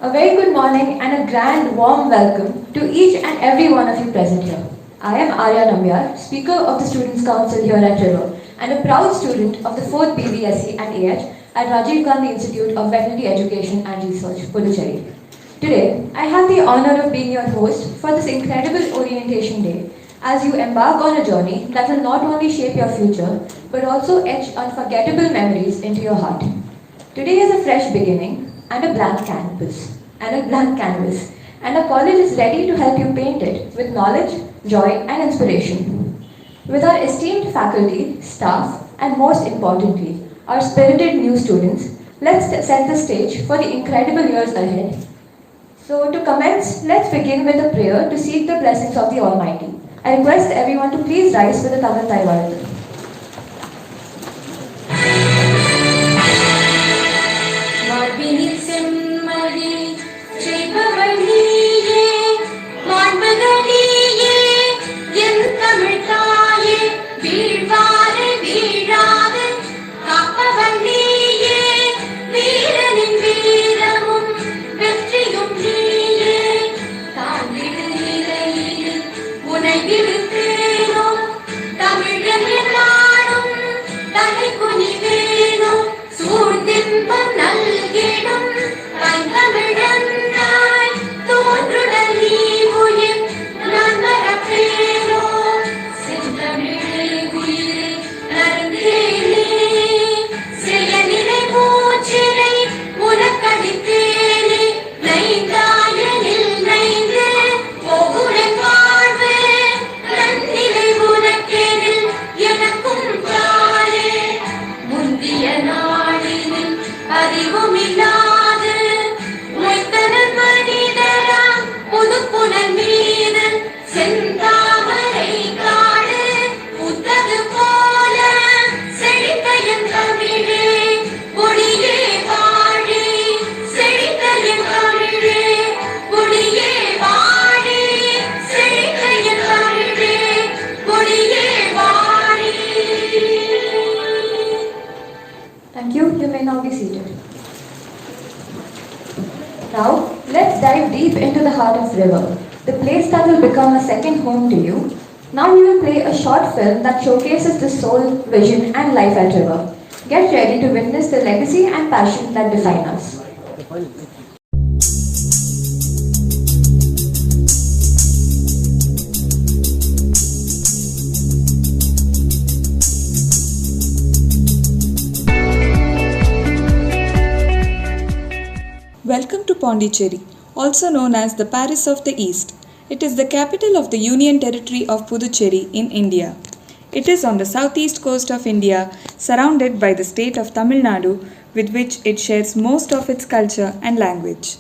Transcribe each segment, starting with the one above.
A very good morning and a grand warm welcome to each and every one of you present here. I am Arya Nambyar, Speaker of the Students' Council here at River and a proud student of the 4th BBSc and AH at Rajiv Gandhi Institute of Veterinary Education and Research, Puducherry. Today, I have the honor of being your host for this incredible orientation day as you embark on a journey that will not only shape your future but also etch unforgettable memories into your heart. Today is a fresh beginning and a blank canvas, and our college is ready to help you paint it with knowledge, joy, and inspiration. With our esteemed faculty, staff, and most importantly, our spirited new students, let's set the stage for the incredible years ahead. So, to commence, let's begin with a prayer to seek the blessings of the Almighty. I request everyone to please rise for the Tamil Thai. Thank you. You may now be seated. Now, let's dive deep into the heart of River, the place that will become a second home to you. Now we will play a short film that showcases the soul, vision, and life at River. Get ready to witness the legacy and passion that define us. Welcome to Pondicherry, also known as the Paris of the East. It is the capital of the Union Territory of Puducherry in India. It is on the southeast coast of India, surrounded by the state of Tamil Nadu, with which it shares most of its culture and language.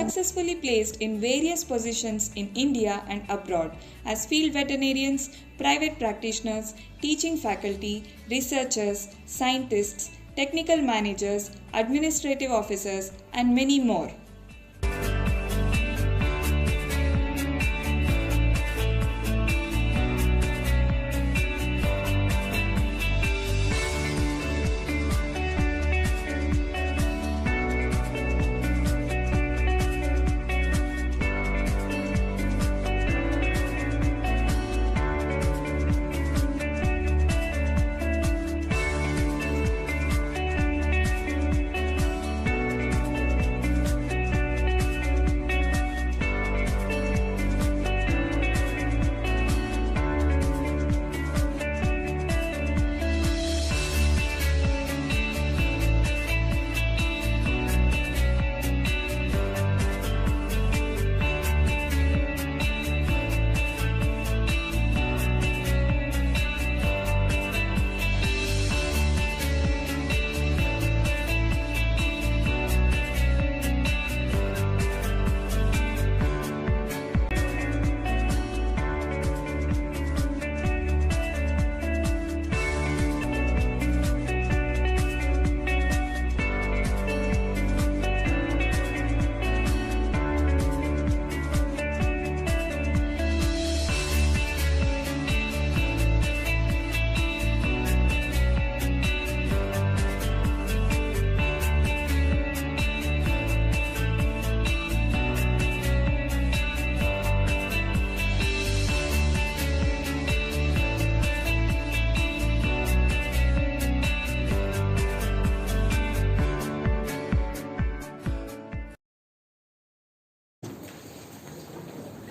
Successfully placed in various positions in India and abroad as field veterinarians, private practitioners, teaching faculty, researchers, scientists, technical managers, administrative officers, and many more.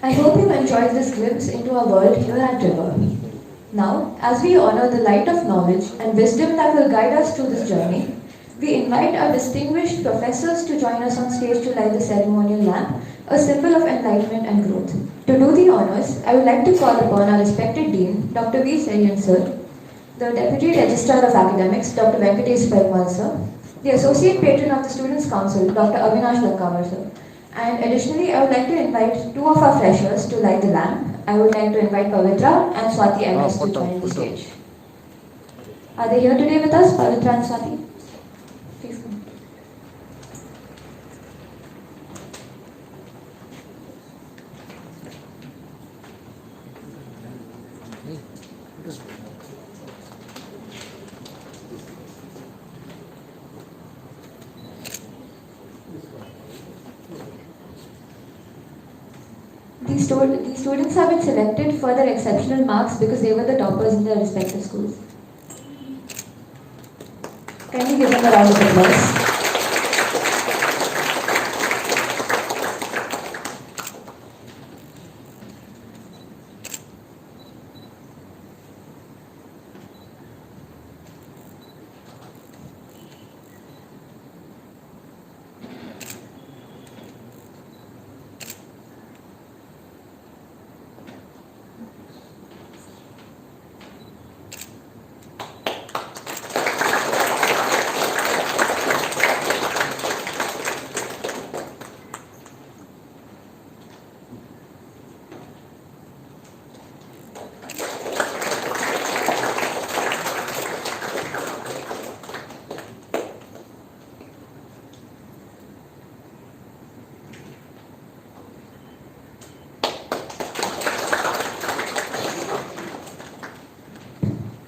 I hope you enjoyed this glimpse into our world here at River. Now, as we honor the light of knowledge and wisdom that will guide us through this journey, we invite our distinguished professors to join us on stage to light the ceremonial lamp, a symbol of enlightenment and growth. To do the honors, I would like to call upon our respected Dean, Dr. V. Serian Sir, the Deputy Registrar of Academics, Dr. Venkatesh Perumal Sir, the Associate Patron of the Students' Council, Dr. Avinash Lakkavar Sir. And additionally, I would like to invite two of our freshers to light the lamp. I would like to invite Pavitra and Swati MS to join the stage. Are they here today with us, Pavitra and Swati? Please come. These students have been selected for their exceptional marks because they were the toppers in their respective schools. Can you give them a round of applause?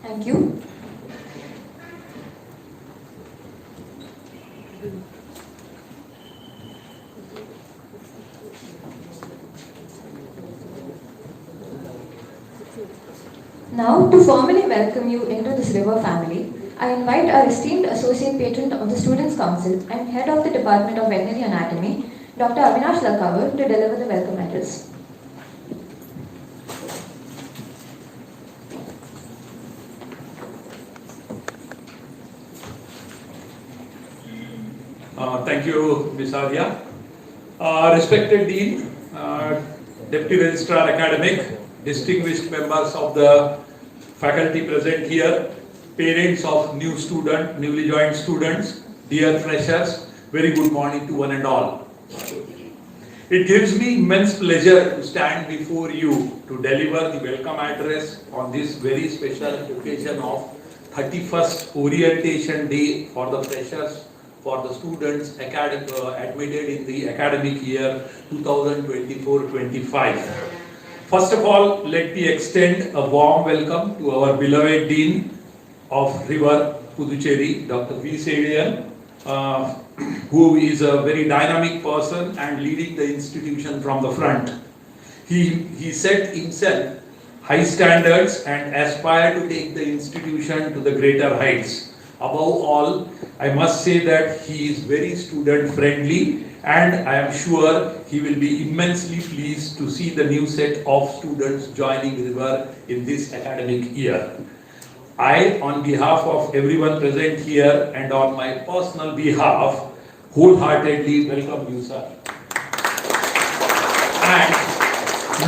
Thank you. Now, to formally welcome you into this River family, I invite our esteemed Associate Patron of the Students' Council and Head of the Department of Veterinary Anatomy, Dr. Avinash Lakkavar, to deliver the welcome address. Thank you, Ms. Arya. Respected Dean, Deputy Registrar Academic, distinguished members of the faculty present here, parents of newly joined students, dear freshers, very good morning to one and all. It gives me immense pleasure to stand before you to deliver the welcome address on this very special occasion of 31st Orientation Day for the freshers, for the students admitted in the academic year 2024-25. First of all, let me extend a warm welcome to our beloved Dean of River Puducherry, Dr. V. Serian, who is a very dynamic person and leading the institution from the front. He set himself high standards and aspired to take the institution to the greater heights. Above all, I must say that he is very student friendly, and I am sure he will be immensely pleased to see the new set of students joining River in this academic year. I, on behalf of everyone present here and on my personal behalf, wholeheartedly welcome you, sir, and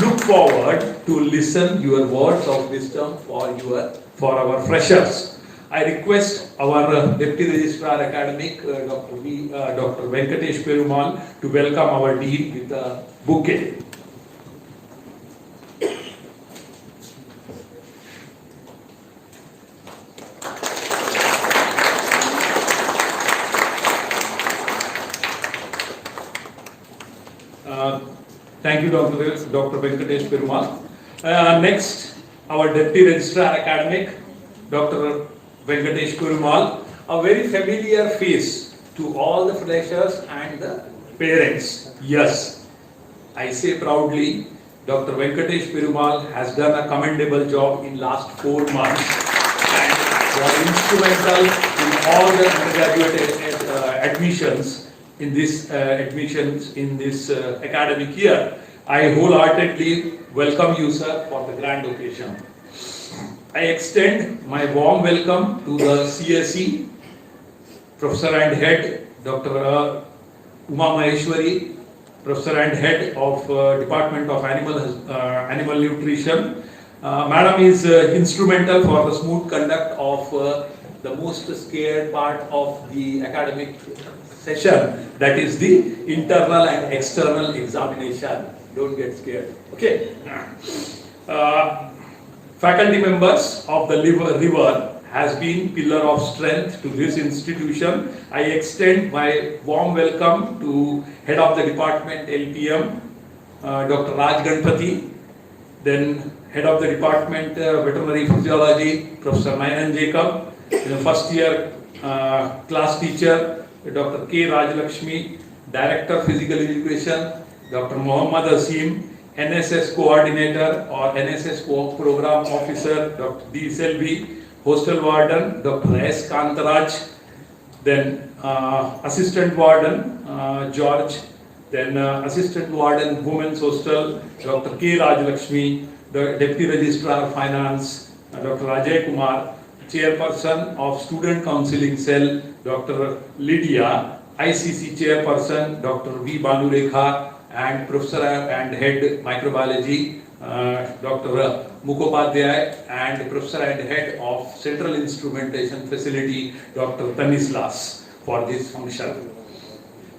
look forward to listen your words of wisdom for our freshers. I request our Deputy Registrar Academic, Dr. Venkatesh Perumal, to welcome our Dean with a bouquet. Thank you, Dr. Venkatesh Perumal. Next, our Deputy Registrar Academic, Dr. Venkatesh Perumal, a very familiar face to all the freshers and the parents. Yes, I say proudly, Dr. Venkatesh Perumal has done a commendable job in last 4 months and was instrumental in all the undergraduate admissions in this academic year. I wholeheartedly welcome you, sir, for the grand occasion. I extend my warm welcome to the CSE, Professor and Head, Dr. Uma Maheshwari, Professor and Head of Department of Animal Nutrition. Madam is instrumental for the smooth conduct of the most scared part of the academic session, that is the internal and external examination. Don't get scared. Okay. Faculty members of the river has been pillar of strength to this institution. I extend my warm welcome to Head of the Department LPM, Dr. Raj Ganpati, then Head of the Department Veterinary Physiology, Professor Nayan Jacob, first year class teacher, Dr. K. Rajalakshmi, Director Physical Education, Dr. Muhammad Asim, NSS Coordinator or NSS Program Officer, Dr. D. Selvi, Hostel Warden, Dr. S. Kantaraj, then Assistant Warden, George, then Assistant Warden, Women's Hostel, Dr. K. Rajalakshmi, the Deputy Registrar Finance, Dr. Ajay Kumar, Chairperson of Student Counseling Cell, Dr. Lydia, ICC Chairperson, Dr. V. Banulekha, and Professor and Head Microbiology, Dr. Mukhopadhyay, and Professor and Head of Central Instrumentation Facility, Dr. Tanislas, for this function.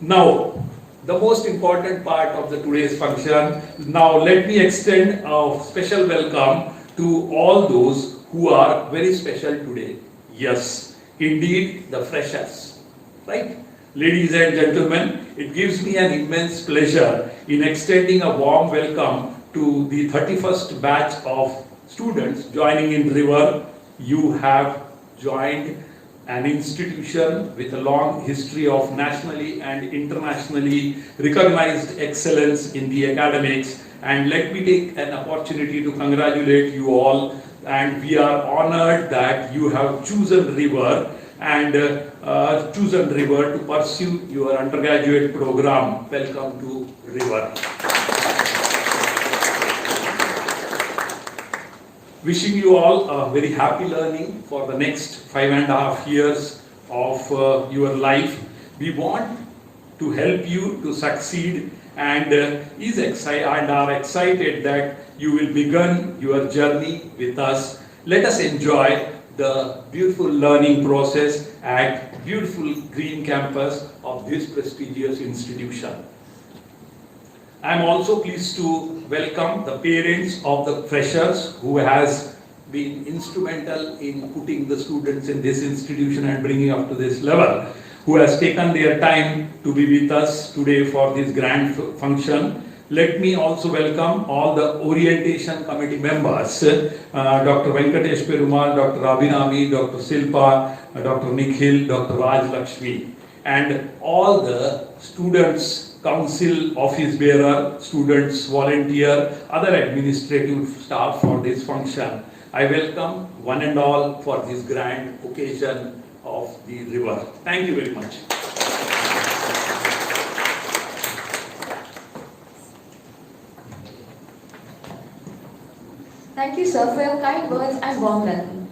Now, the most important part of the today's function. Now, let me extend a special welcome to all those who are very special today. Yes, indeed, the freshers, right? Ladies and gentlemen, it gives me an immense pleasure in extending a warm welcome to the 31st batch of students joining in River. You have joined an institution with a long history of nationally and internationally recognized excellence in the academics, and let me take an opportunity to congratulate you all, and we are honored that you have chosen River to pursue your undergraduate program. Welcome to River. Wishing you all a very happy learning for the next 5.5 years of your life. We want to help you to succeed and are excited that you will begin your journey with us. Let us enjoy the beautiful learning process at beautiful green campus of this prestigious institution. I am also pleased to welcome the parents of the freshers who has been instrumental in putting the students in this institution and bringing up to this level, who has taken their time to be with us today for this grand function. Let me also welcome all the orientation committee members, Dr. Venkatesh Perumal, Dr. Abhinami, Dr. Silpa, Dr. Nikhil, Dr. Raj Lakshmi, and all the students, council, office bearer, students, volunteer, other administrative staff for this function. I welcome one and all for this grand occasion of the River. Thank you very much. Thank you, sir, for your kind words and warm welcome.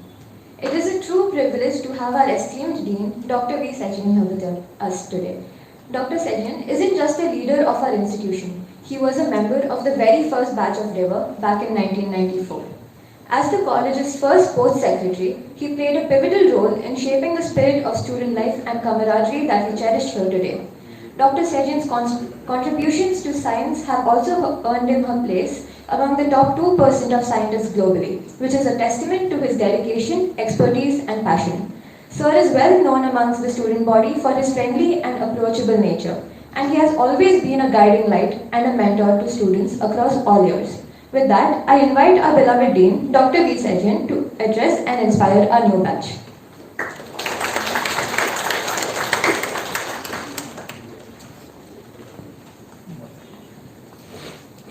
It is a true privilege to have our esteemed Dean, Dr. V. Sajan, here with us today. Dr. Sajan isn't just a leader of our institution. He was a member of the very first batch of River back in 1994. As the college's first sports secretary, he played a pivotal role in shaping the spirit of student life and camaraderie that we cherish here today. Dr. Sajan's contributions to science have also earned him a place among the top 2% of scientists globally, which is a testament to his dedication, expertise, and passion. Sir is well known amongst the student body for his friendly and approachable nature, and he has always been a guiding light and a mentor to students across all years. With that, I invite our beloved Dean, Dr. V. Sajan, to address and inspire our new batch.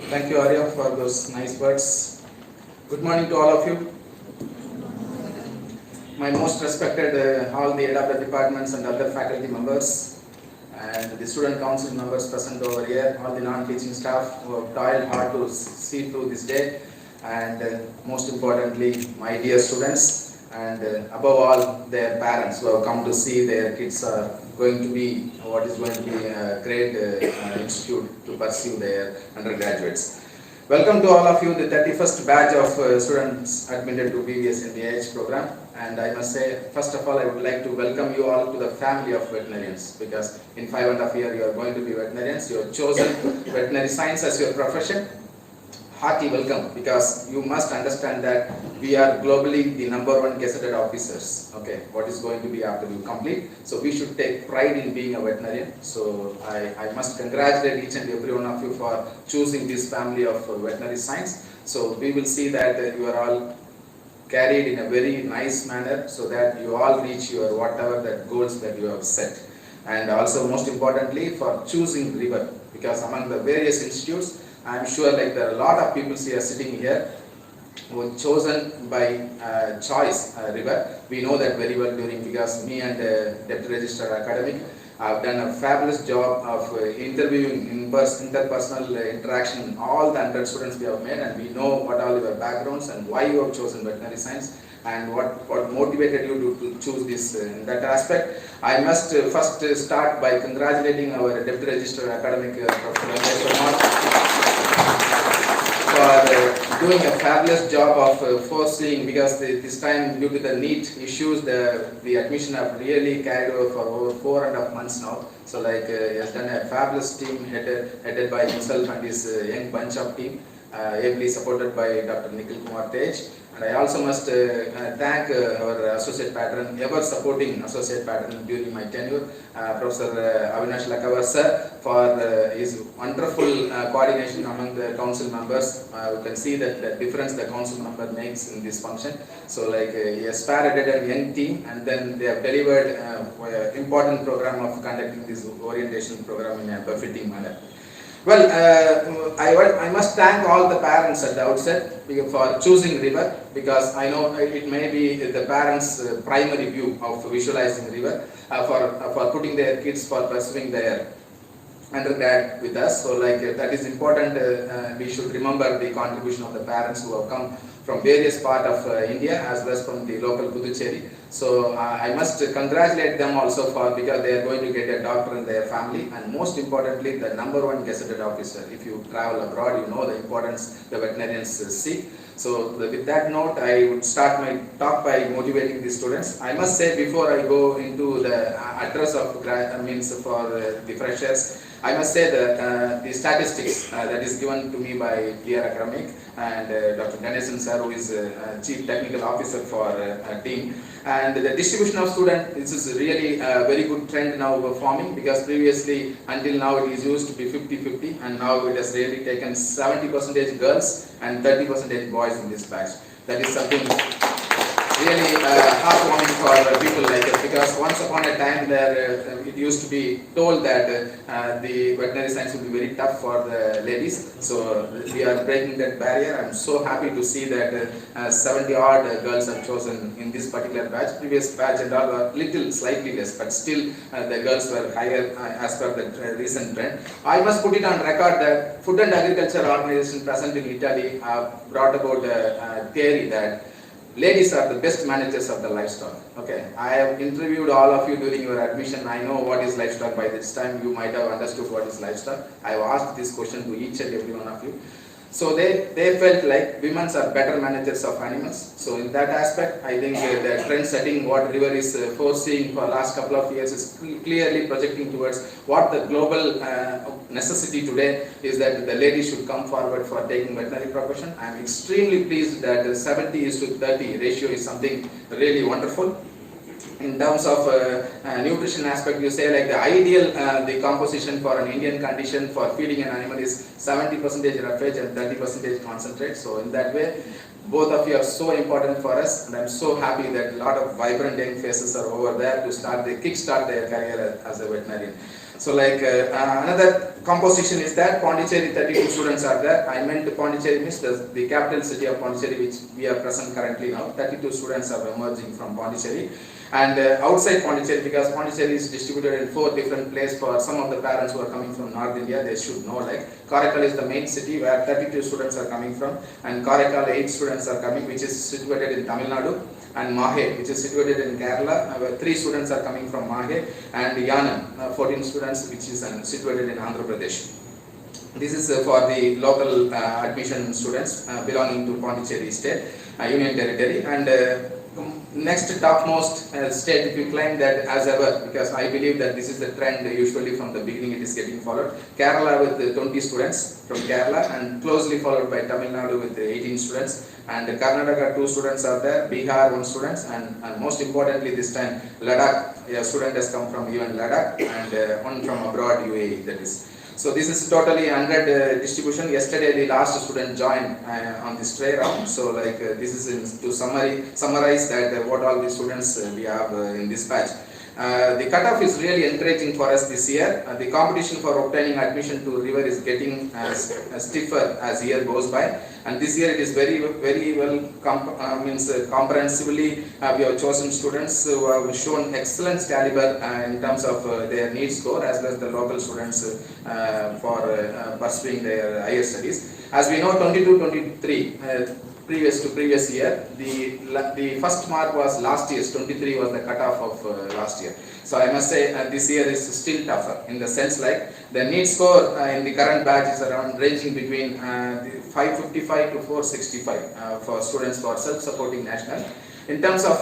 Thank you, Arya, for those nice words. Good morning to all of you. My most respected all the head of the departments and other faculty members, and the student council members present over here, all the non-teaching staff who have toiled hard to see through this day, and most importantly, my dear students, and above all, their parents who have come to see their kids are going to be what is going to be a great institute to pursue their undergraduates. Welcome to all of you, the 31st batch of students admitted to BBS in the AH program. And I must say, first of all, I would like to welcome you all to the family of veterinarians, because in 5.5 years you are going to be veterinarians. You have chosen veterinary science as your profession. Hearty welcome, because you must understand that we are globally the #1 gazetted officers. Okay, what is going to be after you complete? So we should take pride in being a veterinarian. So I must congratulate each and every one of you for choosing this family of veterinary science. So we will see that you are all carried in a very nice manner, so that you all reach your whatever that goals that you have set. And also most importantly, for choosing river, because among the various institutes, I am sure like there are a lot of people here sitting here who were chosen by choice river. We know that very well because me and Deputy Registrar Academic have done a fabulous job of interviewing interpersonal interaction all the 100 students we have made, and we know what all your backgrounds and why you have chosen veterinary science and what motivated you to choose this in that aspect. I must first start by congratulating our Deputy Registrar Academic Professor for doing a fabulous job of foreseeing, because this time due to the NEET issues, the admission have really carried over for over 4.5 months now. So like he has done a fabulous team headed by himself and his young bunch of team, ably supported by Dr. Nikhil Kumar Tej. And I also must thank our associate patron, ever supporting associate patron during my tenure, Professor Avinash Lakavar sir, for his wonderful coordination among the council members. You can see that the difference the council member makes in this function. So like he has spearheaded a young team, and then they have delivered important program of conducting this orientation program in a befitting manner. Well, I must thank all the parents at the outset for choosing river, because I know it may be the parents' primary view of visualizing river for putting their kids for pursuing their undergrad with us. So like that is important. We should remember the contribution of the parents who have come from various parts of India as well as from the local Puducherry. So I must congratulate them also because they are going to get a doctor in their family, and most importantly the #1 gazetted officer. If you travel abroad, you know the importance the veterinarians seek. So with that note, I would start my talk by motivating the students. I must say, before I go into the address of for the freshers, I must say that the statistics that is given to me by dear academic and Dr. Ganesan sir, who is Chief Technical Officer for team, and the distribution of students, this is really a very good trend now forming, because previously until now it is used to be 50-50, and now it has really taken 70% girls and 30% boys in this batch. That is something really heartwarming for people like us, because once upon a time there it used to be told that the veterinary science would be very tough for the ladies. So we are breaking that barrier. I am so happy to see that 70 odd girls are chosen in this particular batch. Previous batch and all were slightly less, but still the girls were higher as per the recent trend. I must put it on record that Food and Agriculture Organization present in Italy brought about a theory that ladies are the best managers of the livestock. Okay, I have interviewed all of you during your admission. I know what is livestock. By this time you might have understood what is livestock. I have asked this question to each and every one of you. So they felt like women are better managers of animals. So in that aspect, I think the trend setting what River is foreseeing for last couple of years is clearly projecting towards what the global necessity today is, that the ladies should come forward for taking veterinary profession. I am extremely pleased that 70:30 ratio is something really wonderful. In terms of nutrition aspect, you say like the ideal the composition for an Indian condition for feeding an animal is 70% roughage and 30% concentrate. So in that way, both of you are so important for us, and I'm so happy that a lot of vibrant young faces are over there to kickstart their career as a veterinarian. So like another composition is that Pondicherry 32 students are there. I meant Pondicherry means the capital city of Pondicherry, which we are present currently now. 32 students are emerging from Pondicherry. And outside Pondicherry, because Pondicherry is distributed in 4 different places for some of the parents who are coming from North India, they should know, like Karaikal is the main city where 32 students are coming from, and Karaikal 8 students are coming, which is situated in Tamil Nadu, and Mahe, which is situated in Kerala, where 3 students are coming from Mahe, and Yanam, 14 students, which is situated in Andhra Pradesh. This is for the local admission students belonging to Pondicherry State Union Territory. And next topmost state, if you claim that as ever, because I believe that this is the trend usually from the beginning it is getting followed. Kerala with 20 students from Kerala, and closely followed by Tamil Nadu with 18 students, and Karnataka 2 students are there, Bihar 1 student, and most importantly this time Ladakh, a student has come from even Ladakh, and one from abroad, UAE, that is. So this is totally 100 distribution. Yesterday the last student joined on this tray round. So like this is to summarize that what all the students we have in this batch. The cutoff is really encouraging for us this year. The competition for obtaining admission to River is getting stiffer as year goes by, and this year it is very well comprehensively we have chosen students who have shown excellent caliber in terms of their NEET score, as well as the local students for pursuing their higher studies. As we know, 22-23 previous year, the first mark was last year's, 23 was the cutoff of last year. So I must say this year is still tougher, in the sense like the NEET score in the current batch is around ranging between 555 to 465 for students for self-supporting national. In terms of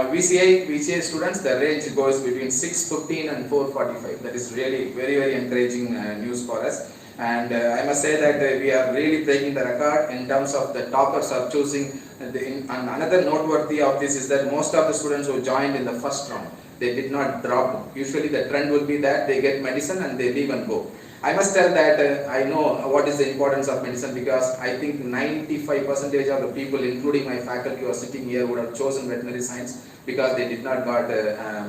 VCA students, the range goes between 615 and 445. That is really very encouraging news for us. And I must say that we are really breaking the record in terms of the toppers are choosing. And another noteworthy of this is that most of the students who joined in the first round, they did not drop. Usually the trend will be that they get medicine and they leave and go. I must tell that I know what is the importance of medicine, because I think 95% of the people, including my faculty who are sitting here, would have chosen veterinary science because they did not got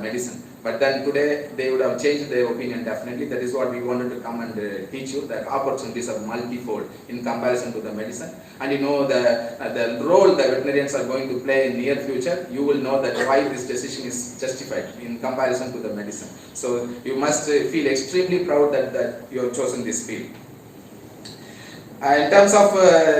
medicine. But then today they would have changed their opinion definitely. That is what we wanted to come and teach you, that opportunities are multifold in comparison to the medicine. And you know the role the veterinarians are going to play in near future, you will know that why this decision is justified in comparison to the medicine. So you must feel extremely proud that you have chosen this field. In terms of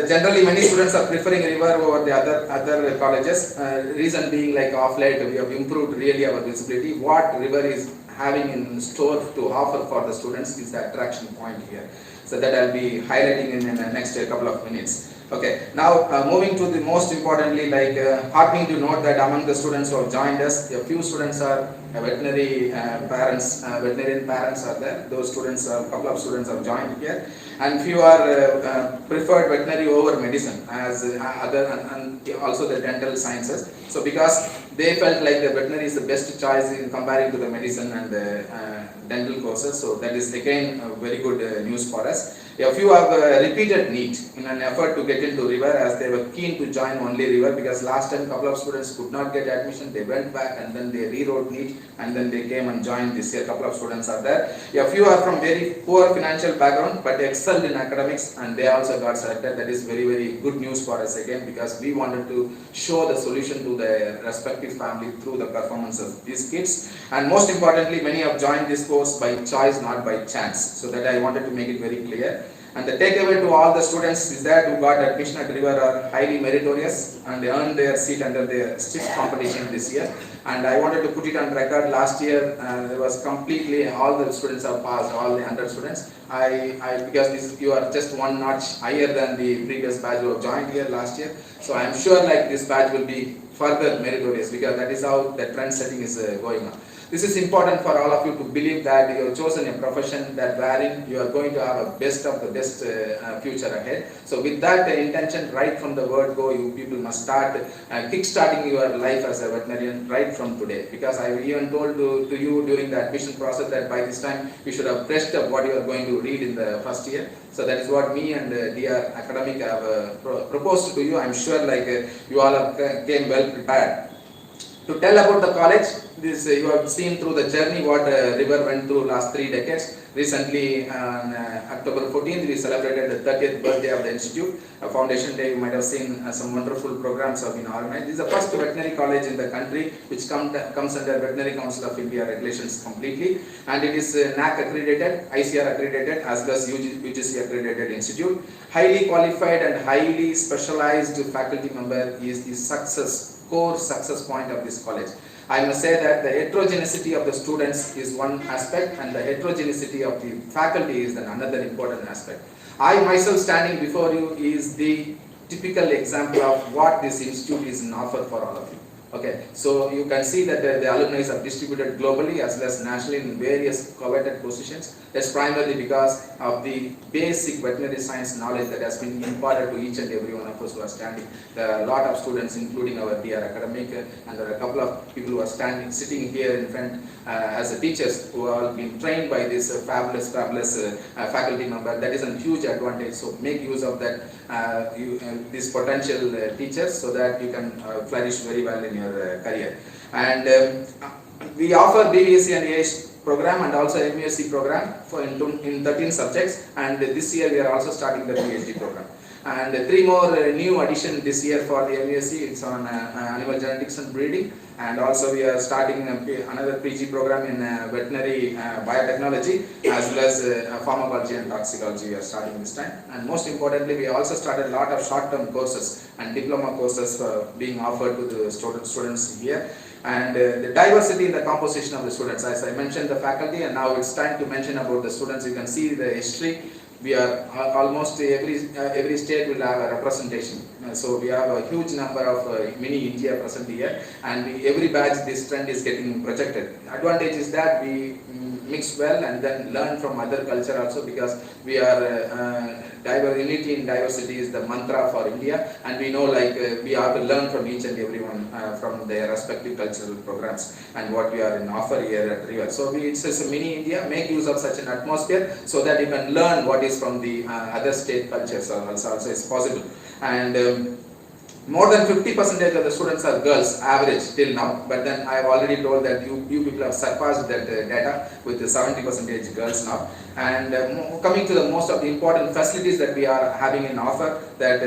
generally many students are preferring River over the other colleges. Reason being, like of late we have improved really our visibility. What River is having in store to offer for the students is the attraction point here. So that I'll be highlighting in the next couple of minutes. Okay, now moving to the most importantly, like heartening to note that among the students who have joined us, a few students are veterinary parents, veterinarian parents are there. Those students, a couple of students have joined here, and few are preferred veterinary over medicine as other and also the dental sciences. So because they felt like the veterinary is the best choice in comparing to the medicine and the dental courses. So that is again very good news for us. A few have repeated NEET in an effort to get into River, as they were keen to join only River, because last time a couple of students could not get admission, they went back and then they rewrote NEET and then they came and joined this year. A couple of students are there. A few are from very poor financial background but excelled in academics, and they also got selected. That is very good news for us again, because we wanted to show the solution to the respective family through the performance of these kids. And most importantly, many have joined this course by choice, not by chance. So that I wanted to make it very clear. And the takeaway to all the students is that who got admission at River are highly meritorious and they earned their seat under the stiff competition this year. And I wanted to put it on record. Last year there was completely all the students have passed, all the 100 students. Because you are just one notch higher than the previous batch who have joined here last year. So I am sure like this batch will be further meritorious, because that is how the trend setting is going on. This is important for all of you to believe that you have chosen a profession that wherein you are going to have a best of the best future ahead. So with that intention, right from the word go, you people must start kick-starting your life as a veterinarian right from today. Because I even told to you during the admission process that by this time you should have brushed up what you are going to read in the first year. So that is what me and DR Academic have proposed to you. I am sure like you all have came well prepared. To tell about the college, this you have seen through the journey what River went through last 3 decades. Recently, on October 14th, we celebrated the 30th birthday of the institute. Foundation Day, you might have seen some wonderful programs have been organized. This is the first veterinary college in the country which comes under Veterinary Council of India regulations completely, and it is NAC accredited, ICR accredited, as well as UGC accredited institute. Highly qualified and highly specialized faculty member is the core success point of this college. I must say that the heterogeneity of the students is one aspect, and the heterogeneity of the faculty is another important aspect. I myself standing before you is the typical example of what this institute is in offer for all of you. Okay, so you can see that the alumni are distributed globally as well as nationally in various coveted positions. That's primarily because of the basic veterinary science knowledge that has been imparted to each and every one of us who are standing. There are a lot of students, including our dear academic, and there are a couple of people who are sitting here in front as teachers who have been trained by this fabulous faculty member. That is a huge advantage. So make use of that, these potential teachers, so that you can flourish very well in your career. And we offer BVSc and AH program and also MUSc program in 13 subjects, and this year we are also starting the PhD program. And 3 more new addition this year for the MUSc. It's on animal genetics and breeding, and also we are starting another PG program in veterinary biotechnology, as well as pharmacology and toxicology we are starting this time. And most importantly, we also started a lot of short-term courses and diploma courses being offered to the students here. And the diversity in the composition of the students, as I mentioned the faculty, and now it's time to mention about the students. You can see the history. We are almost every state will have a representation. So we have a huge number of mini India present here, and every batch this trend is getting projected. Advantage is that we mix well and then learn from other culture also, because we are unity in diversity is the mantra for India, and we know we have to learn from each and everyone from their respective cultural programs and what we are in offer here at River. So it's a mini India. Make use of such an atmosphere so that you can learn what is from the other state cultures also is possible. And more than 50% of the students are girls, average till now, but then I have already told that you people have surpassed that data with the 70% girls now. And coming to the most of the important facilities that we are having in offer, that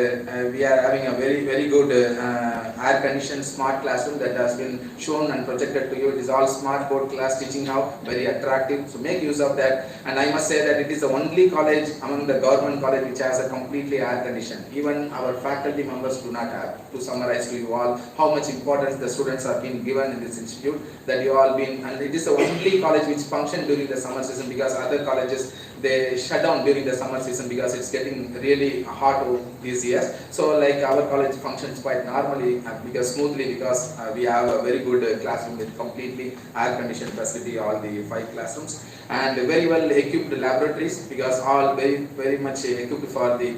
we are having a very good air conditioned smart classroom that has been shown and projected to you. It is all smart board class teaching now, very attractive, so make use of that. And I must say that it is the only college among the government college which has a completely air conditioned. Even our faculty members do not have. To summarize to you all how much importance the students are being given in this institute, that you all been, and it is the only college which function during the summer season, because other colleges they shut down during the summer season because it's getting really hot these years. So our college functions quite normally smoothly, because we have a very good classroom with completely air conditioned facility, all the 5 classrooms, and very well equipped laboratories, because all very much equipped for the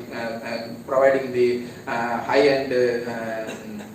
providing the high end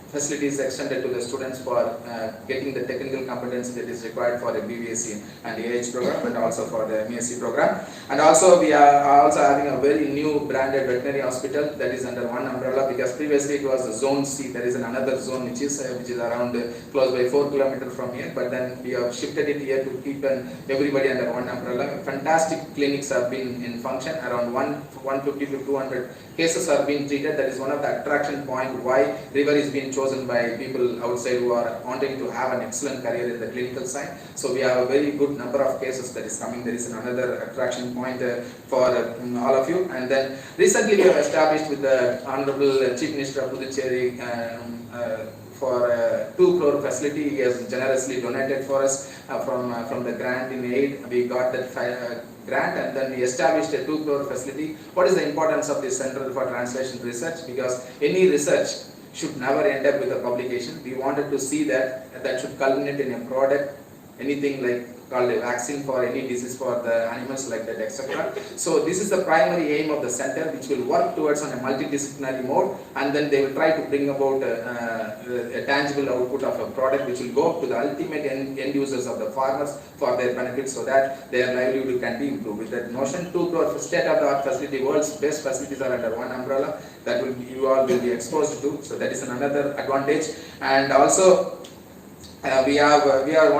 facilities extended to the students for getting the technical competence that is required for the BVSc and AH program, and also for the MSc program. And also we are also having a very new branded veterinary hospital that is under one umbrella, because previously it was Zone C. There is another zone which is around close by 4 kilometers from here, but then we have shifted it here to keep everybody under one umbrella. Fantastic clinics have been in function. Around 150 to 200 cases are being treated. That is one of the attraction point why River is being chosen by people outside who are wanting to have an excellent career in the clinical side. So we have a very good number of cases that is coming. There is another attraction point for all of you. And then recently we have established with the Honorable Chief Minister of Puducherry for 2 crore facility. He has generously donated for us from the grant in aid. We got that grant, and then we established a 2 crore facility. What is the importance of this Center for Translation Research? Because any research should never end up with a publication. We wanted to see that should culminate in a product, anything like called a vaccine for any disease for the animals like that, etc. So this is the primary aim of the center, which will work towards on a multidisciplinary mode, and then they will try to bring about a tangible output of a product which will go to the ultimate end users of the farmers for their benefit, so that their livelihood can be improved. With that notion, 2 crore state-of-the-art facility, world's best facilities are under one umbrella, that you all will be exposed to. So that is another advantage. And also we are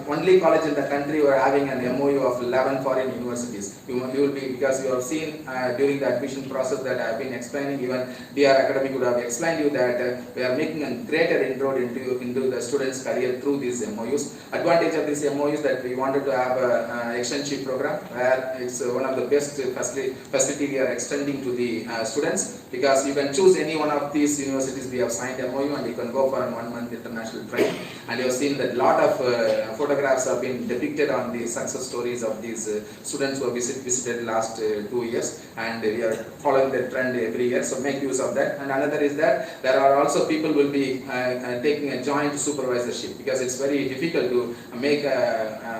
only college in the country who are having an MOU of 11 foreign universities. You will be, because you have seen during the admission process that I have been explaining, even DR Academic would have explained you that we are making a greater inroad into the students' career through these MOUs. Advantage of these MOUs that we wanted to have an externship program where it's one of the best facility we are extending to the students, because you can choose any one of these universities. We have signed MOU and you can go for a 1 month international training. And you have seen that lot of photographs have been depicted on the success stories of these students who have visited last 2 years, and we are following the trend every year, so make use of that. And another is that there are also people will be taking a joint supervisorship, because it's very difficult to make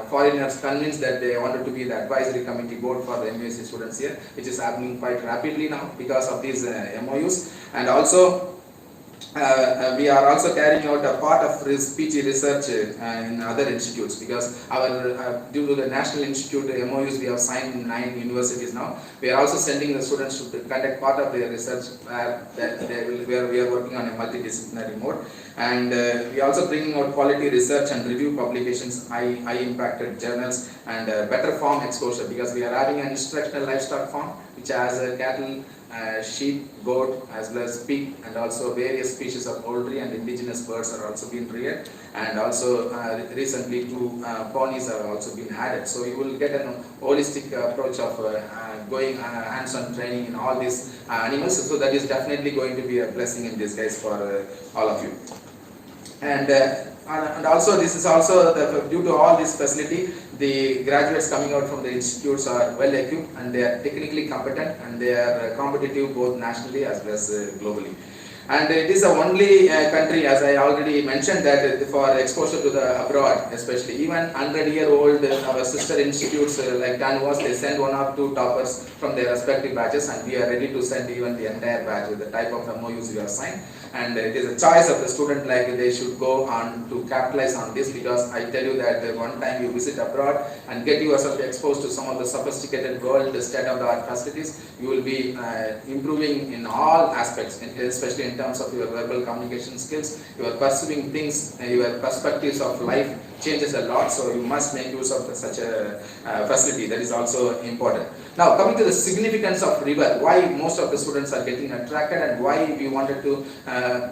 foreigners convinced that they wanted to be the advisory committee board for the MSc students here, which is happening quite rapidly now because of these MOUs. And also we are also carrying out a part of PG research in other institutes, because our due to the National Institute MOUs we have signed in 9 universities now. We are also sending the students to conduct part of their research where we are working on a multidisciplinary mode. And we are also bringing out quality research and review publications, high impacted journals, and better farm exposure, because we are having an instructional livestock farm which has cattle, sheep, goat, as well as pig, and also various species of poultry and indigenous birds are also being reared. And also recently 2 ponies are also been added. So you will get a holistic approach of going hands-on training in all these animals. So that is definitely going to be a blessing in disguise for all of you. And also this is also due to all this facility, the graduates coming out from the institutes are well equipped, and they are technically competent, and they are competitive both nationally as well as globally. And it is the only country, as I already mentioned, that for exposure to the abroad, especially even 100-year-old our sister institutes like Danwas, they send 1 or 2 toppers from their respective batches, and we are ready to send even the entire batch with the type of MOUs we have signed. And it is a choice of the student, like they should go on to capitalize on this, because I tell you that one time you visit abroad and get yourself exposed to some of the sophisticated world state-of-the-art facilities, you will be improving in all aspects, especially in terms of your verbal communication skills, you are pursuing things, your perspectives of life changes a lot, so you must make use of such a facility. That is also important. Now coming to the significance of river, why most of the students are getting attracted, and why we wanted to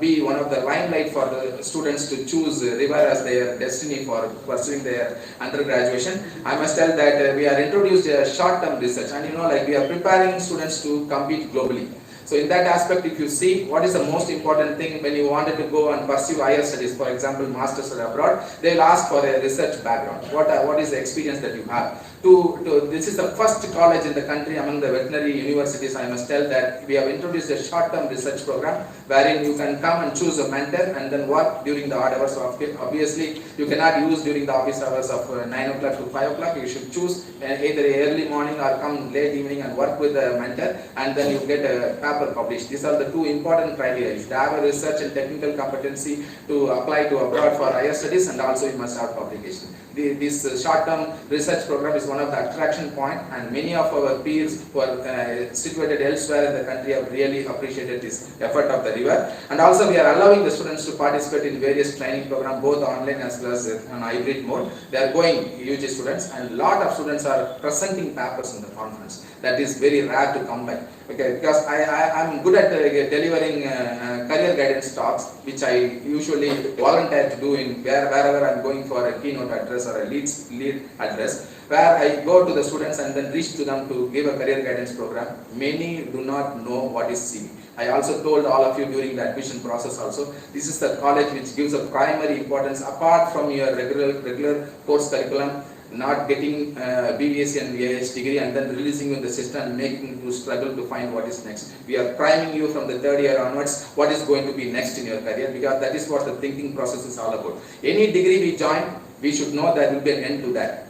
be one of the limelight for the students to choose river as their destiny for pursuing their undergraduation. I must tell that we are introduced a short-term research, and like we are preparing students to compete globally. So in that aspect, if you see what is the most important thing when you wanted to go and pursue higher studies, for example masters or abroad, they will ask for a research background. What is the experience that you have? This is the first college in the country among the veterinary universities. I must tell that we have introduced a short-term research program wherein you can come and choose a mentor and then work during the odd hours of it. Obviously, you cannot use during the office hours of 9 o'clock to 5 o'clock. You should choose either early morning or come late evening and work with the mentor, and then you get a paper published. These are the 2 important criteria. You should have a research and technical competency to apply to abroad for higher studies, and also you must have publication. This short-term research program is one of the attraction point, and many of our peers who are situated elsewhere in the country have really appreciated this effort of the river. And also we are allowing the students to participate in various training programs, both online as well as on hybrid mode. They are going UG students, and lot of students are presenting papers in the conference. That is very rare to come by. Okay, because I'm good at delivering career guidance talks, which I usually volunteer to do in wherever I'm going for a keynote address or a lead address, where I go to the students and then reach to them to give a career guidance program. Many do not know what is CV. I also told all of you during the admission process also, this is the college which gives a primary importance apart from your regular course curriculum, not getting BVSc and VIH degree and then releasing you in the system and making you struggle to find what is next. We are priming you from the 3rd year onwards what is going to be next in your career, because that is what the thinking process is all about. Any degree we join, we should know there will be an end to that.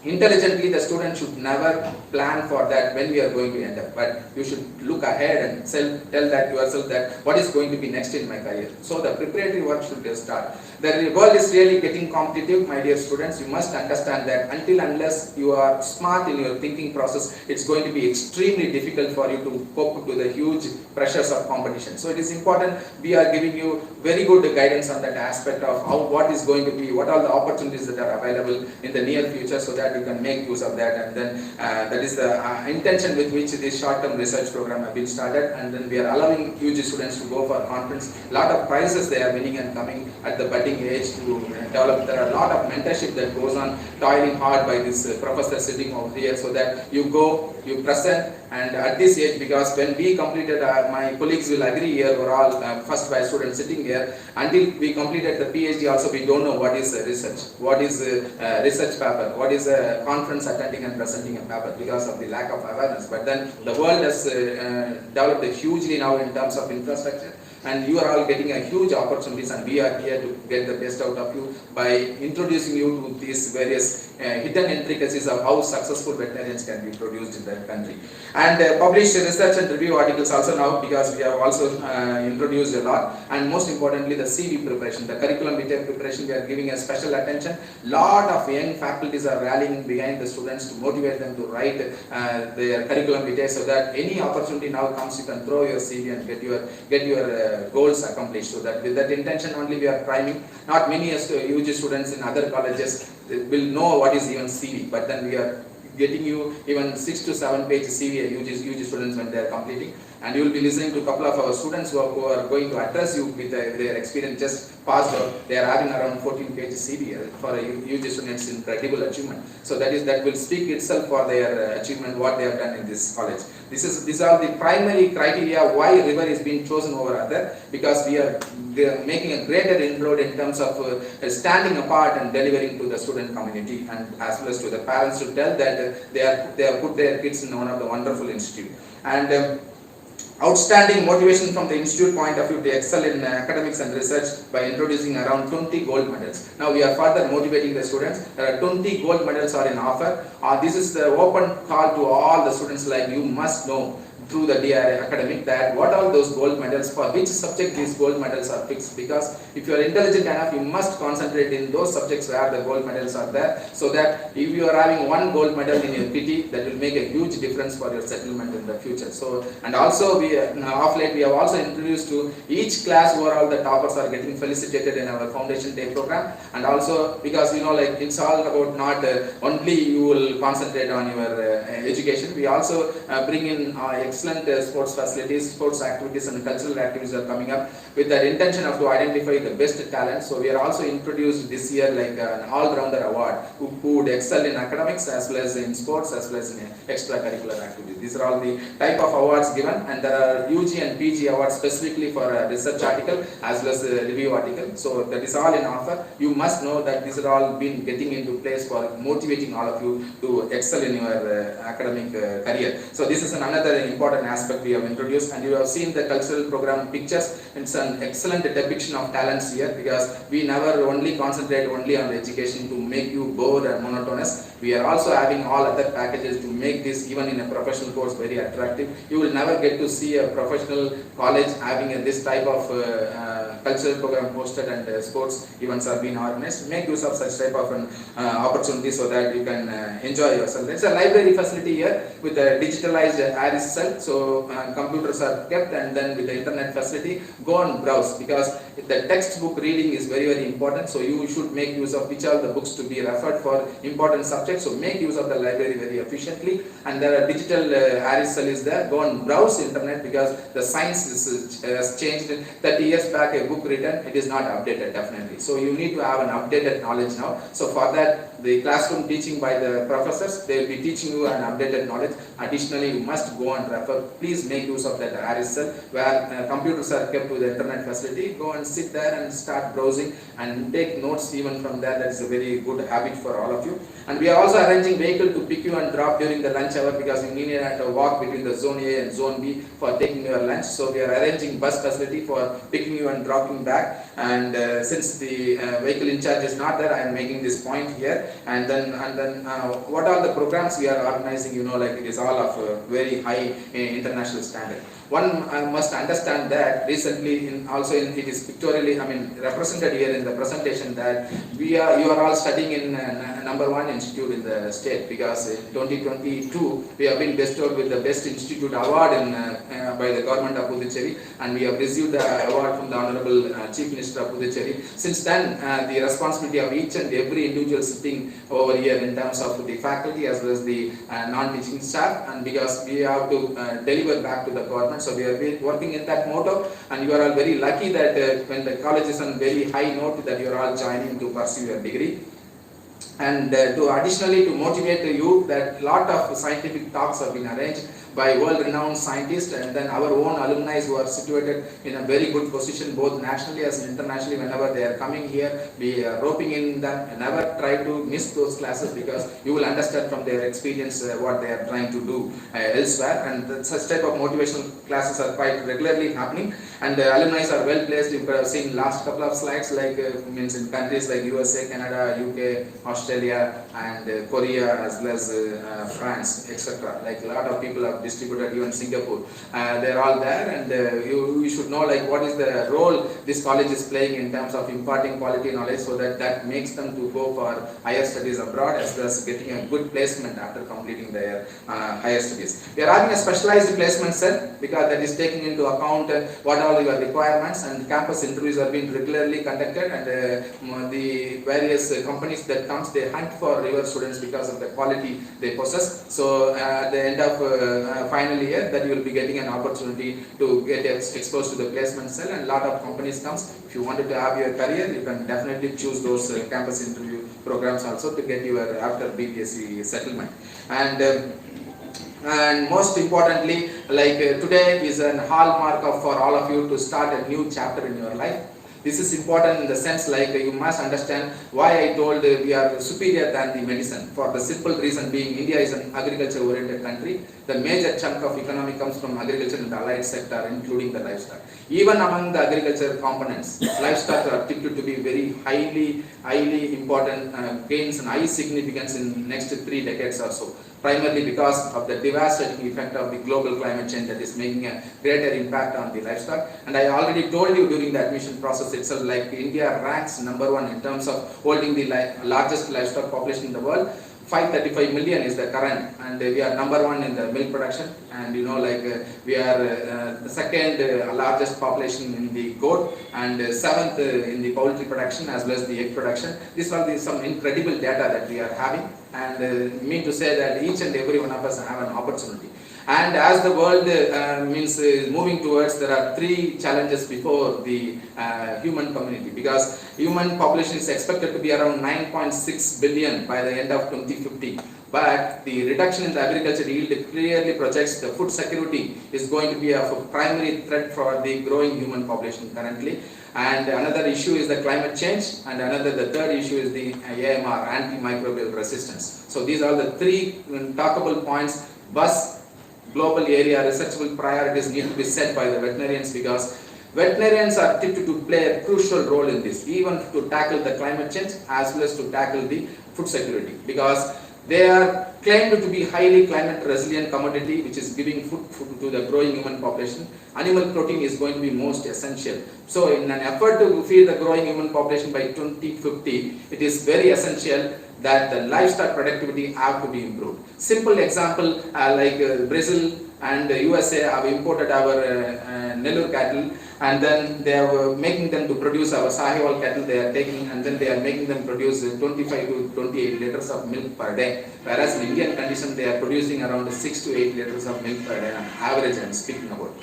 intelligently, the student should never plan for that when we are going to end up, but you should look ahead and tell that yourself that what is going to be next in my career. So the preparatory work should start. The world is really getting competitive, my dear students. You must understand that until unless you are smart in your thinking process, it's going to be extremely difficult for you to cope up to the huge pressures of competition. So it is important we are giving you very good guidance on that aspect of what is going to be, what are the opportunities that are available in the near future, so that you can make use of that. And then that is the intention with which this short-term research program have been started. And then we are allowing UG students to go for conference. Lot of prizes they are winning and coming at the budding age to develop. There are a lot of mentorship that goes on, toiling hard by this professor sitting over here, so that you go, you present, and at this age, because when we completed, my colleagues will agree here, we're all first batch students sitting here, until we completed the PhD also, we don't know what is research, what is research paper, what is a conference attending and presenting a paper, because of the lack of awareness. But then the world has developed hugely now in terms of infrastructure, and you are all getting a huge opportunities, and we are here to get the best out of you by introducing you to these various hidden intricacies of how successful veterinarians can be produced in the country. And publish research and review articles also now, because we have also introduced a lot. And most importantly, the CV preparation, the curriculum vitae preparation, we are giving a special attention. Lot of young faculties are rallying behind the students to motivate them to write their curriculum vitae, so that any opportunity now comes, you can throw your CV and get your goals accomplished. So that with that intention only we are priming. Not many UG students in other colleges will know what is even CV, but then we are getting you even 6 to 7 page CV UG students when they are completing. And you will be listening to a couple of our students who are going to address you with their experience just passed out. They are having around 14 pages CV for a UG students. Incredible achievement. So that will speak itself for their achievement, what they have done in this college. These are the primary criteria why River is being chosen over other, because we are making a greater inroad in terms of standing apart and delivering to the student community, and as well as to the parents to tell that they have put their kids in one of the wonderful institutes. And outstanding motivation from the institute point of view to excel in academics and research by introducing around 20 gold medals. Now we are further motivating the students. There are 20 gold medals are in offer. This is the open call to all the students, like you must know through the DRA academic that what are those gold medals, for which subject these gold medals are fixed, because if you are intelligent enough, you must concentrate in those subjects where the gold medals are there, so that if you are having one gold medal in your PT, that will make a huge difference for your settlement in the future. So, and also we of late we have also introduced to each class where all the toppers are getting felicitated in our foundation day program. And also because like it's all about not only you will concentrate on your education, we also bring in excellent sports facilities, sports activities and cultural activities are coming up with that intention of to identify the best talent. So we are also introduced this year like an all-rounder award who would excel in academics as well as in sports as well as in extracurricular activities. These are all the type of awards given, and there are UG and PG awards specifically for a research article as well as a review article. So that is all in offer. You must know that these are all been getting into place for motivating all of you to excel in your academic career. So this is another important aspect we have introduced, and you have seen the cultural program pictures. It's an excellent depiction of talents here, because we never only concentrate only on the education to make you bored and monotonous. We are also having all other packages to make this even in a professional course very attractive. You will never get to see a professional college having this type of cultural program hosted and sports events are being organized. Make use of such type of an opportunity so that you can enjoy yourself. It's a library facility here with a digitalized Iris cell, so computers are kept, and then with the internet facility, go and browse, because the textbook reading is very, very important. So you should make use of which are the books to be referred for important subjects. So make use of the library very efficiently, and there are digital Iris cell is there. Go and browse internet, because the science has changed. 30 years back a book written, it is not updated definitely. So you need to have an updated knowledge now. So for that, the classroom teaching by the professors, they will be teaching you an updated knowledge. Additionally, you must go and refer. Please make use of that Iris cell where computers are kept with the internet facility. Go and sit there and start browsing and take notes even from there. That is a very good habit for all of you. And we are also arranging vehicle to pick you and drop during the lunch hour because you need to walk between the zone A and zone B for taking your lunch. So we are arranging bus facility for picking you and dropping back. And since the vehicle in charge is not there, I am making this point here. And then what are the programs we are organizing? Like it is all of very high international standard. One must understand that recently it is pictorially, represented here in the presentation that you are all studying in number one institute in the state, because in 2022 we have been bestowed with the best institute award by the government of Puducherry, and we have received the award from the Honorable Chief Minister of Puducherry. Since then, the responsibility of each and every individual sitting over here in terms of the faculty as well as the non-teaching staff, and because we have to deliver back to the government. So we are working in that motto, and you are all very lucky that when the college is on very high note, that you are all joining to pursue your degree. And additionally to motivate the youth, that lot of scientific talks have been arranged by world-renowned scientists, and then our own alumni who are situated in a very good position both nationally as internationally. Whenever they are coming here, we are roping in them, and never try to miss those classes, because you will understand from their experience what they are trying to do elsewhere. And such type of motivational classes are quite regularly happening, and the alumni are well placed. You have seen last couple of slides, like means in countries like USA, Canada, UK, Australia, and Korea, as well as France, etc. Like a lot of people have distributed, even Singapore. They are all there, and you should know like what is the role this college is playing in terms of imparting quality knowledge, so that makes them to go for higher studies abroad, as well as getting a good placement after completing their higher studies. We are having a specialized placement cell, because that is taking into account what all your requirements, and campus interviews are being regularly conducted, and the various companies that comes, they hunt for your students because of the quality they possess. So at the end of final year, that you will be getting an opportunity to get exposed to the placement cell, and lot of companies comes. If you wanted to have your career, you can definitely choose those campus interview programs also to get your after BPSC settlement. And most importantly, like today is a hallmark for all of you to start a new chapter in your life. This is important in the sense like you must understand why I told we are superior than the medicine. For the simple reason being, India is an agriculture oriented country. The major chunk of economy comes from agriculture and the allied sector, including the livestock. Even among the agriculture components, livestock are tipped to be very highly important gains and high significance in next 3 decades or so. Primarily because of the devastating effect of the global climate change that is making a greater impact on the livestock. And I already told you during the admission process itself, like India ranks number 1 in terms of holding the largest livestock population in the world. 535 million is the current, and we are number 1 in the milk production, and we are the second largest population in the goat, and 7th in the poultry production as well as the egg production. These are some incredible data that we are having, and mean to say that each and every one of us have an opportunity. And as the world moving towards, there are 3 challenges before the human community, because human population is expected to be around 9.6 billion by the end of 2050. But the reduction in the agriculture yield clearly projects the food security is going to be a primary threat for the growing human population currently. And another issue is the climate change, and the third issue is the AMR, antimicrobial resistance. So these are the 3 talkable points. Global area researchable priorities need to be set by the veterinarians, because veterinarians are tipped to play a crucial role in this, even to tackle the climate change as well as to tackle the food security, because they are claimed to be highly climate resilient commodity which is giving food to the growing human population. Animal protein is going to be most essential. So in an effort to feed the growing human population by 2050, it is very essential that the livestock productivity have to be improved. Simple example, like Brazil and USA have imported our Nellore cattle, and then they are making them to produce our Sahiwal cattle. They are taking, and then they are making them produce 25 to 28 liters of milk per day, whereas in Indian condition they are producing around 6 to 8 liters of milk per day on average. I am speaking about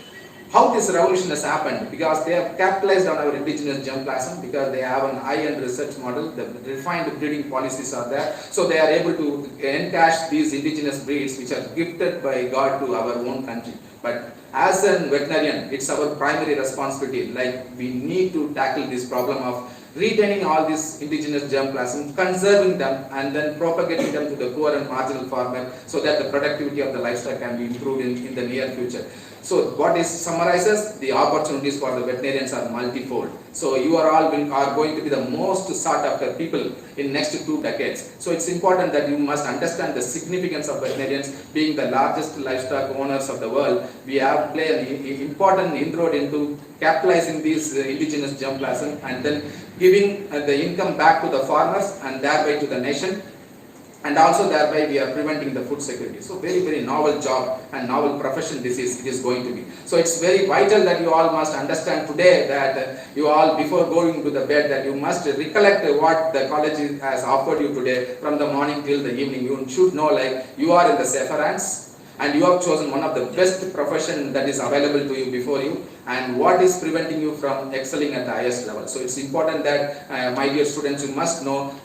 how this revolution has happened, because they have capitalized on our indigenous germplasm, because they have an high-end research model, the refined breeding policies are there, so they are able to encash these indigenous breeds which are gifted by God to our own country. But as a veterinarian, it's our primary responsibility, like we need to tackle this problem of retaining all these indigenous germplasm, conserving them, and then propagating them to the poor and marginal farmer so that the productivity of the livestock can be improved in the near future. So what is summarizes the opportunities for the veterinarians are multifold. So you are all are going to be the most sought after people in next 2 decades. So it's important that you must understand the significance of veterinarians being the largest livestock owners of the world. We have played an important inroad into capitalizing these indigenous germplasm and then giving the income back to the farmers and thereby to the nation. And also thereby we are preventing the food security. So very novel job and novel profession this is going to be. So it's very vital that you all must understand today that you all before going to the bed that you must recollect what the college has offered you today from the morning till the evening. You should know like you are in the safer hands and you have chosen one of the best profession that is available to you before you, and what is preventing you from excelling at the highest level. So it's important that my dear students, you must know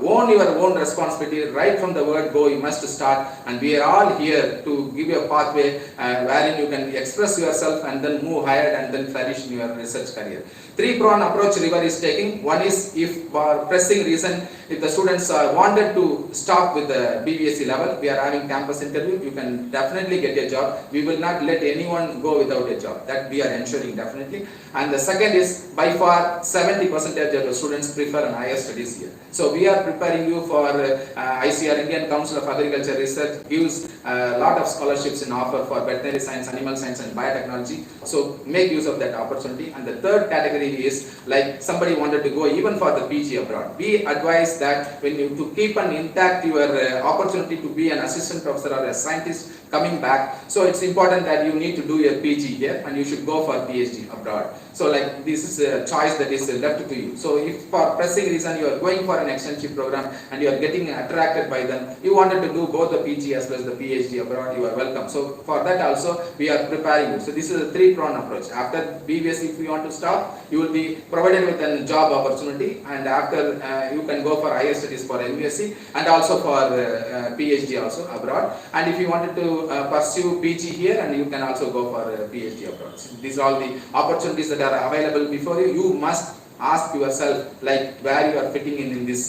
own your own responsibility right from the word go. You must start, and we are all here to give you a pathway wherein you can express yourself and then move higher and then flourish in your research career. 3-pronged approach River is taking. One is if for pressing reason, if the students wanted to stop with the BVSC level, we are having campus interview, you can definitely get a job. We will not let anyone go without a job. That we are ensuring definitely. And the second is by far 70% of the students prefer an higher studies here. So we are preparing you for ICR, Indian Council of Agriculture Research gives a lot of scholarships in offer for veterinary science, animal science and biotechnology. So make use of that opportunity. And the third category is like somebody wanted to go even for the PG abroad. We advise that when you to keep an intact your opportunity to be an assistant professor or a scientist coming back. So it's important that you need to do your PG here and you should go for PhD abroad. So like this is a choice that is left to you. So if for pressing reason you are going for an externship program and you are getting attracted by them, you wanted to do both the PG as well as the PhD abroad, you are welcome. So for that also we are preparing you. So this is a 3-pronged approach. After BVS, if you want to stop, you will be provided with a job opportunity, and after you can go for higher studies for MSc and also for PhD also abroad. And if you wanted to pursue PG here, and you can also go for PhD abroad. So these are all the opportunities that are available before you. You must ask yourself like where you are fitting in this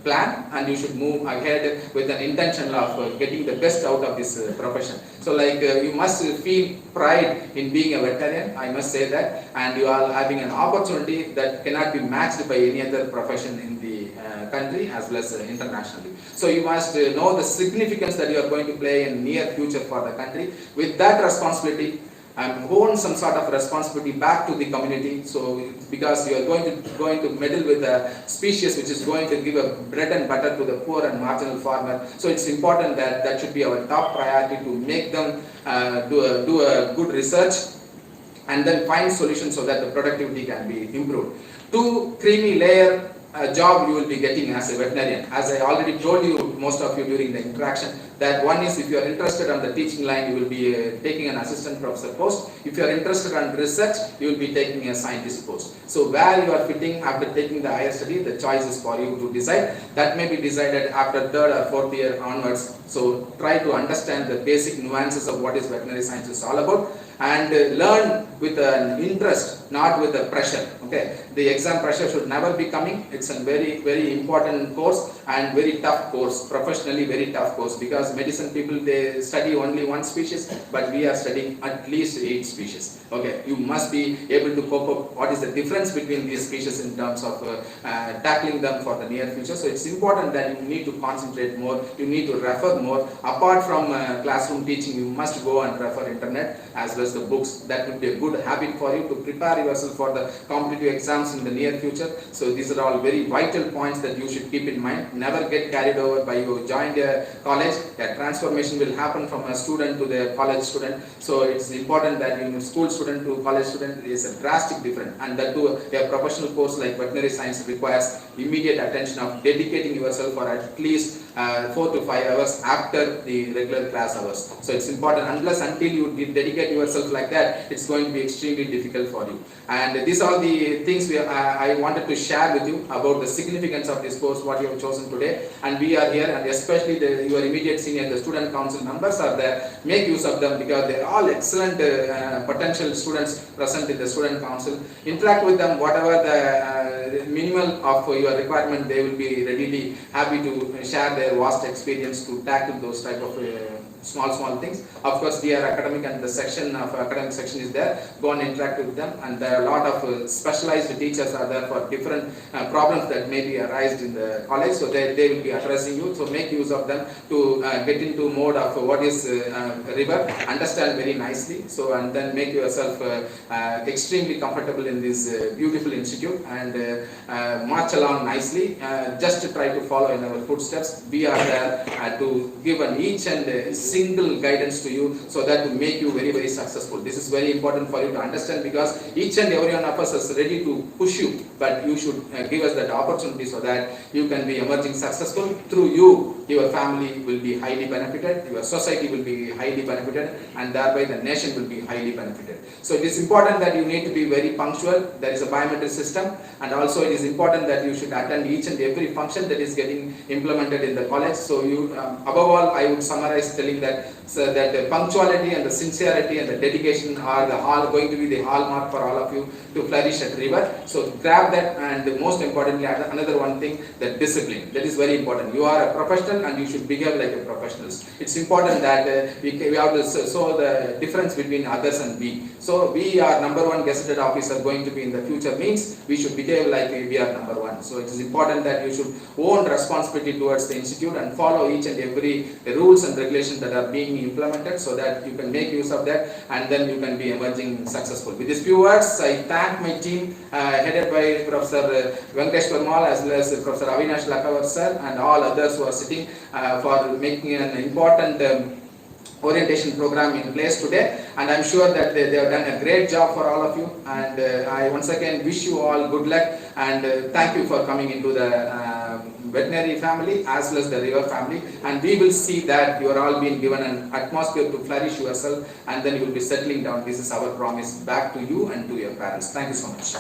plan, and you should move ahead with an intention of getting the best out of this profession. So like you must feel pride in being a veterinarian, I must say that, and you are having an opportunity that cannot be matched by any other profession in the country as well as internationally. So you must know the significance that you are going to play in near future for the country. With that responsibility, own some sort of responsibility back to the community. So because you are going to meddle with a species which is going to give a bread and butter to the poor and marginal farmer. So it's important that that should be our top priority to make them do a good research and then find solutions so that the productivity can be improved. 2 creamy layer job you will be getting as a veterinarian. As I already told you, most of you during the interaction, that one is if you are interested on the teaching line, you will be taking an assistant professor post. If you are interested on research, you will be taking a scientist post. So where you are fitting after taking the higher study, the choice is for you to decide. That may be decided after 3rd or 4th year onwards. So try to understand the basic nuances of what is veterinary science is all about, and learn with an interest, not with a pressure. Okay, the exam pressure should never be coming. It's a very important course and very tough course, professionally very tough course, because medicine people, they study only one species, but we are studying at least 8 species. Okay, you must be able to cope up what is the difference between these species in terms of tackling them for the near future. So it's important that you need to concentrate more, you need to refer more. Apart from classroom teaching, you must go and refer internet as well as the books. That would be a good habit for you to prepare yourself for the competitive exams in the near future. So these are all very vital points that you should keep in mind. Never get carried over by you joined a college. A transformation will happen from a student to the college student. So it's important that in school student to college student is a drastic difference, and that to a professional course like veterinary science requires immediate attention of dedicating yourself for at least 4 to 5 hours after the regular class hours. So it's important, unless until you dedicate yourself yourself like that, it's going to be extremely difficult for you. And these are the things I wanted to share with you about the significance of this course, what you have chosen today. And we are here, and especially your immediate senior, the student council members are there. Make use of them because they are all excellent potential students present in the student council. Interact with them, whatever the minimal of your requirement, they will be readily happy to share their vast experience to tackle those type of small things. Of course, we are academic, and the section of academic section is there. Go and interact with them, and there are a lot of specialized teachers are there for different problems that may be arised in the college. So they will be addressing you. So make use of them to get into mode of what is river, understand very nicely. So and then make yourself extremely comfortable in this beautiful institute and march along nicely. Just to try to follow in our footsteps. We are there to give an each and single guidance to you, so that to make you very successful. This is very important for you to understand, because each and every one of us is ready to push you, but you should give us that opportunity so that you can be emerging successful. Through you, your family will be highly benefited, your society will be highly benefited, and thereby the nation will be highly benefited. So it is important that you need to be very punctual. There is a biometric system, and also it is important that you should attend each and every function that is getting implemented in the college. So you, above all, I would summarize telling that the punctuality and the sincerity and the dedication are going to be the hallmark for all of you to flourish at River. So grab that, and most importantly, another one thing, that discipline. That is very important. You are a professional and you should behave like a professional. It's important that we have to show the difference between others and we. So we are number one gazetted officer going to be in the future, means we should behave like we are number one. So it is important that you should own responsibility towards the institute and follow each and every rules and regulations that are being implemented, so that you can make use of that, and then you can be emerging successful. With these few words, I thank my team headed by Professor Venkatesh Parmal as well as Professor Avinash Lakavar sir and all others who are sitting for making an important orientation program in place today, and I'm sure that they have done a great job for all of you, and I once again wish you all good luck, and thank you for coming into the veterinary family as well as the River family, and we will see that you are all being given an atmosphere to flourish yourself, and then you will be settling down. This is our promise back to you and to your parents. Thank you so much.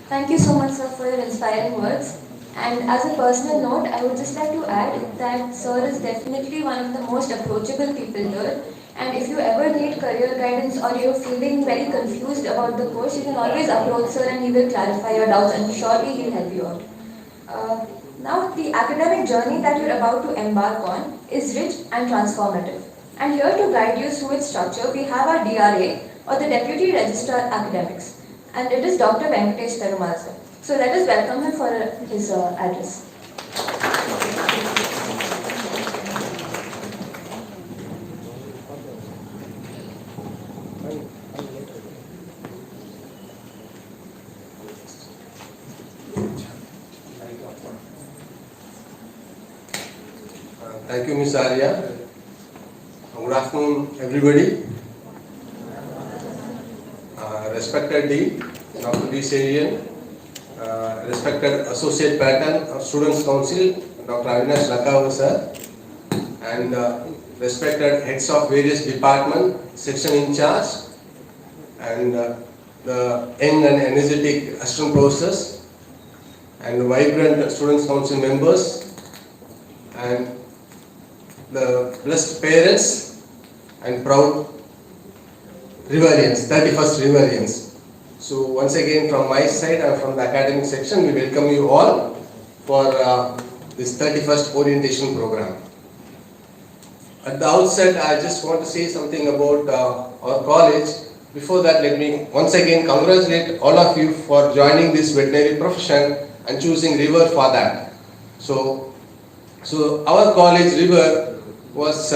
Thank you so much, sir, for your inspiring words. And as a personal note, I would just like to add that sir is definitely one of the most approachable people here. And if you ever need career guidance or you're feeling very confused about the course, you can always approach sir and he will clarify your doubts, and surely he'll help you out. Now, the academic journey that you're about to embark on is rich and transformative. And here to guide you through its structure, we have our DRA, or the Deputy Registrar Academics. And it is Dr. Venkatesh Perumal sir. So let us welcome him for his address. Thank you, Ms. Arya. Good afternoon, everybody. Respected Dean, Dr. V. Serian, respected Associate Patron of Students' Council, Dr. Avinash Lakavar sir, and respected heads of various departments, section in charge, and the young and energetic assistant professors, and vibrant Students' Council members, and the blessed parents and proud Riverians, 31st Riverians. So once again from my side and from the academic section, we welcome you all for this 31st orientation program. At the outset, I just want to say something about our college. Before that, let me once again congratulate all of you for joining this veterinary profession and choosing River for that. So our college, River, was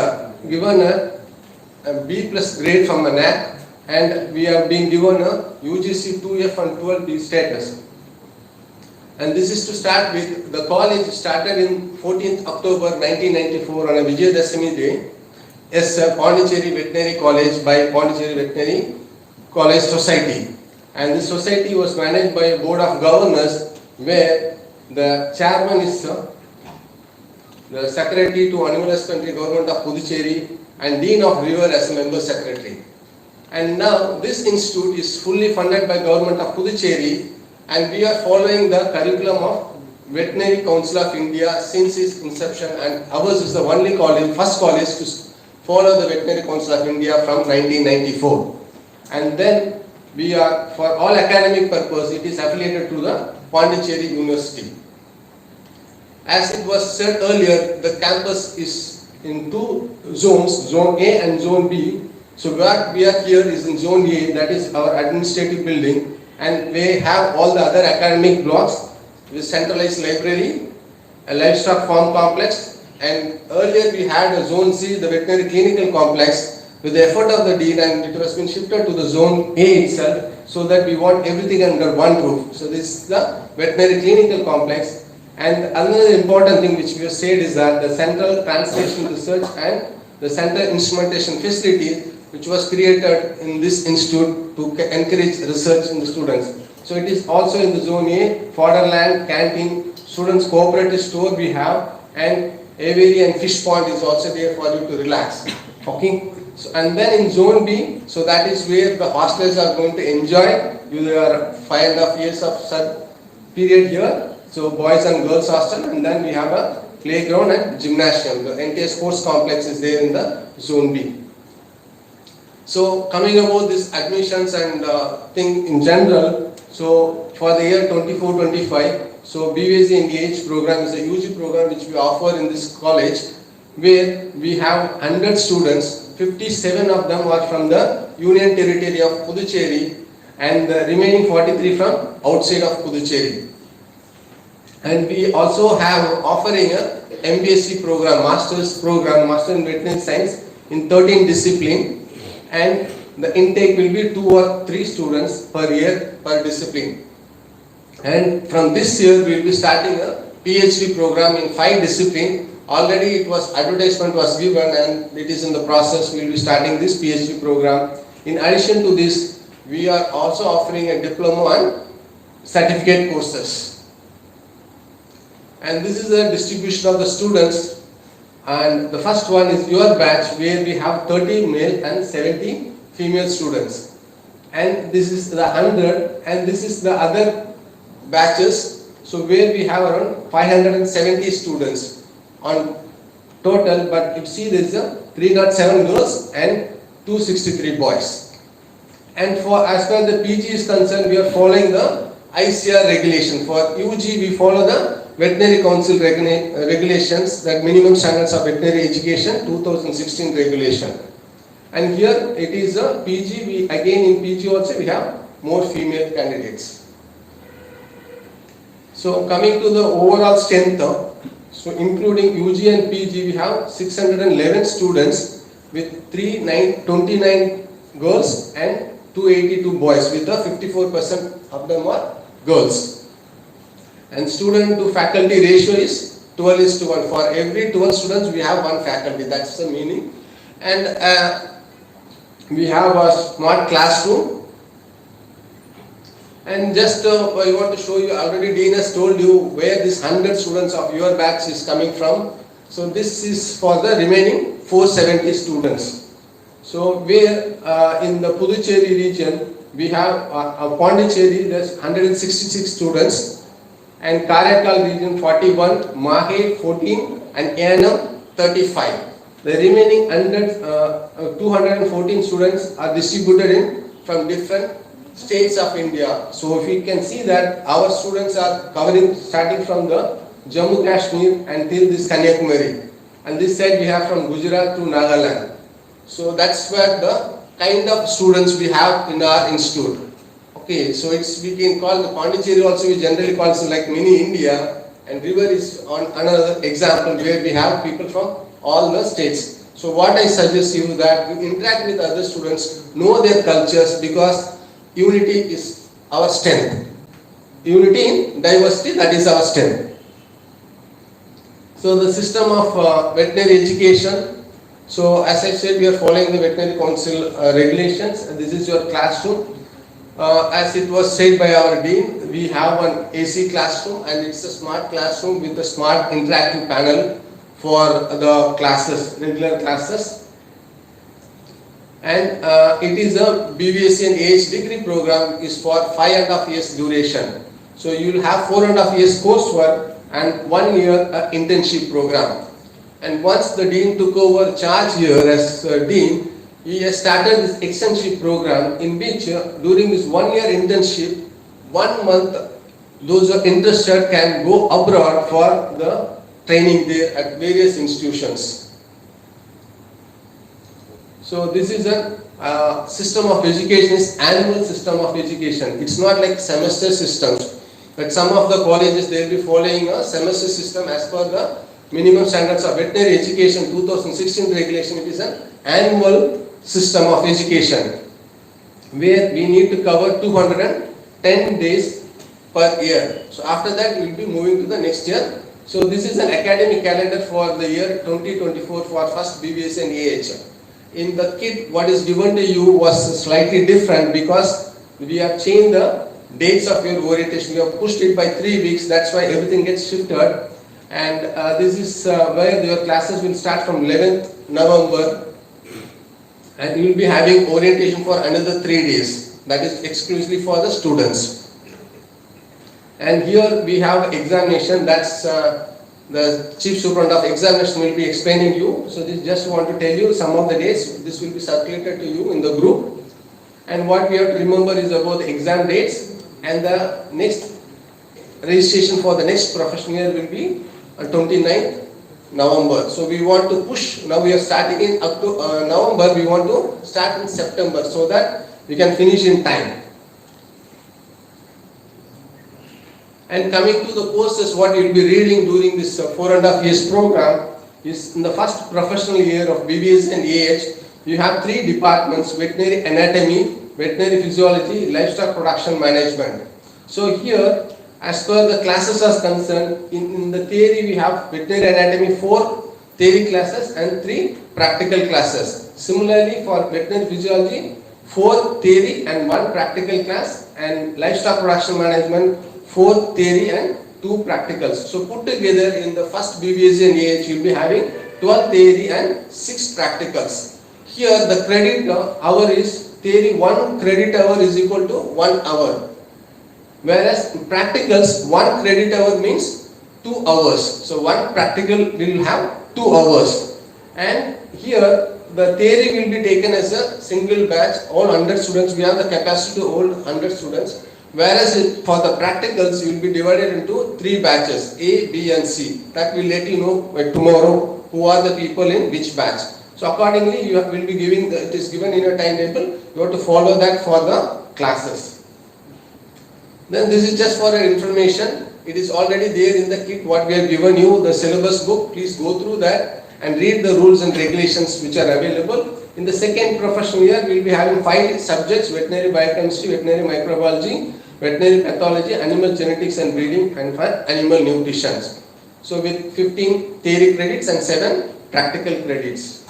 given a B+ grade from the NAC, and we are being given a UGC 2F and 12B status. And this is to start with, the college started in 14th October 1994 on a Vijayadashami day as a Pondicherry Veterinary College by Pondicherry Veterinary College Society. And this society was managed by a board of governors where the chairman is the Secretary to Animalist Country Government of Puducherry, and Dean of River as a Member Secretary. And now this institute is fully funded by Government of Puducherry, and we are following the curriculum of Veterinary Council of India since its inception, and ours is the only college, first college to follow the Veterinary Council of India from 1994. And then we are, for all academic purpose, it is affiliated to the Pondicherry University. As it was said earlier, the campus is in two zones, Zone A and Zone B. So what we are here is in Zone A, that is our administrative building, and we have all the other academic blocks with centralized library, a livestock farm complex, and earlier we had a Zone C, the veterinary clinical complex. With the effort of the dean, and it has been shifted to the Zone A itself, so that we want everything under one roof. So this is the veterinary clinical complex. And another important thing which we have said is that the Central Translation Research and the Central Instrumentation Facility, which was created in this institute to encourage research in the students. So it is also in the Zone A, fodderland, canteen, students cooperative store we have, and aviary and fish pond is also there for you to relax. Okay. So, and then in Zone B, so that is where the hostels are going to enjoy your 5.5 years of period here. So boys and girls hostel, and then we have a playground and gymnasium. The entire sports complex is there in the Zone B. So coming about this admissions and thing in general, so for the year 24-25, so BVSC Engage program is a UG program which we offer in this college, where we have 100 students. 57 of them are from the Union Territory of Puducherry, and the remaining 43 from outside of Puducherry. And we also have offering a MBSc program, Master's program, Master in Veterinary Science in 13 discipline, and the intake will be 2 or 3 students per year per discipline. And from this year we will be starting a PhD program in 5 disciplines. Already it was advertisement was given, and it is in the process. We will be starting this PhD program. In addition to this, we are also offering a diploma and certificate courses. And this is the distribution of the students. And the first one is your batch, where we have 30 male and 70 female students. And this is the 100, and this is the other batches. So where we have around 570 students on total, but you see there is a 307 girls and 263 boys. And for as far as the PG is concerned, we are following the ICR regulation. For UG, we follow the Veterinary Council regulations, that minimum standards of veterinary education 2016 regulation. And here it is a PG. We again in PG also we have more female candidates. So coming to the overall strength, so including UG and PG, we have 611 students with 29 girls and 282 boys, with the 54% of them are girls. And student to faculty ratio is 12:1. For every 12 students we have 1 faculty, that's the meaning. And we have a smart classroom. And just I want to show you, already Dean has told you where this 100 students of your batch is coming from. So this is for the remaining 470 students. So where in the Puducherry region, we have Pondicherry, there's 166 students, and Karaikal region 41, Mahe 14, and Yanam 35. The remaining 214 students are distributed from different states of India. So if you can see that our students are covering starting from the Jammu Kashmir until this Kanyakumari, and this side we have from Gujarat to Nagaland. So that's where the kind of students we have in our institute. Okay, so it's, we can call the Pondicherry also, we generally call it like mini India, and River is on another example where we have people from all the states. So what I suggest you that you interact with other students, know their cultures, because unity is our strength. Unity in diversity, that is our strength. So the system of veterinary education. So as I said, we are following the Veterinary Council regulations, and this is your classroom. As it was said by our dean, we have an AC classroom, and it's a smart classroom with a smart interactive panel for the classes, regular classes. And it is a BVSc and AH degree program is for 5.5 years duration. So you will have 4.5 years coursework and 1 year internship program. And once the dean took over charge here as dean, he has started this externship program in which during this 1 year internship, 1 month, those who are interested can go abroad for the training there at various institutions. So this is a system of education, is annual system of education. It's not like semester systems. But some of the colleges, they will be following a semester system as per the minimum standards of veterinary education 2016 regulation. It is an annual system of education where we need to cover 210 days per year. So after that we will be moving to the next year. So this is an academic calendar for the year 2024 for first BBS and AH. In the kit, what is given to you was slightly different because we have changed the dates of your orientation. We have pushed it by 3 weeks. That's why everything gets shifted. And this is where your classes will start from 11th November. And you will be having orientation for another 3 days. That is exclusively for the students. And here we have examination. That's the Chief Superintendent of Examination will be explaining you. So this just want to tell you some of the dates. This will be circulated to you in the group. And what we have to remember is about the exam dates. And the next registration for the next professional year will be on 29th November. So we want to push. Now we are starting in November. We want to start in September so that we can finish in time. And coming to the courses, what you will be reading during this 4.5 years program is in the first professional year of BBS and AH, you have 3 departments: veterinary anatomy, veterinary physiology, livestock production management. So here, as per the classes are concerned, in the theory we have veterinary anatomy 4 theory classes and 3 practical classes. Similarly for veterinary physiology, 4 theory and 1 practical class, and livestock production management 4 theory and 2 practicals. So put together in the first BBS and AH you will be having 12 theory and 6 practicals. Here the credit hour is theory 1 credit hour is equal to 1 hour. Whereas in practicals 1 credit hour means 2 hours. So 1 practical will have 2 hours. And here the theory will be taken as a single batch, all 100 students. We have the capacity to hold 100 students. Whereas for the practicals, you will be divided into 3 batches, A, B and C. That will let you know tomorrow who are the people in which batch. So accordingly, you will be giving, it is given in a timetable, you have to follow that for the classes. Then this is just for your information. It is already there in the kit what we have given you, the syllabus book. Please go through that and read the rules and regulations which are available. In the second professional year, we will be having 5 subjects: veterinary biochemistry, veterinary microbiology, veterinary pathology, animal genetics and breeding, and animal nutrition. So with 15 theory credits and 7 practical credits.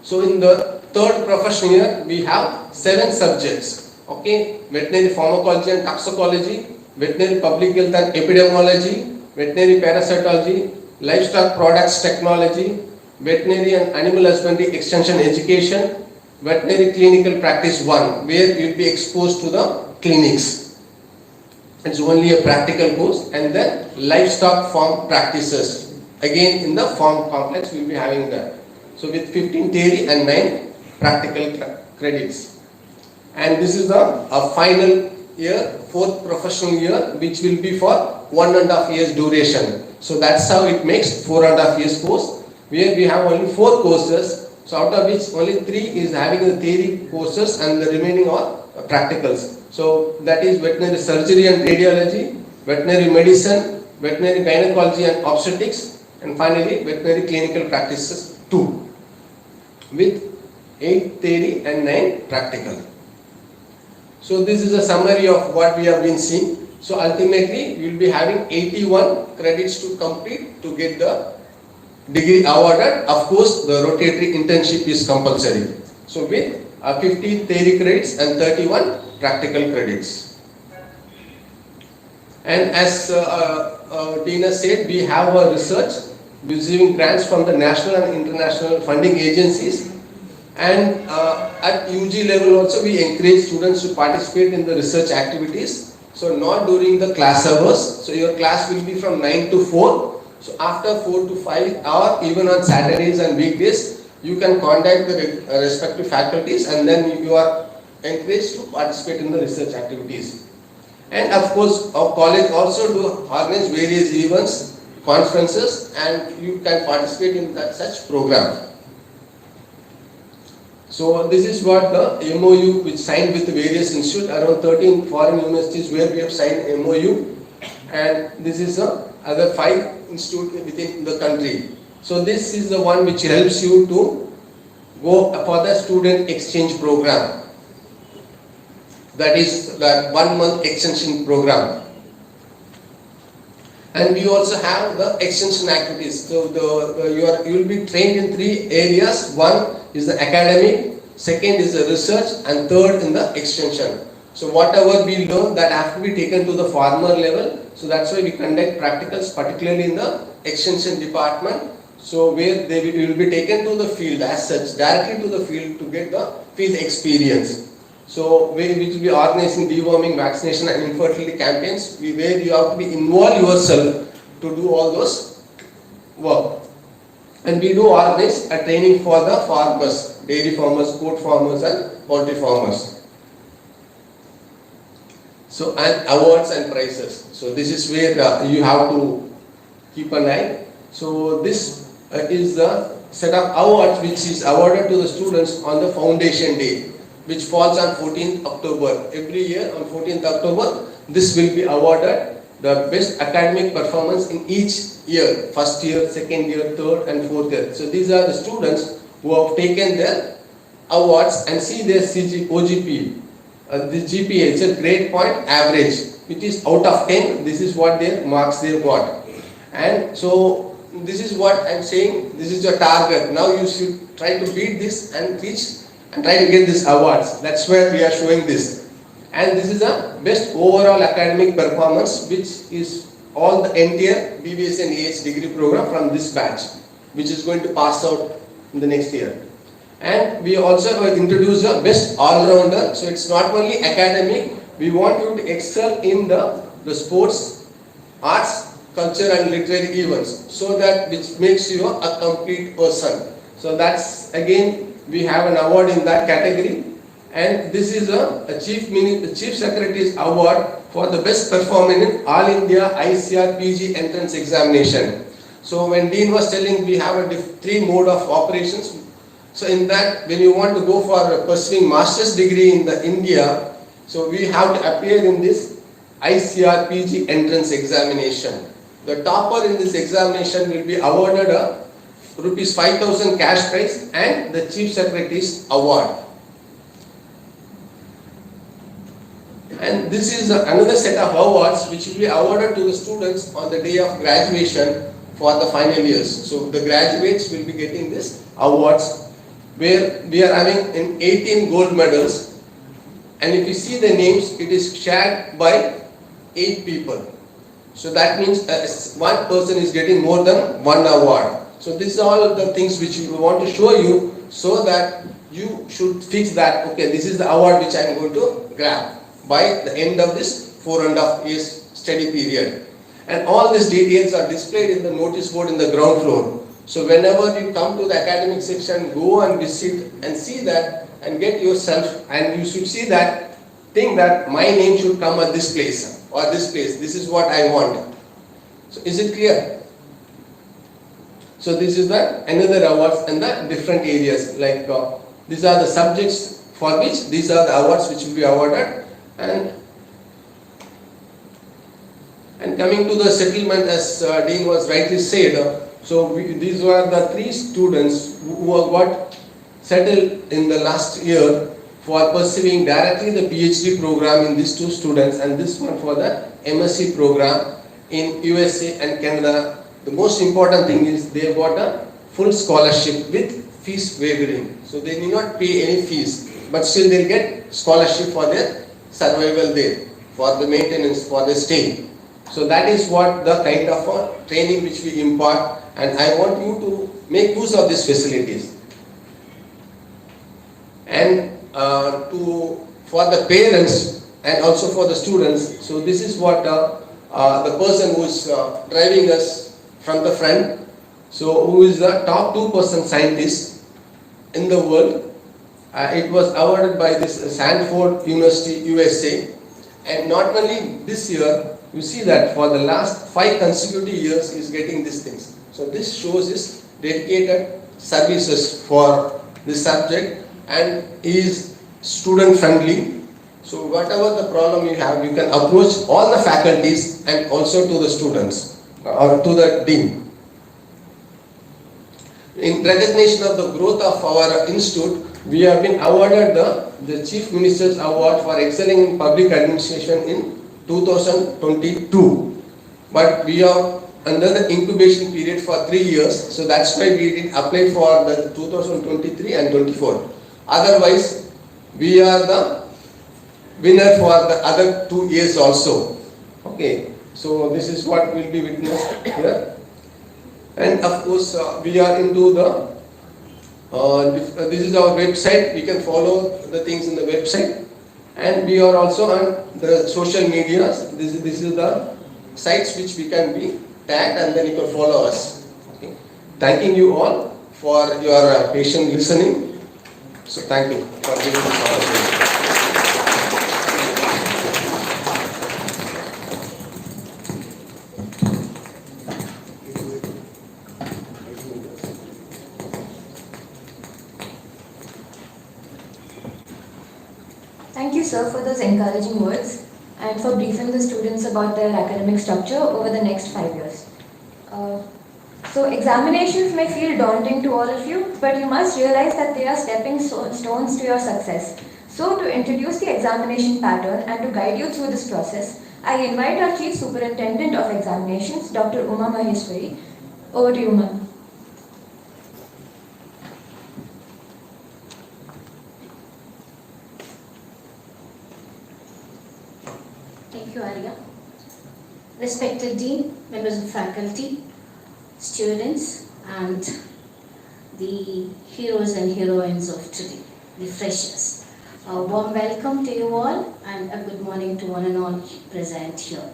So in the third professional year, we have 7 subjects. Okay, veterinary pharmacology and toxicology, veterinary public health and epidemiology, veterinary parasitology, livestock products technology, veterinary and animal husbandry extension education, veterinary clinical practice 1, where you will be exposed to the clinics. It's only a practical course. And then livestock farm practices. Again in the farm complex we will be having that. So with 15 theory and 9 practical credits. And this is the final year, 4th professional year, which will be for 1.5 years duration. So that's how it makes 4.5 years course, where we have only 4 courses. So out of which only 3 is having the theory courses and the remaining are practicals. So that is veterinary surgery and radiology, veterinary medicine, veterinary gynecology and obstetrics, and finally veterinary clinical practices 2 with 8 theory and 9 practical. So this is a summary of what we have been seeing. So ultimately we will be having 81 credits to complete to get the degree awarded. Of course the rotatory internship is compulsory. So with 50 theory credits and 31 practical credits. And as Tina said, we have a research receiving grants from the national and international funding agencies. And at UG level also we encourage students to participate in the research activities. So not during the class hours. So your class will be from 9 to 4. So after 4 to 5 or even on Saturdays and weekdays, you can contact the respective faculties and then you are encouraged to participate in the research activities. And of course, our college also do organize various events, conferences, and you can participate in such program. So this is what the MOU which signed with the various institutes, around 13 foreign universities where we have signed MOU, and this is the other 5 institutes within the country. So this is the one which helps you to go for the student exchange program. That is the 1 month extension program. And we also have the extension activities. So you will be trained in 3 areas. One is the academic, second is the research, and third in the extension. So whatever we learn that have to be taken to the farmer level. So that's why we conduct practicals, particularly in the extension department. So where they will be taken to the field as such, directly to the field to get the field experience. So we will be organizing deworming, vaccination and infertility campaigns where you have to be involve yourself to do all those work. And we do organize a training for the farmers, dairy farmers, goat farmers and poultry farmers. So and awards and prizes. So this is where you have to keep an eye. So this is the set of awards which is awarded to the students on the foundation day, which falls on 14th October. Every year on 14th October, this will be awarded the best academic performance in each year, first year, second year, third and fourth year. So these are the students who have taken their awards and see their OGP. The GPA is a grade point average, which is out of 10. This is what their marks they got. And so this is what I am saying, this is your target. Now you should try to beat this and reach and try to get these awards. That's where we are showing this. And this is the best overall academic performance, which is all the entire BBS and AH degree program from this batch, which is going to pass out in the next year. And we also introduce the best all-rounder. So it's not only academic, we want you to excel in the sports, arts, culture and literary events, so that which makes you a complete person. So that's again, we have an award in that category, and this is a Chief Secretary's award for the best performance in All India ICR PG entrance examination. So when Dean was telling we have a 3 mode of operations, so in that when you want to go for pursuing master's degree in the India, so we have to appear in this ICR PG entrance examination. The topper in this examination will be awarded a rupees 5,000 cash prize and the Chief Secretary's award. And this is another set of awards which will be awarded to the students on the day of graduation for the final years. So the graduates will be getting these awards, where we are having 18 gold medals, and if you see the names, it is shared by 8 people. So that means one person is getting more than 1 award. So these are all the things which we want to show you, so that you should fix that, okay, this is the award which I am going to grab by the end of this 4.5 years study period. And all these details are displayed in the notice board in the ground floor. So whenever you come to the academic section, go and visit and see that and get yourself, and you should see that, think that my name should come at this place or this place. This is what I want. So is it clear? So this is the another awards and the different areas, like these are the subjects for which these are the awards which will be awarded. And coming to the settlement, as Dean was rightly said, so these were the 3 students who got settled in the last year for pursuing directly the PhD program in these 2 students, and this one for the MSc program in USA and Canada. The most important thing is they got a full scholarship with fees waiving. So they need not pay any fees, but still they'll get scholarship for their survival there, for the maintenance, for the stay. So that is what the kind of training which we impart. and I want you to make use of these facilities. And for the parents and also for the students, so this is what the person who is driving us from the front, so who is the top 2% scientist in the world. It was awarded by this Stanford University, USA. And not only this year, you see that for the last 5 consecutive years he is getting these things. So this shows his dedicated services for this subject, and he is student friendly. So whatever the problem you have, you can approach all the faculties and also to the students or to the dean. In recognition of the growth of our institute, we have been awarded the Chief Minister's Award for excelling in public administration in 2022. But we are under the incubation period for 3 years, so that's why we did apply for the 2023 and 24. Otherwise, we are the winner for the other 2 years also. Okay, so this is what will be witnessed here. And of course, we are into the this is our website. We can follow the things in the website, and we are also on the social medias. This is the sites which we can be tagged, and then you can follow us. Okay. Thanking you all for your patient listening. So thank you for giving this opportunity. Thank you, sir, for those encouraging words and for briefing the students about their academic structure over the next 5 years. So examinations may feel daunting to all of you, but you must realize that they are stepping stones to your success. So to introduce the examination pattern and to guide you through this process, I invite our Chief Superintendent of Examinations, Dr. Uma Maheshwari. Over to you, ma'am. Thank you, Arya. Respected Dean, members of faculty, students, and the heroes and heroines of today, the freshers. A warm welcome to you all, and a good morning to one and all present here.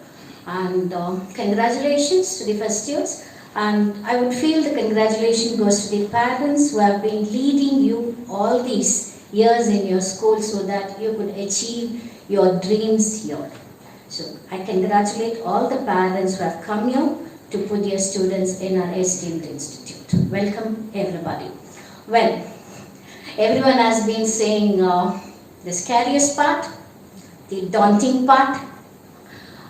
And congratulations to the first years. And I would feel the congratulation goes to the parents who have been leading you all these years in your school so that you could achieve your dreams here. So I congratulate all the parents who have come here to put your students in our esteemed institute. Welcome everybody. Well, everyone has been saying the scariest part, the daunting part.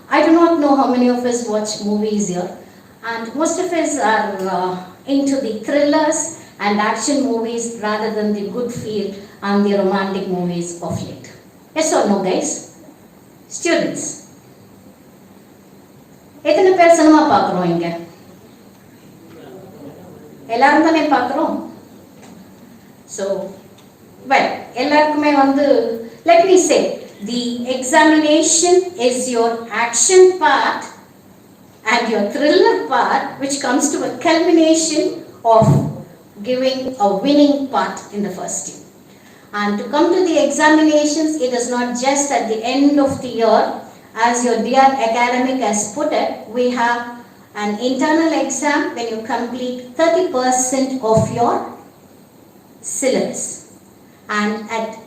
I do not know how many of us watch movies here, and most of us are into the thrillers and action movies rather than the good feel and the romantic movies of late. Yes or no, guys? Students. எத்தனை பேர் cinema பார்க்குறோம் இங்க? எல்லாரும் தானே பார்க்குறோம்? So, well, எல்லாருக்குமே let me say, the examination is your action part and your thriller part, which comes to a culmination of giving a winning part in the first year. And to come to the examinations, it is not just at the end of the year. As your dear academic has put it, we have an internal exam when you complete 30% of your syllabus and at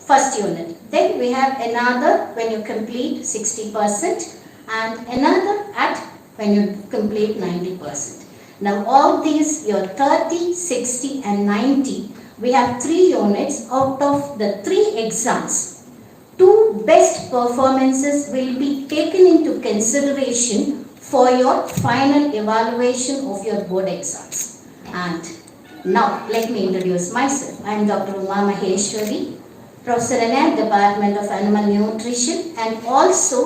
first unit. Then we have another when you complete 60% and another at when you complete 90%. Now all these, your 30, 60 and 90, we have 3 units out of the 3 exams. 2 best performances will be taken into consideration for your final evaluation of your board exams. And now let me introduce myself. I am Dr. Uma Maheshwari, Professor in the Department of Animal Nutrition and also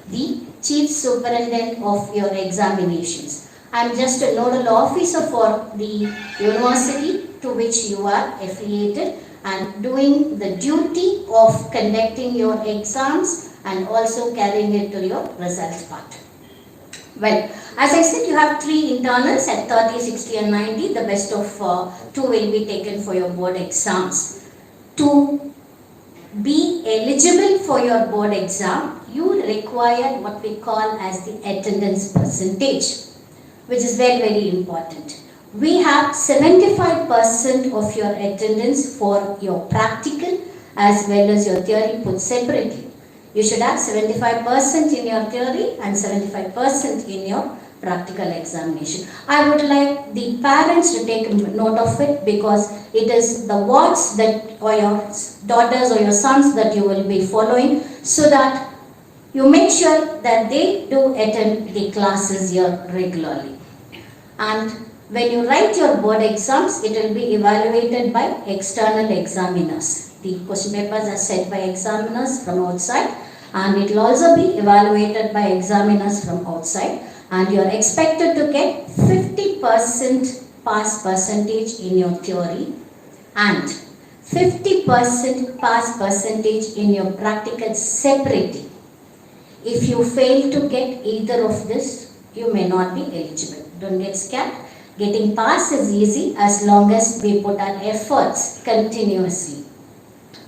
the Chief Superintendent of your examinations. I am just a nodal officer for the university to which you are affiliated and doing the duty of conducting your exams and also carrying it to your result part. Well, as I said, you have 3 internals at 30, 60 and 90. The best of 2 will be taken for your board exams. To be eligible for your board exam, you require what we call as the attendance percentage, which is very, very important. We have 75% of your attendance for your practical as well as your theory put separately. You should have 75% in your theory and 75% in your practical examination. I would like the parents to take note of it, because it is the wards that, or your daughters or your sons that you will be following, so that you make sure that they do attend the classes here regularly. And when you write your board exams, it will be evaluated by external examiners. The question papers are set by examiners from outside, and it will also be evaluated by examiners from outside, and you are expected to get 50% pass percentage in your theory and 50% pass percentage in your practical separately. If you fail to get either of this, you may not be eligible. Don't get scared. Getting pass is easy as long as we put our efforts continuously.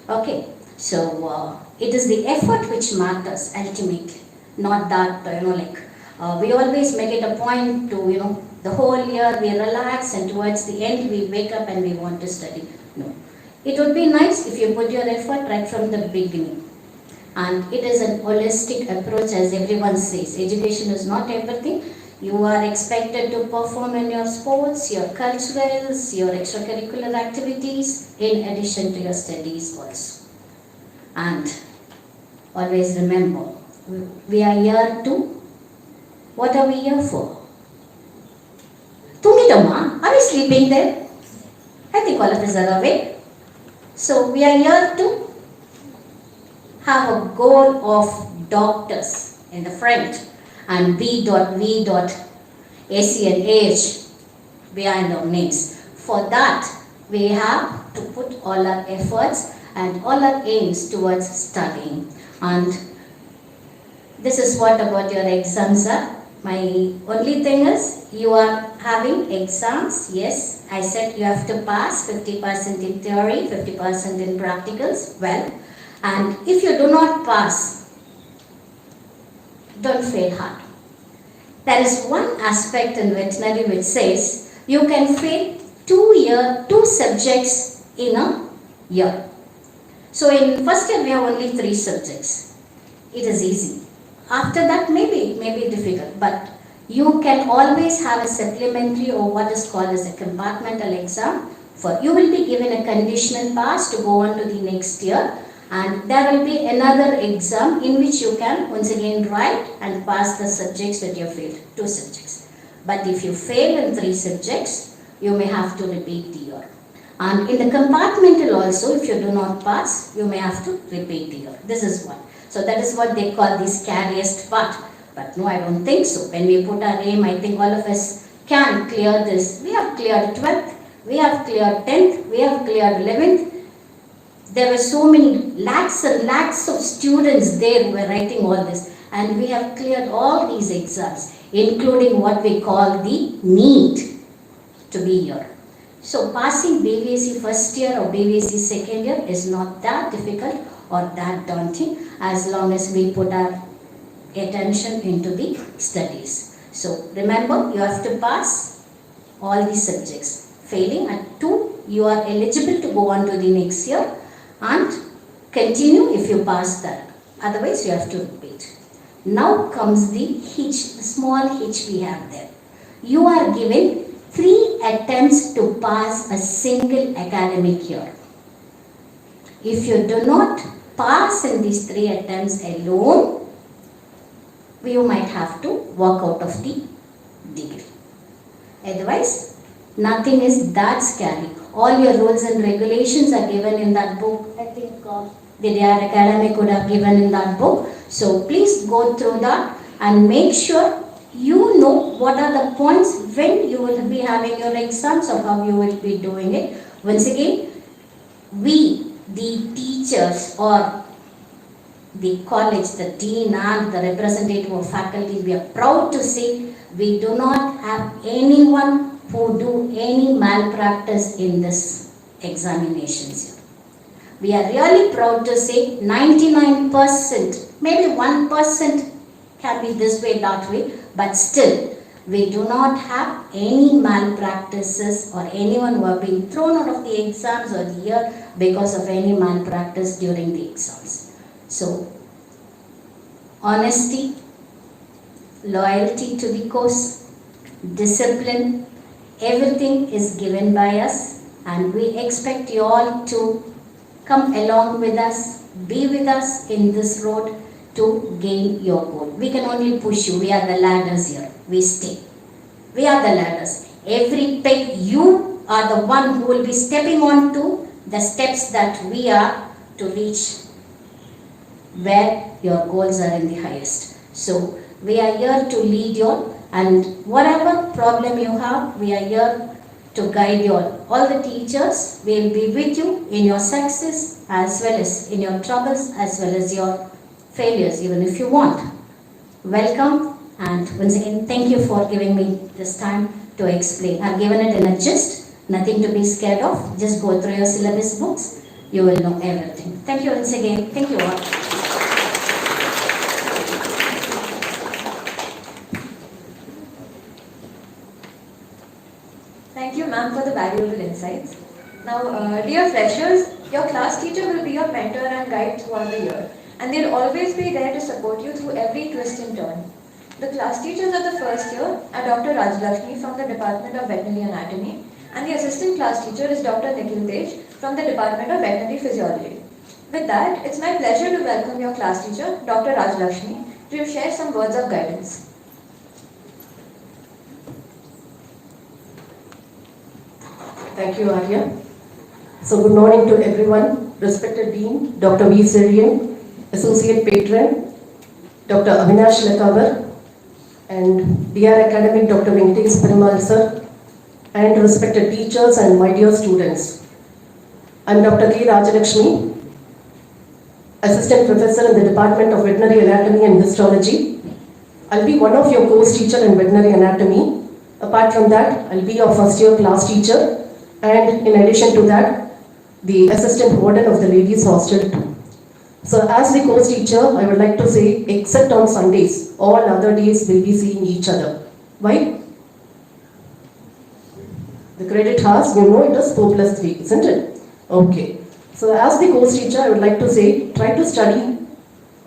Okay, so it is the effort which matters ultimately, not that, we always make it a point to, the whole year we relax and towards the end we wake up and we want to study. No. It would be nice if you put your effort right from the beginning. And it is an holistic approach, as everyone says. Education is not everything. You are expected to perform in your sports, your culturals, your extracurricular activities, in addition to your studies also. And always remember, we are here to, what are we here for? Tungitama, are we sleeping there? I think all of us are awake. So we are here to have a goal of doctors in the front and B.V.AC and AH behind our names. For that, we have to put all our efforts and all our aims towards studying. And this is what about your exams are. My only thing is, you are having exams. Yes, I said you have to pass 50% in theory, 50% in practicals. Well, and if you do not pass, don't fail hard. There is one aspect in veterinary which says you can fail 2 subjects in a year. So in first year we have only 3 subjects. It is easy. After that maybe it may be difficult, but you can always have a supplementary or what is called as a compartmental exam. You will be given a conditional pass to go on to the next year, and there will be another exam in which you can once again write and pass the subjects that you have failed, 2 subjects. But if you fail in 3 subjects, you may have to repeat the year. And in the compartmental also, if you do not pass, you may have to repeat the year. This is one. So that is what they call the scariest part. But no, I don't think so. When we put our aim, I think all of us can clear this. We have cleared 12th, we have cleared 10th, we have cleared 11th. There were so many lakhs and lakhs of students there who were writing all this. And we have cleared all these exams, including what we call the NEET to be here. So passing BVAC first year or BVAC second year is not that difficult or that daunting, as long as we put our attention into the studies. So remember, you have to pass all these subjects. Failing at 2, you are eligible to go on to the next year and continue if you pass that. Otherwise, you have to repeat. Now comes the hitch, the small hitch we have there. You are given 3 attempts to pass a single academic year. If you do not pass in these 3 attempts alone, you might have to walk out of the degree. Otherwise, nothing is that scary. All your rules and regulations are given in that book. I think the DIR Academic would have given in that book. So please go through that and make sure you know what are the points when you will be having your exams or how you will be doing it. Once again, we, the teachers or the college, the dean and the representative of faculty, we are proud to say we do not have anyone who do any malpractice in this examinations. We are really proud to say 99%, maybe 1% can be this way, that way, but still we do not have any malpractices or anyone who have been thrown out of the exams or the year because of any malpractice during the exams. So, honesty, loyalty to the course, discipline, everything is given by us, and we expect you all to come along with us, be with us in this road to gain your goal. We can only push you. We are the ladders here. We stay. We are the ladders. Every peg, you are the one who will be stepping on to the steps that we are to reach where your goals are in the highest. So we are here to lead you all, and whatever problem you have, we are here to guide you all. All the teachers will be with you in your success as well as in your troubles as well as your failures, even if you want. Welcome, and once again thank you for giving me this time to explain. I've given it in a gist, nothing to be scared of. Just go through your syllabus books, you will know everything. Thank you once again. Thank you all. Thank you, ma'am, for the valuable insights. Now, dear freshers, your class teacher will be your mentor and guide throughout the year, and they'll always be there to support you through every twist and turn. The class teachers of the first year are Dr. Rajlakshmi from the Department of Veterinary Anatomy, and the assistant class teacher is Dr. Nikhil Tej from the Department of Veterinary Physiology. With that, it's my pleasure to welcome your class teacher, Dr. Rajlakshmi, to share some words of guidance. Thank you, Arya. So good morning to everyone. Respected Dean, Dr. V. Serian, Associate Patron, Dr. Avinash Lekavar, and dear Academic Dr. Venkatesh Perumal sir, and respected teachers and my dear students. I am Dr. K. Rajalakshmi, Assistant Professor in the Department of Veterinary Anatomy and Histology. I'll be one of your course teacher in Veterinary Anatomy. Apart from that, I'll be your first year class teacher, and in addition to that, the assistant warden of the ladies hostel too. So as the course teacher, I would like to say, except on Sundays, all other days will be seeing each other. Why? The credit hours, you know it is 4 plus 3, isn't it? Okay. So as the course teacher, I would like to say, try to study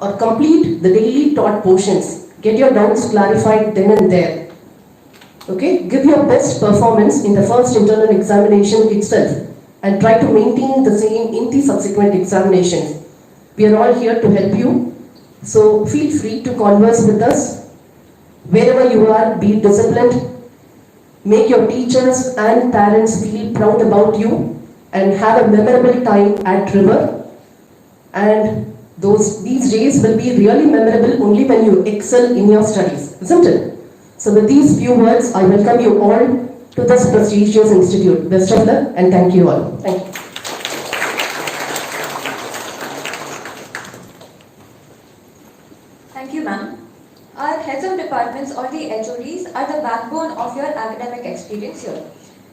or complete the daily taught portions. Get your doubts clarified then and there. Okay, give your best performance in the first internal examination itself and try to maintain the same in the subsequent examinations. We are all here to help you, so feel free to converse with us. Wherever you are, be disciplined, make your teachers and parents feel proud about you, and have a memorable time at River. And these days will be really memorable only when you excel in your studies, isn't it? So with these few words, I welcome you all to this prestigious institute. Best of luck and thank you all. Thank you. Thank you, ma'am. Our heads of departments or the HODs are the backbone of your academic experience here.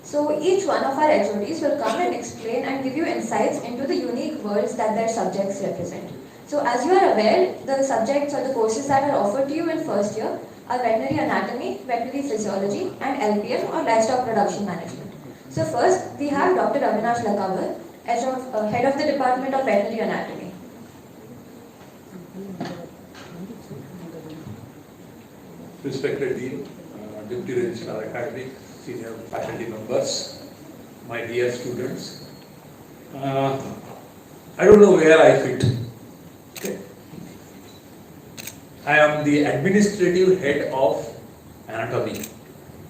So each one of our HODs will come and explain and give you insights into the unique worlds that their subjects represent. So as you are aware, the subjects or the courses that are offered to you in first year are veterinary anatomy, veterinary physiology, and LPM or livestock production management. So first, we have Dr. Avinash Lekavar, head of the Department of Veterinary Anatomy. Respected Dean, Deputy Registrar Academic, senior faculty members, my dear students. I don't know where I fit. Okay. I am the administrative head of anatomy.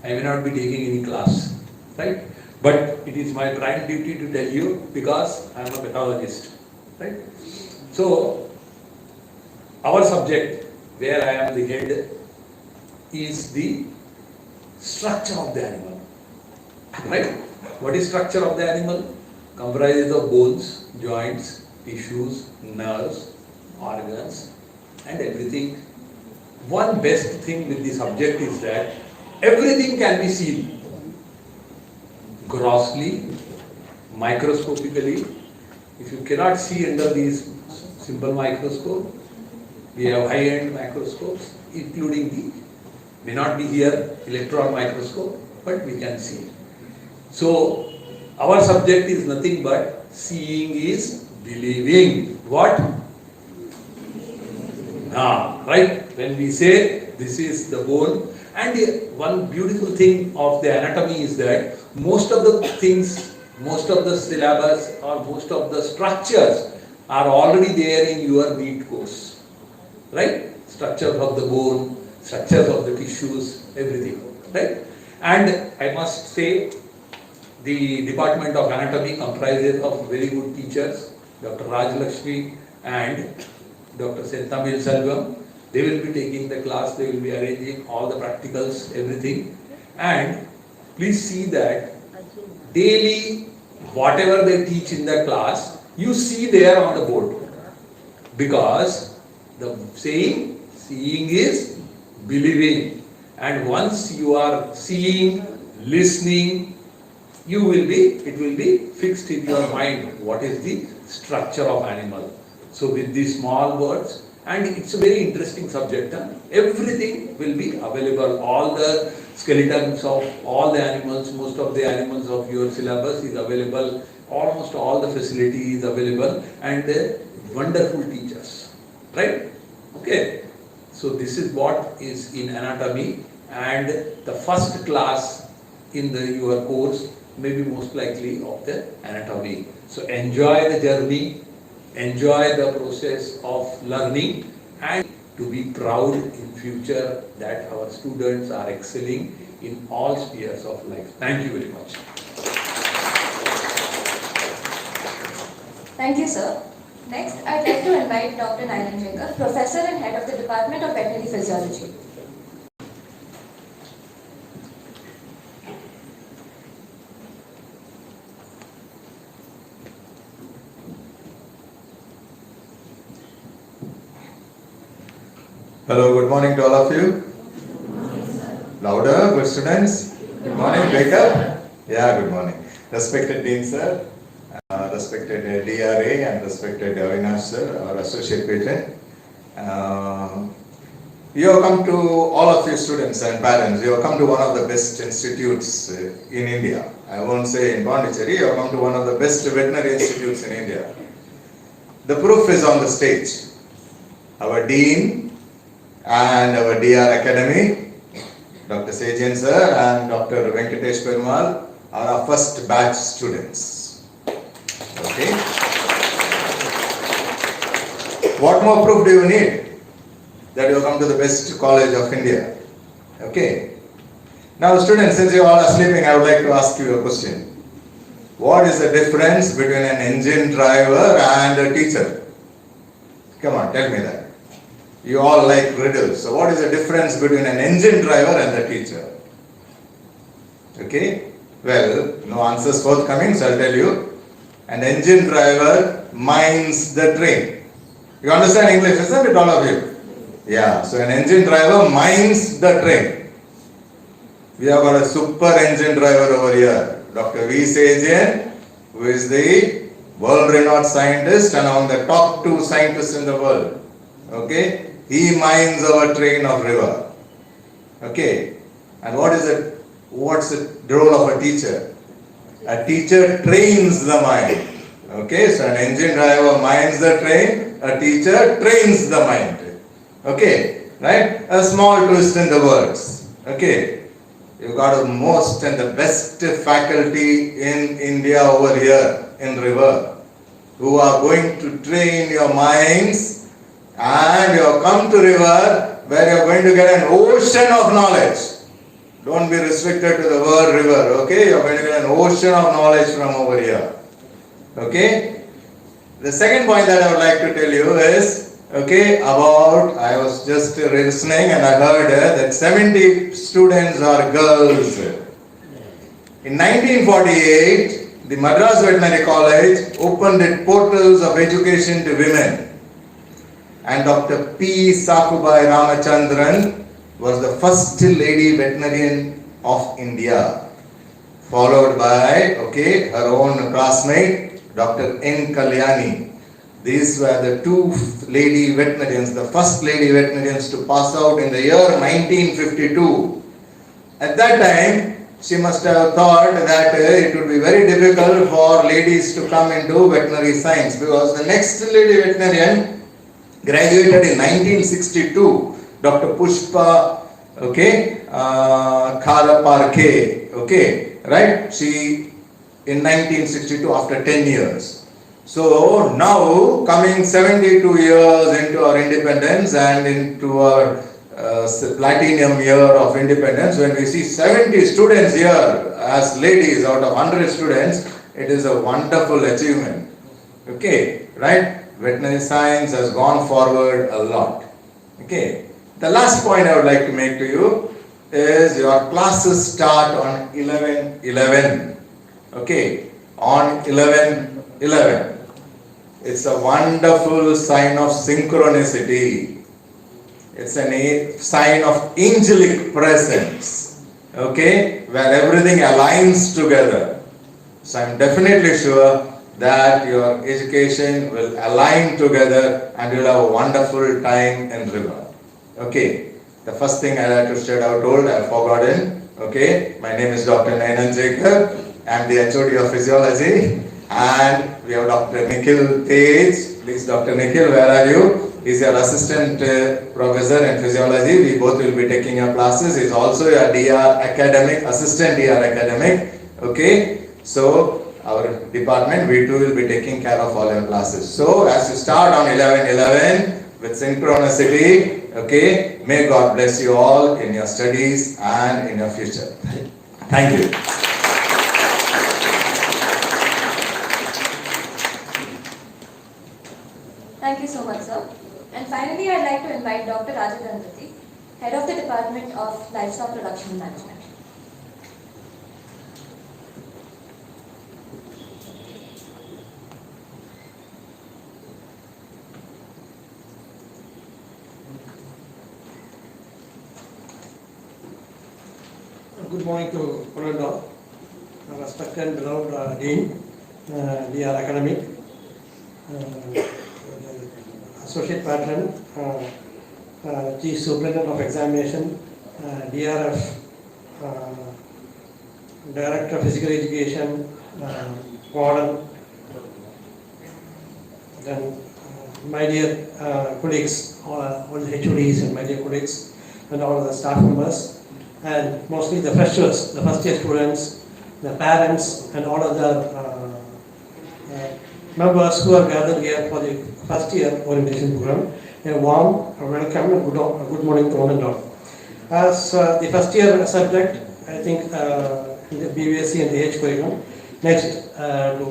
I may not be taking any class, right? But it is my prime duty to tell you because I am a pathologist, right? So, our subject, where I am the head, is the structure of the animal, right? What is structure of the animal? Comprises of bones, joints, tissues, nerves, organs and everything. One best thing with the subject is that everything can be seen grossly, microscopically. If you cannot see under these simple microscope, we have high-end microscopes, including the, may not be here, electron microscope, but we can see. So, our subject is nothing but seeing is believing. What? Right? When we say this is the bone, and one beautiful thing of the anatomy is that most of the things, most of the syllabus or most of the structures are already there in your NEET course. Right? Structures of the bone, structures of the tissues, everything. Right? And I must say, the Department of Anatomy comprises of very good teachers, Dr. Rajlakshmi and Dr. Sentamil Selvam. They will be taking the class, they will be arranging all the practicals, everything. And please see that daily, whatever they teach in the class, you see there on the board. Because the saying, seeing is believing. And once you are seeing, listening, it will be fixed in your mind what is the structure of animal. So with these small words, and it's a very interesting subject, everything will be available, all the skeletons of all the animals, most of the animals of your syllabus is available, almost all the facility is available, and wonderful teachers, right? Okay, so this is what is in anatomy, and the first class in your course may be most likely of the anatomy. So enjoy the journey, enjoy the process of learning, and to be proud in future that our students are excelling in all spheres of life. Thank you very much. Thank you, sir. Next, I'd like to invite Dr. Nilanjekar, Professor and Head of the Department of Veterinary Physiology. Hello, good morning to all of you. Louder, good students. Good morning, wake up. Yeah, good morning. Respected Dean sir, respected DRA and respected Avinash sir, our associate patron. You have come to, all of you students and parents, you have come to one of the best institutes in India. I won't say in Pondicherry, you have come to one of the best veterinary institutes in India. The proof is on the stage. Our Dean and our DR Academy, Dr. Sejan sir and Dr. Venkatesh Perumal are our first batch students. Okay. What more proof do you need that you come to the best college of India? Okay. Now students, since you all are sleeping, I would like to ask you a question. What is the difference between an engine driver and a teacher? Come on, tell me that. You all like riddles. So what is the difference between an engine driver and the teacher? Okay. Well, no answers forthcoming, so I'll tell you. An engine driver minds the train. You understand English, isn't it, all of you? Yeah. So an engine driver minds the train. We have got a super engine driver over here, Dr. V. Sejan, who is the world-renowned scientist and among the top 2 scientists in the world. Okay. He minds our train of river. Okay. And what's the role of a teacher? A teacher trains the mind. Okay. So an engine driver minds the train, a teacher trains the mind. Okay. Right? A small twist in the words. Okay. You got the most and the best faculty in India over here in river, who are going to train your minds. And you have come to river where you are going to get an ocean of knowledge. Don't be restricted to the word river, okay? You are going to get an ocean of knowledge from over here. Okay? The second point that I would like to tell you is, okay, I was just listening and I heard that 70 students are girls. In 1948, the Madras Veterinary College opened its portals of education to women. and Dr. P. Sakubai Ramachandran was the first lady veterinarian of India, followed by, her own classmate, Dr. N. Kalyani. These were the two lady veterinarians, the first lady veterinarians to pass out in the year 1952. At that time, she must have thought that it would be very difficult for ladies to come into veterinary science, because the next lady veterinarian graduated in 1962, Dr. Pushpa, Kharaparke, right? She in 1962 after 10 years. So now coming 72 years into our independence and into our platinum year of independence, when we see 70 students here as ladies out of 100 students, it is a wonderful achievement. Right? Veterinary science has gone forward a lot. The last point I would like to make to you is your classes start on 11/11. On 11/11. It's a wonderful sign of synchronicity. It's a sign of angelic presence, where everything aligns together. So I'm definitely sure that your education will align together and you'll have a wonderful time in River. The first thing I had to shed out told, I've forgotten. My name is Dr. Nayan Jacob. I'm the HOD of Physiology. And we have Dr. Nikhil Tej. Please, Dr. Nikhil, where are you? He's your assistant professor in physiology. We both will be taking your classes. He's also your DR academic, assistant DR academic. So our department, we too will be taking care of all your classes. So as you start on 11/11 with synchronicity, may God bless you all in your studies and in your future. Thank you. Thank you so much, sir. And finally, I'd like to invite Dr. Rajadhanpati, Head of the Department of Livestock Production and Management. Good morning to all and all. Respected beloved Dean, DR Academic, Associate Patron, Chief Superintendent of Examination, DRF, Director of Physical Education, Warden, then my dear colleagues, all the HODs and my dear colleagues, and all the staff members, and mostly the freshers, the first year students, the parents, and all other members who are gathered here for the first year orientation program. A warm welcome and good morning to all and all. As the first year subject, I think in the BVSC and the H curriculum, next to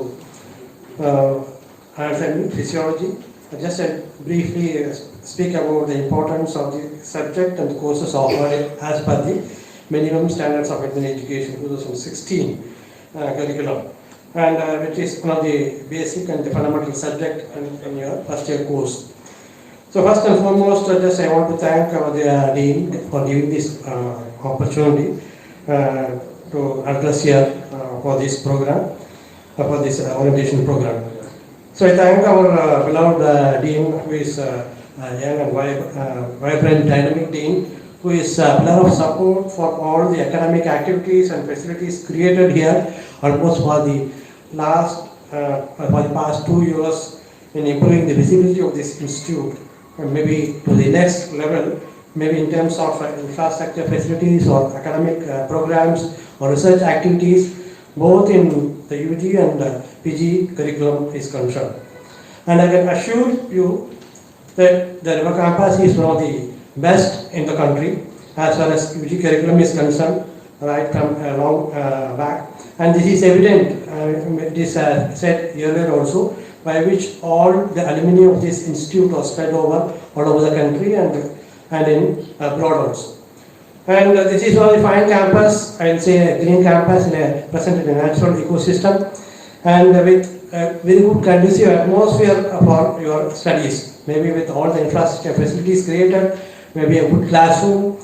anatomy, physiology, just briefly speak about the importance of the subject and the courses offered as per the minimum standards of veterinary education 2016 curriculum, and which is one of the basic and the fundamental subject in your first year course. So first and foremost, just I want to thank the Dean for giving this opportunity to address here for this program, for this orientation program. So I thank our beloved Dean, who is young and vibrant, dynamic Dean, who is a pillar of support for all the academic activities and facilities created here almost for the past 2 years in improving the visibility of this institute, and maybe to the next level, maybe in terms of infrastructure facilities or academic programs or research activities, both in the UG and PG curriculum is concerned. And I can assure you that the River campus is one of the best in the country as far as UG curriculum is concerned, right from a long back. And this is evident, it is said earlier also, by which all the alumni of this institute are spread all over the country and in abroad also. And this is one of the fine campus, I will say a green campus present in a natural ecosystem and with very good conducive atmosphere for your studies. maybe with all the infrastructure facilities created, maybe a good classroom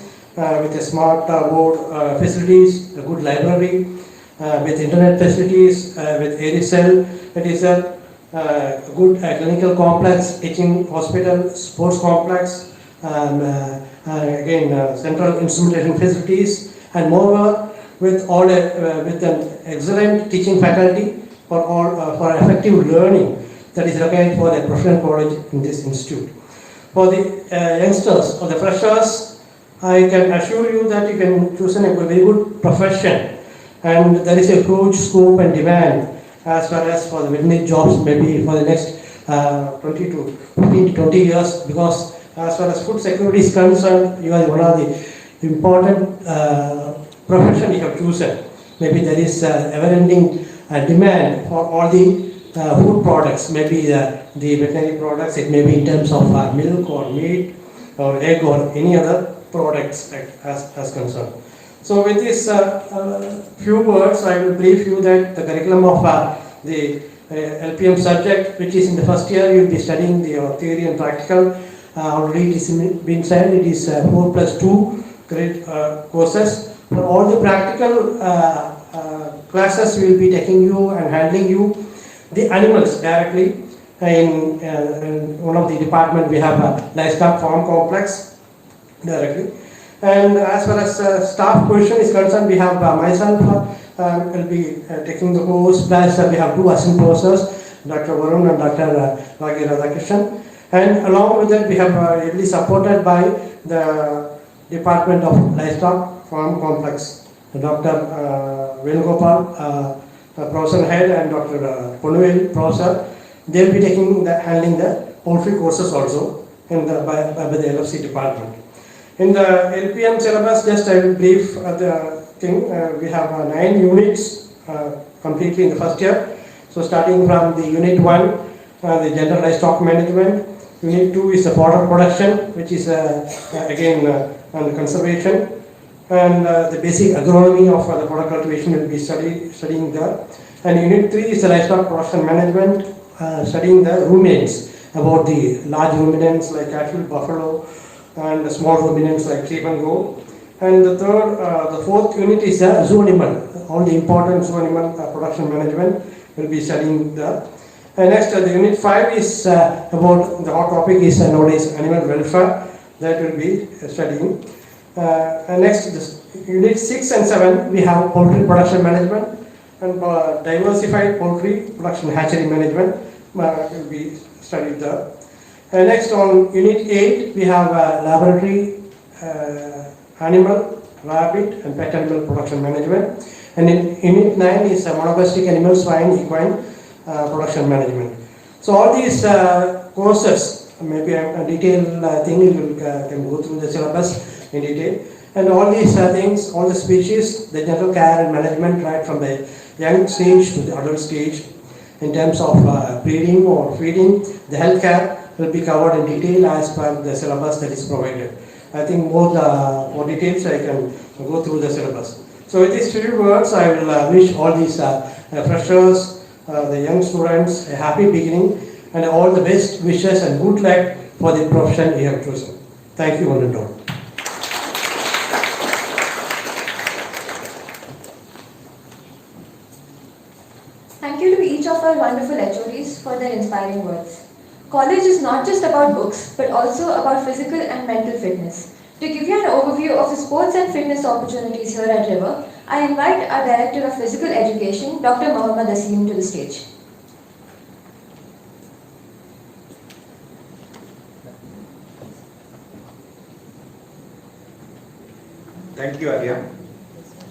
with a smart board facilities, a good library, with internet facilities, with ADSL, that is a good clinical complex, teaching hospital, sports complex, and again central instrumentation facilities, and moreover with all with an excellent teaching faculty for all for effective learning that is required for a professional college in this institute. For the youngsters or the freshers, I can assure you that you can choose a very good profession, and there is a huge scope and demand as far as for the veterinary jobs maybe for the next 20 to 15 to 20 years, because as far as food security is concerned, you are one of the important profession you have chosen. Maybe there is ever-ending demand for all the food products, maybe the veterinary products, it may be in terms of milk or meat or egg or any other products as concerned. So with this few words, I will brief you that the curriculum of the LPM subject, which is in the first year, you will be studying the theory and practical. Already it is been said, it is 4+2 credit courses. For all the practical classes, we will be taking you and handling you the animals directly. In one of the department, we have a livestock farm complex directly. And as far as staff position is concerned, we have myself will be taking the course, plus we have two assistant professors, Dr. Varun and Dr. Vagi Radhakrishnan. And along with that, we have heavily supported by the Department of Livestock Farm Complex, Dr. Venugopal, Professor Head, and Dr. Ponuvel, Professor. They will be handling the poultry courses also by the LFC department. In the LPM syllabus, just I will brief the thing. We have 9 units completely in the first year. So starting from the unit 1, the general livestock management. Unit 2 is the fodder production, which is again on conservation. And the basic agronomy of the product cultivation will be studying there. And unit 3 is the livestock production management, studying the ruminants, about the large ruminants like cattle, buffalo, and the small ruminants like sheep and goat. And the fourth unit is the zoo animal. All the important zoo animal production management will be studying there. And next, the unit 5 is about the hot topic is nowadays animal welfare, that will be studying. And next, unit 6 and 7, we have poultry production management and diversified poultry production hatchery management will be studied there. And next, on unit 8, we have laboratory animal, rabbit and pet animal production management. And in unit 9 is monogastric animal, swine, equine production management. So all these courses, maybe a detailed thing, you can go through the syllabus in detail. And all these things, all the species, the general care and management, right from the young stage to the adult stage, in terms of breeding or feeding, the health care will be covered in detail as per the syllabus that is provided. I think more details I can go through the syllabus. So with these few words, I will wish all these freshers, the young students a happy beginning and all the best wishes and good luck for the profession you have chosen. Thank you, one and all. Thank you to each of our wonderful HODs for their inspiring words. College is not just about books, but also about physical and mental fitness. To give you an overview of the sports and fitness opportunities here at River, I invite our Director of Physical Education, Dr. Mohammad Asim, to the stage. Thank you, Arya.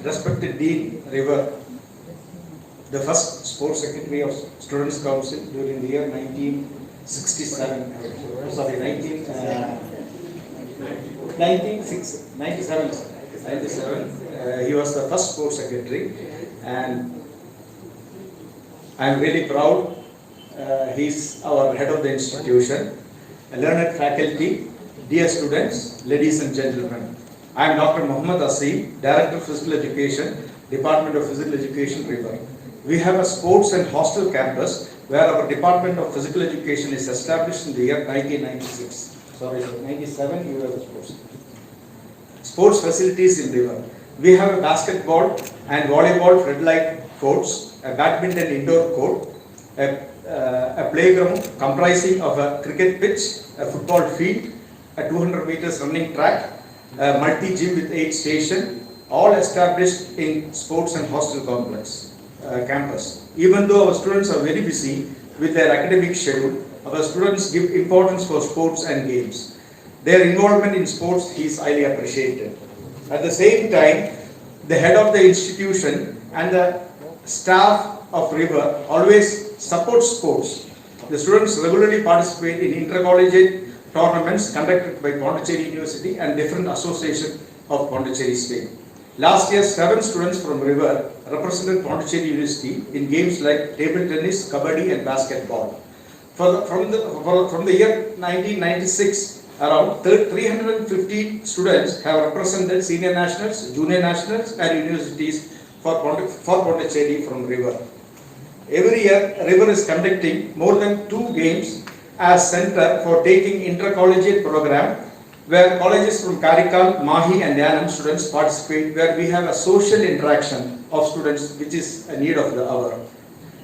Respected Dean River, the first sports secretary of Students' Council during the year 1997. He was the first sports secretary, and I am really proud. He's our head of the institution. A learned faculty, dear students, ladies and gentlemen. I am Dr. Mohammad Asim, Director of Physical Education, Department of Physical Education, River. We have a sports and hostel campus where our Department of Physical Education is established in the year 1996. Sorry, 97 you were sports. Sports facilities in river. We have a basketball and volleyball floodlight courts, a badminton indoor court, a playground comprising of a cricket pitch, a football field, a 200 meters running track, a multi-gym with 8 stations, all established in sports and hostel complex campus. Even though our students are very busy with their academic schedule, our students give importance for sports and games. Their involvement in sports is highly appreciated. At the same time, the head of the institution and the staff of River always support sports. The students regularly participate in intercollegiate tournaments conducted by Pondicherry University and different associations of Pondicherry State. Last year, 7 students from River represented Pondicherry University in games like table tennis, kabaddi and basketball. From the year 1996, around 350 students have represented senior nationals, junior nationals and universities for Pondicherry from River. Every year, River is conducting more than 2 games as center for taking intercollegiate program where colleges from Karikal, Mahi and Yanam students participate, where we have a social interaction of students which is a need of the hour.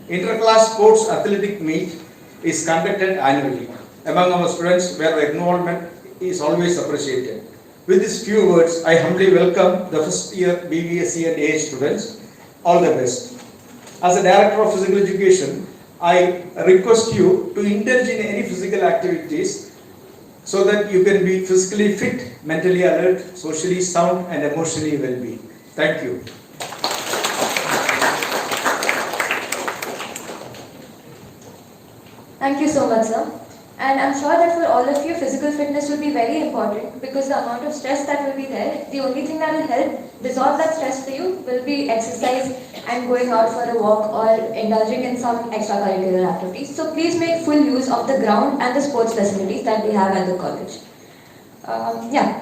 Interclass sports athletic meet is conducted annually among our students where the involvement is always appreciated. With these few words, I humbly welcome the first year BVSC and AH students. All the best. As a Director of Physical Education, I request you to indulge in any physical activities so that you can be physically fit, mentally alert, socially sound and emotionally well-being. Thank you. Thank you so much, sir. And I'm sure that for all of you, physical fitness will be very important because the amount of stress that will be there, the only thing that will help dissolve that stress for you will be exercise and going out for a walk or indulging in some extracurricular activities. So please make full use of the ground and the sports facilities that we have at the college.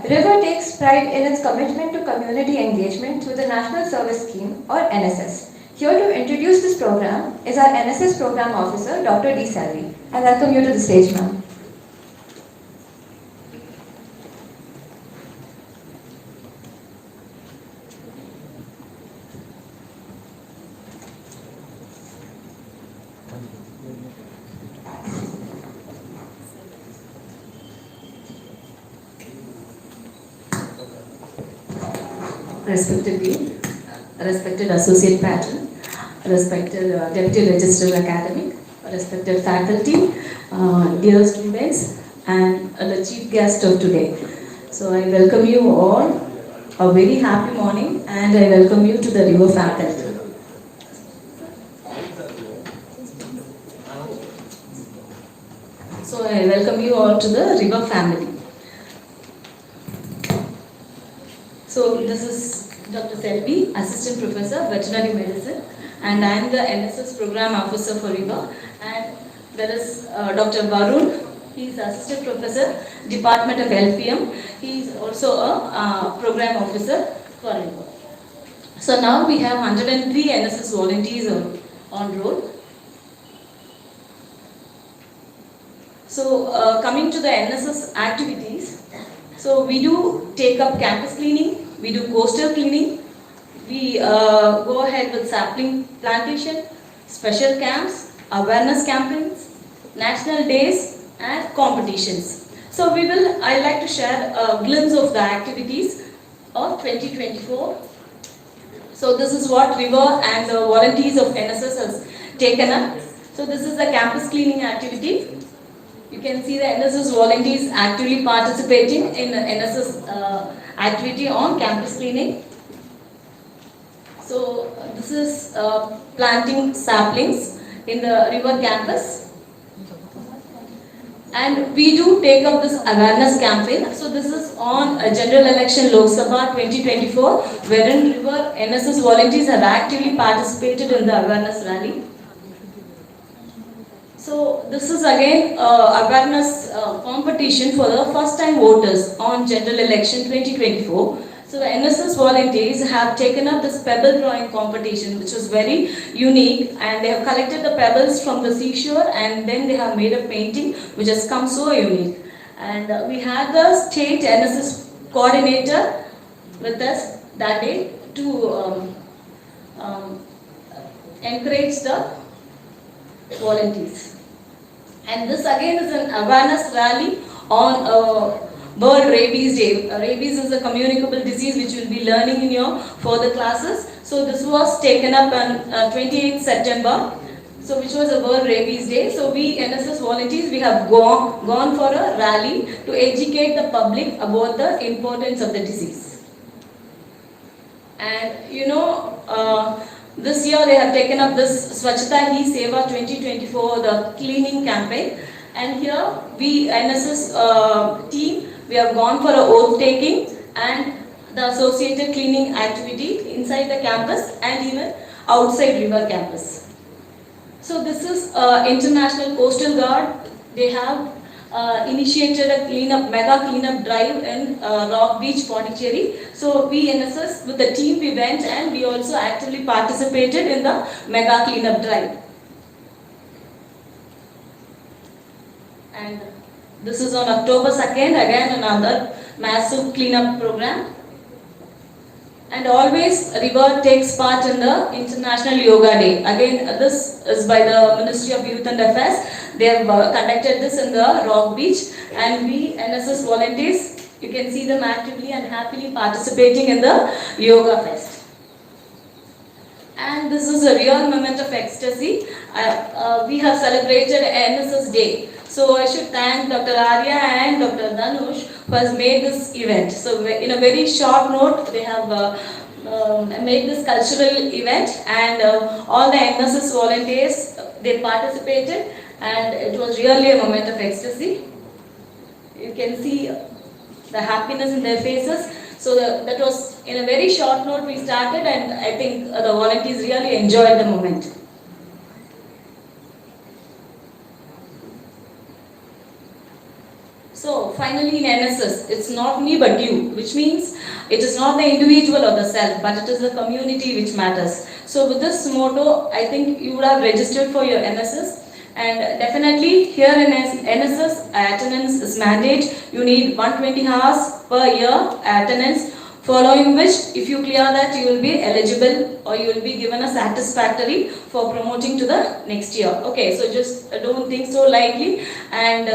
River takes pride in its commitment to community engagement through the National Service Scheme or NSS. Here to introduce this program is our NSS Program Officer, Dr. D. Salvi. I welcome you to the stage, ma'am. Respected Dean, respected Associate Patron, respected Deputy Registrar Academic, respected faculty, dear students, and the chief guest of today. So I welcome you all, a very happy morning, and I welcome you to the River faculty. So I welcome you all to the River family. So this is Dr. Selvi, Assistant Professor, Veterinary Medicine, and I am the NSS Program Officer for River. And there is Dr. Varun, he is Assistant Professor, Department of LPM. He is also a Program Officer for River. So now we have 103 NSS volunteers on roll. So coming to the NSS activities, so we do take up campus cleaning. We do coastal cleaning, we go ahead with sapling plantation, special camps, awareness campaigns, national days and competitions. So I like to share a glimpse of the activities of 2024. So this is what River and the volunteers of NSS has taken up. So this is the campus cleaning activity. You can see the NSS volunteers actively participating in the NSS activity on campus cleaning. So this is planting saplings in the River campus. And we do take up this awareness campaign. So this is on a general election Lok Sabha 2024, wherein River NSS volunteers have actively participated in the awareness rally. So this is again awareness competition for the first time voters on general election 2024. So the NSS volunteers have taken up this pebble drawing competition, which was very unique, and they have collected the pebbles from the seashore and then they have made a painting which has come so unique. And we had the state NSS coordinator with us that day to encourage the volunteers. And this again is an awareness rally on World Rabies Day. Rabies is a communicable disease which you will be learning in your further classes. So this was taken up on 28th September, so which was a World Rabies Day. So we NSS volunteers, we have gone for a rally to educate the public about the importance of the disease. And you know, this year they have taken up this Swachhata Hi Seva 2024, the cleaning campaign. And here we NSS team, we have gone for a oath taking and the associated cleaning activity inside the campus and even outside river campus. So this is International Coastal Guard. They have initiated a mega cleanup drive in Rock Beach, Pondicherry. So we NSS with the team we went and we also actively participated in the mega cleanup drive. And this is on October 2nd, again another massive cleanup program. And always River takes part in the International Yoga Day. Again, this is by the Ministry of Youth and Affairs. They have conducted this in the Rock Beach, and we NSS volunteers, you can see them actively and happily participating in the Yoga Fest. And this is a real moment of ecstasy. We have celebrated NSS Day. So I should thank Dr. Arya and Dr. Dhanush who has made this event. So in a very short note, they have made this cultural event, and all the NSS volunteers, they participated, and it was really a moment of ecstasy. You can see the happiness in their faces. So that was in a very short note we started, and I think the volunteers really enjoyed the moment. So finally in NSS, it's not me but you, which means it is not the individual or the self, but it is the community which matters. So with this motto, I think you would have registered for your NSS. And definitely here in NSS, attendance is mandate. You need 120 hours per year attendance, following which if you clear that, you will be eligible or you will be given a satisfactory for promoting to the next year. Okay, so just don't think so lightly, and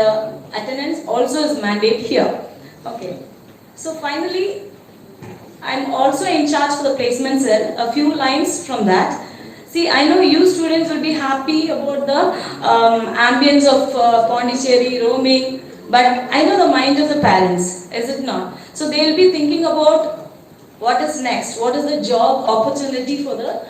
attendance also is mandate here. Okay, so finally, I'm also in charge for the placement cell. A few lines from that. See, I know you students will be happy about the ambience of Pondicherry, roaming, but I know the mind of the parents, is it not? So they will be thinking about what is next, what is the job opportunity for the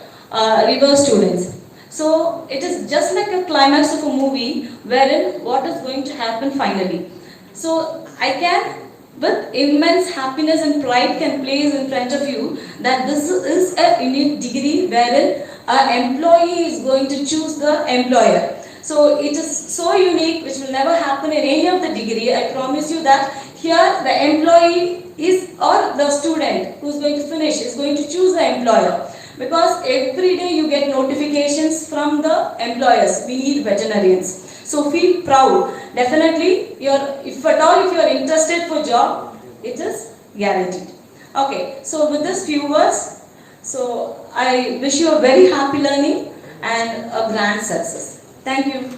river students. So it is just like a climax of a movie wherein what is going to happen finally. So I can, with immense happiness and pride, can place in front of you that this is a unique degree wherein an employee is going to choose the employer. So it is so unique, which will never happen in any of the degree. I promise you that here the employee is, or the student who is going to finish is going to choose the employer. Because every day you get notifications from the employers, we need veterinarians. So feel proud. Definitely, if at all you are interested for job, it is guaranteed. Okay, so with this few words, so I wish you a very happy learning and a grand success. Thank you.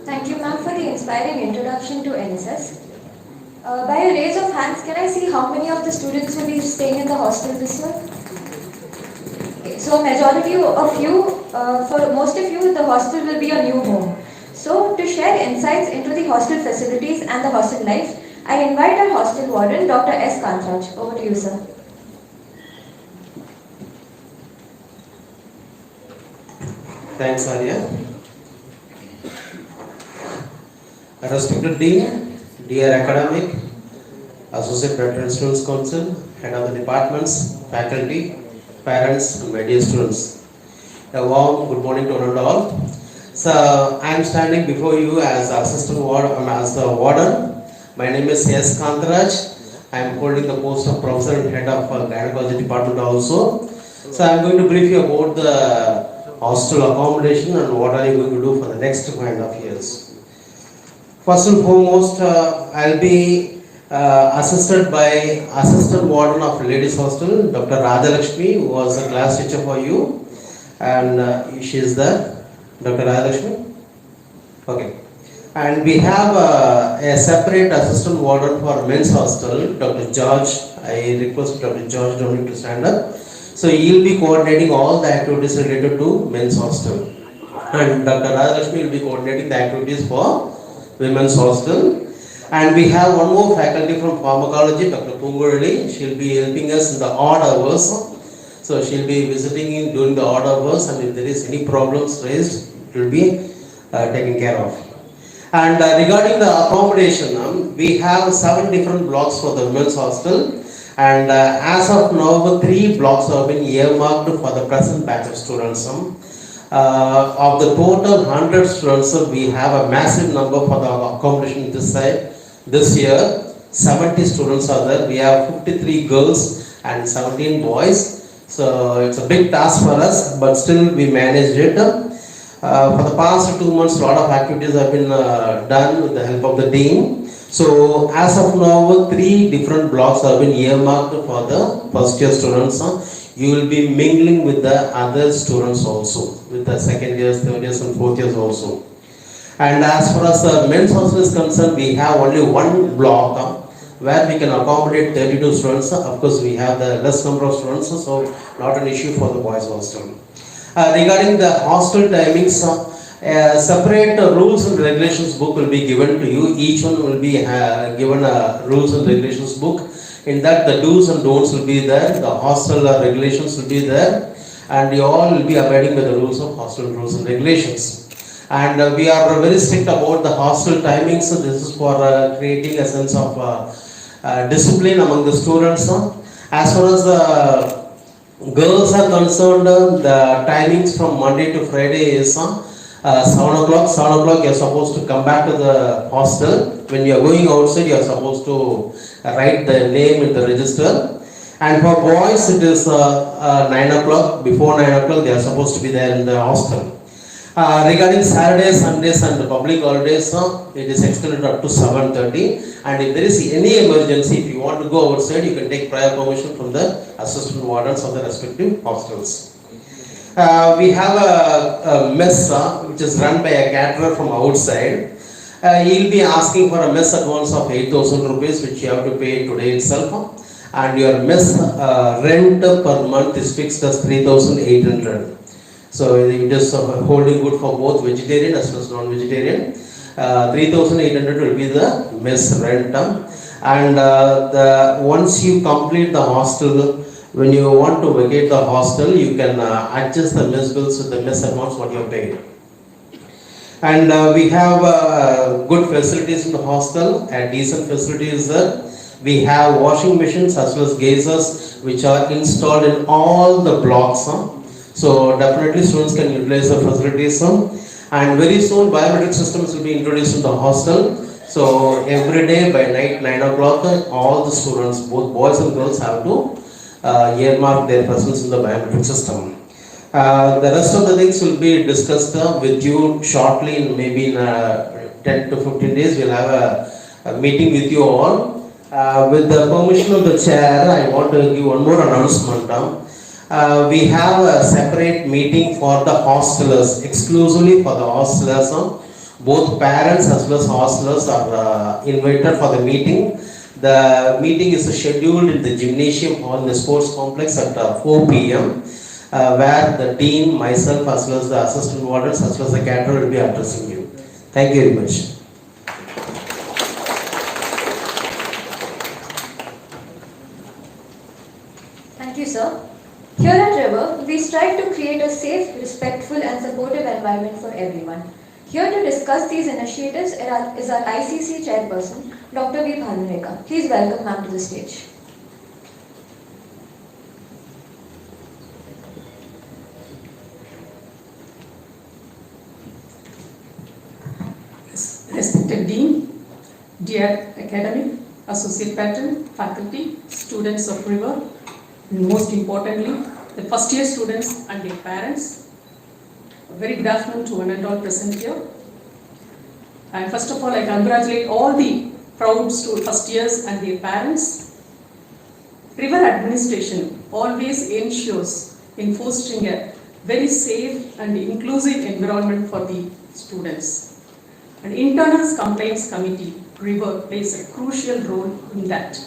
Thank you, ma'am, for the inspiring introduction to NSS. By a raise of hands, can I see how many of the students will be staying in the hostel this year? Okay, so majority of you, for most of you, the hostel will be your new home. So to share insights into the hostel facilities and the hostel life, I invite our hostel warden, Dr. S. Kantraj. Over to you, sir. Thanks, Arya. Respected Dean, dear academic, Associate President Students Council, head of the departments, faculty, parents, and my dear students. A warm good morning to one and all. So I am standing before you as assistant warden, as the warden. My name is S. Kantaraj. I am holding the post of professor and head of gynecology department also. So I am going to brief you about the hostel accommodation and what are you going to do for the next 2.5 years. First and foremost, I'll be assisted by assistant warden of ladies hostel, Dr. Radhalakshmi, who was a class teacher for you, and she is there. Dr. Radhalakshmi. Okay. And we have a separate assistant warden for men's hostel, Dr. George. I request Dr. George Dominic to stand up. So he will be coordinating all the activities related to men's hostel, and Dr. Radhalakshmi will be coordinating the activities for women's hostel. And we have one more faculty from pharmacology, Dr. Pungurali. She will be helping us in the odd hours. So she will be visiting in during the odd hours, and if there is any problems raised, it will be taken care of. And regarding the accommodation, we have 7 different blocks for the women's hostel. And as of now, 3 blocks have been earmarked for the present batch of students. Of the total 100 students, we have a massive number for the accommodation this side. This year, 70 students are there. We have 53 girls and 17 boys. So it's a big task for us, but still we managed it. For the past 2 months, a lot of activities have been done with the help of the dean. So as of now, 3 different blocks have been earmarked for the first year students. You will be mingling with the other students also, with the second years, third years and fourth years also. And as far as the men's hostel is concerned, we have only 1 block where we can accommodate 32 students. Of course, we have the less number of students, so not an issue for the boys hostel. Regarding the hostel timings, separate rules and regulations book will be given to you. Each one will be given a rules and regulations book. In that, the do's and don'ts will be there, the hostel regulations will be there, and you all will be abiding by the rules of hostel rules and regulations. And we are very strict about the hostel timings. So this is for creating a sense of discipline among the students. As far as the girls are concerned, the timings from Monday to Friday is 7 o'clock. 7 o'clock you are supposed to come back to the hostel. When you are going outside, you are supposed to write the name in the register. And for boys, it is 9 o'clock. Before 9 o'clock, they are supposed to be there in the hostel. Regarding Saturdays, Sundays and the public holidays, it is extended up to 7:30. And if there is any emergency, if you want to go outside, you can take prior permission from the assistant wardens of the respective hostels. We have a mess which is run by a caterer from outside. He will be asking for a mess advance of 8,000 rupees, which you have to pay today itself. And your mess rent per month is fixed as 3,800. So it is holding good for both vegetarian as well as non-vegetarian. 3,800 will be the mess rent. And once you complete the hostel, when you want to vacate the hostel, you can adjust the mess bills with the mess amounts what you have paid. And we have good facilities in the hostel, and decent facilities there. We have washing machines as well as geysers which are installed in all the blocks. So definitely students can utilize the facilities. And very soon biometric systems will be introduced in the hostel. So every day by night 9 o'clock, all the students, both boys and girls, have to earmark their presence in the biometric system. The rest of the things will be discussed with you shortly, in maybe in 10 to 15 days. We'll have a meeting with you all. With the permission of the chair, I want to give one more announcement. We have a separate meeting for the hostelers, exclusively for the hostelers. Both parents as well as hostelers are invited for the meeting. The meeting is scheduled in the gymnasium hall in the sports complex at 4 p.m. Where the dean, myself as well as the assistant wardens as well as the caterer will be addressing you. Thank you very much. Thank you, sir. Here at River, we strive to create a safe, respectful and supportive environment for everyone. Here to discuss these initiatives is our ICC chairperson, Dr. V. Bhanureka. Please welcome ma'am to the stage. respected Dean, dear academic, associate patron, faculty, students of River, and most importantly, the first year students and their parents. A very good afternoon to one and all present here. And first of all, I congratulate all the proud first years and their parents. River administration always ensures in fostering a very safe and inclusive environment for the students. And internal complaints committee, River, plays a crucial role in that.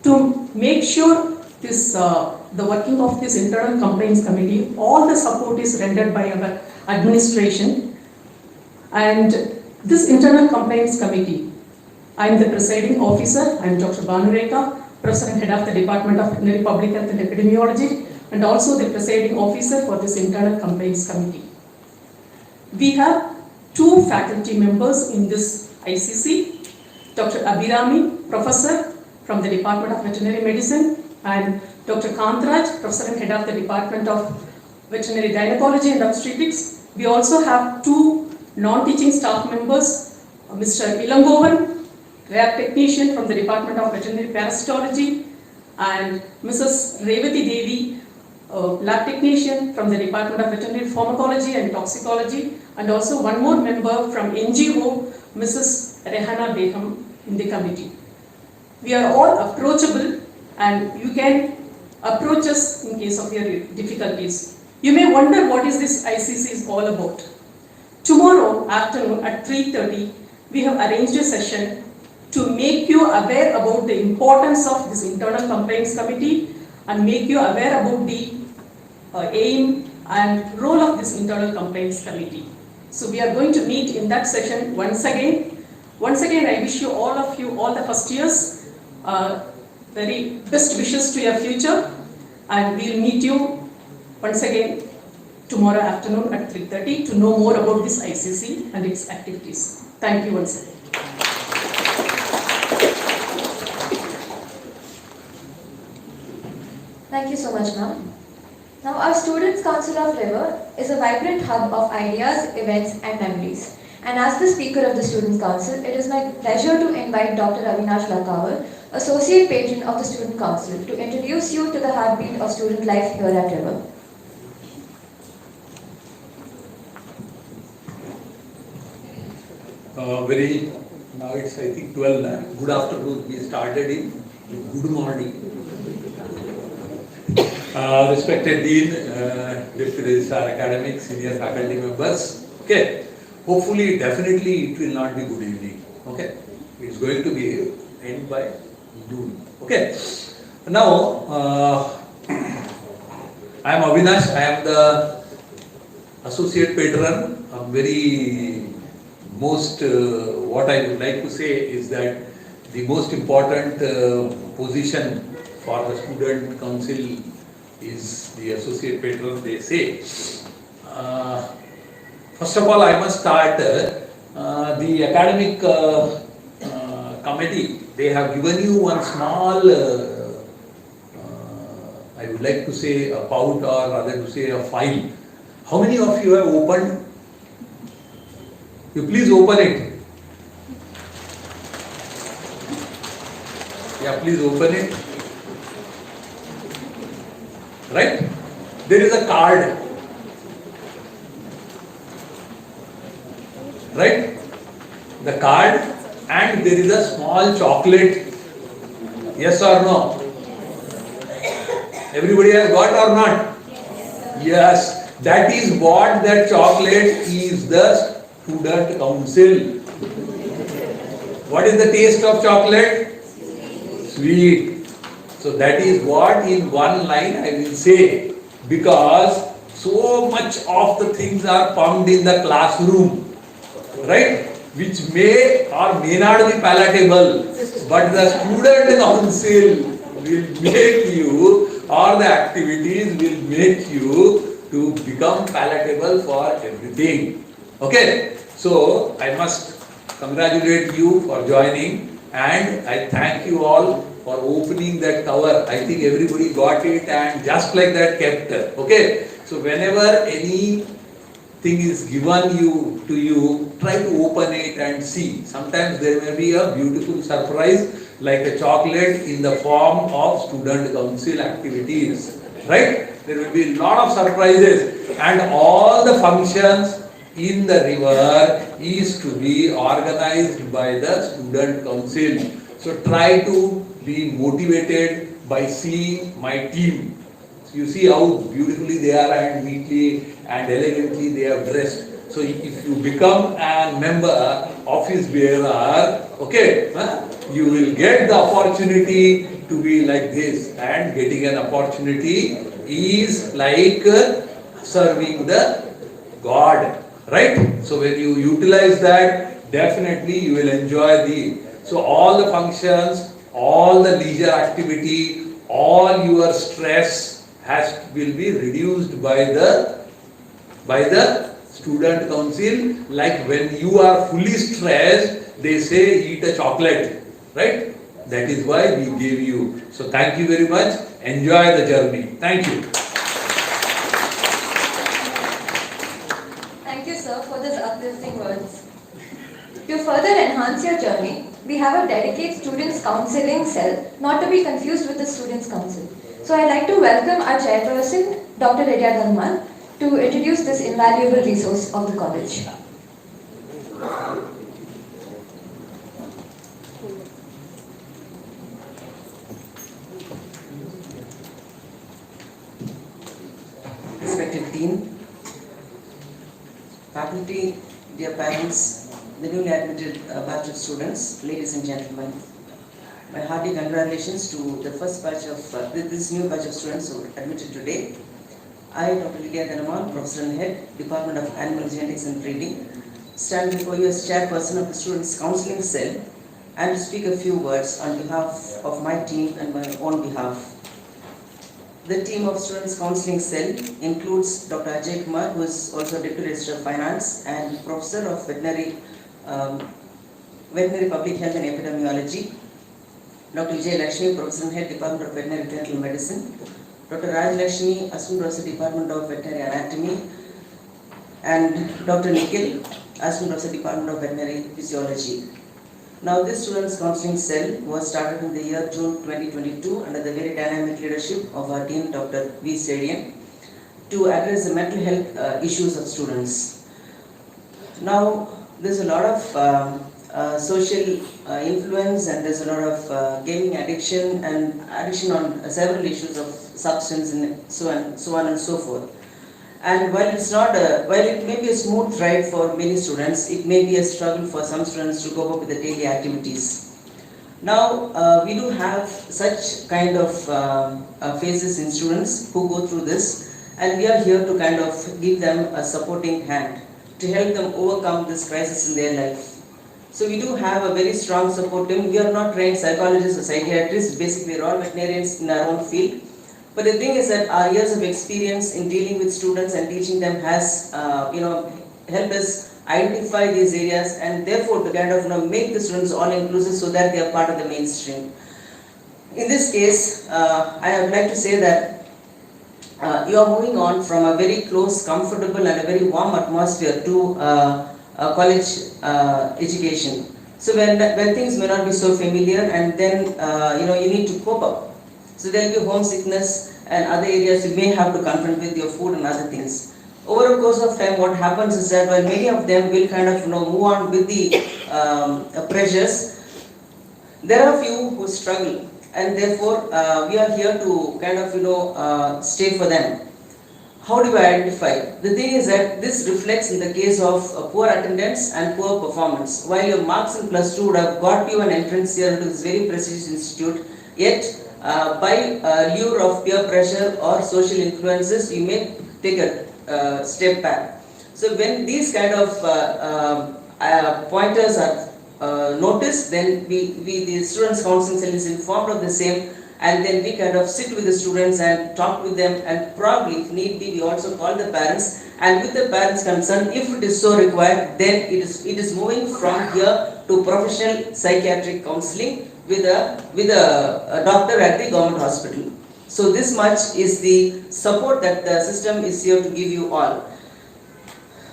To make sure this, the working of this internal complaints committee, all the support is rendered by our administration. And this internal complaints committee, I am the presiding officer. I am Dr. Bhanureka, Professor and Head of the Department of Veterinary Public Health and Epidemiology, and also the presiding officer for this internal complaints committee. We have 2 faculty members in this ICC, Dr. Abhirami, Professor from the Department of Veterinary Medicine, and Dr. Kantraj, Professor and Head of the Department of Veterinary Gynecology and Obstetrics. We also have 2 non-teaching staff members, Mr. Ilangovan, lab technician from the Department of Veterinary Parasitology, and Mrs. Revati Devi, lab technician from the Department of Veterinary Pharmacology and Toxicology, and also 1 more member from NGO, Mrs. Rehana Beham, in the committee. We are all approachable, and you can approach us in case of your difficulties. You may wonder what is this ICC is all about. Tomorrow afternoon at 3:30, we have arranged a session to make you aware about the importance of this internal complaints committee and make you aware about the aim and role of this internal complaints committee. So we are going to meet in that session once again. Once again, I wish you, all the first years, very best wishes to your future, and we will meet you once again tomorrow afternoon at 3:30 to know more about this ICC and its activities. Thank you once again. Thank you so much, ma'am. Now, our Students' Council of River is a vibrant hub of ideas, events, and memories. And as the Speaker of the Students' Council, it is my pleasure to invite Dr. Avinash Lakawal, Associate Patron of the Student Council, to introduce you to the heartbeat of student life here at River. Now it's I think 12 now. Good afternoon. We started in good morning. Respected Dean, Deputy Registrar Academic, Senior Faculty Members. Okay. Hopefully, definitely it will not be good evening. Okay. It's going to be end by noon. Okay. Now, I am Avinash. I am the Associate Patron. I'm very most, what I would like to say is that the most important position for the Student Council is the Associate Patron, they say. First of all, I must start the academic committee. They have given you one small, I would like to say a pout, or rather to say a file. How many of you have opened? You please open it. Yeah, please open it. Right? There is a card. Right? The card, and there is a small chocolate. Yes or no? Everybody has got or not? Yes. That is what that chocolate is, the Student Council. What is the taste of chocolate? Sweet. So that is what in one line I will say, because so much of the things are pumped in the classroom, right? Which may or may not be palatable, but the Student Council will make you, or the activities will make you to become palatable for everything. Okay, so I must congratulate you for joining, and I thank you all for opening that cover. I think everybody got it and just like that kept. Okay, so whenever anything thing is given to you, try to open it and see. Sometimes there may be a beautiful surprise like a chocolate in the form of student council activities, right? There will be a lot of surprises, and all the functions in the river is to be organized by the student council. So try to be motivated by seeing my team. You see how beautifully they are and neatly and elegantly they are dressed. So if you become a member, office bearer, okay, you will get the opportunity to be like this, and getting an opportunity is like serving the God, right? So when you utilize that, definitely you will enjoy so all the functions, all the leisure activity, all your stress will be reduced by the student council. Like when you are fully stressed, they say eat a chocolate, right? That is why we gave you. So thank you very much. Enjoy the journey. Thank you. Thank you, sir, for these uplifting words. To further enhance your journey, we have a dedicated students counseling cell, not to be confused with the students council. So I'd like to welcome our chairperson, Dr. Redya Dhanmal, to introduce this invaluable resource of the college. Respected Dean, faculty, dear parents, the newly admitted batch of students, ladies and gentlemen. My hearty congratulations to the first batch of this new batch of students who are admitted today. I, Dr. Lydia Dhanmal, Professor and Head, Department of Animal Genetics and Breeding, stand before you as chairperson of the Students' Counseling Cell and to speak a few words on behalf of my team and my own behalf. The team of Students' Counseling Cell includes Dr. Ajay Kumar, who is also Deputy Registrar of Finance and Professor of Veterinary Public Health and Epidemiology, Dr. Vijay Lakshmi, Professor and Head, Department of Veterinary Dental Medicine, Dr. Raj Lakshmi, Assistant Professor, Department of Veterinary Anatomy, and Dr. Nikhil, Assistant Professor, Department of Veterinary Physiology. Now, this Students' Counseling Cell was started in the year June 2022 under the very dynamic leadership of our Dean, Dr. V. Sadian, to address the mental health issues of students. Now, there's a lot of social influence, and there's a lot of gaming addiction and addiction on several issues of substance and so on and so forth. And while it may be a smooth ride for many students, it may be a struggle for some students to cope up with the daily activities. Now, we do have such kind of phases in students who go through this, and we are here to kind of give them a supporting hand to help them overcome this crisis in their life. So we do have a very strong support team. We are not trained psychologists or psychiatrists, basically we are all veterinarians in our own field. But the thing is that our years of experience in dealing with students and teaching them has helped us identify these areas, and therefore to kind of make the students all inclusive so that they are part of the mainstream. In this case, I would like to say that you are moving on from a very close, comfortable and a very warm atmosphere to college education. So when things may not be so familiar, and then you need to cope up. So there will be homesickness and other areas you may have to confront with your food and other things. Over a course of time, what happens is that while many of them will kind of move on with the pressures, there are few who struggle, and therefore we are here to kind of stay for them. How do we identify? The thing is that this reflects in the case of poor attendance and poor performance. While your marks in +2 would have got you an entrance here into this very prestigious institute, yet by lure of peer pressure or social influences, you may take a step back. So when these kind of pointers are noticed, then the Students' Counseling Cell is informed of the same, and then we kind of sit with the students and talk with them, and probably if need be we also call the parents, and with the parents concerned, if it is so required, then it is moving from here to professional psychiatric counseling with a doctor at the government hospital. So this much is the support that the system is here to give you all.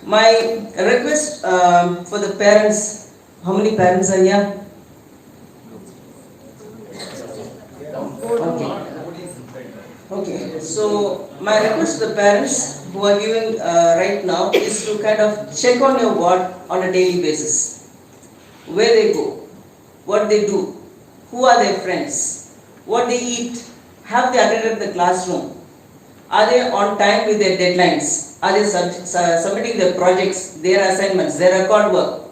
My request for the parents, how many parents are here? Okay, so my request to the parents who are giving right now is to kind of check on your ward on a daily basis. Where they go, what they do, who are their friends, what they eat, have they attended the classroom, are they on time with their deadlines, are they submitting their projects, their assignments, their record work.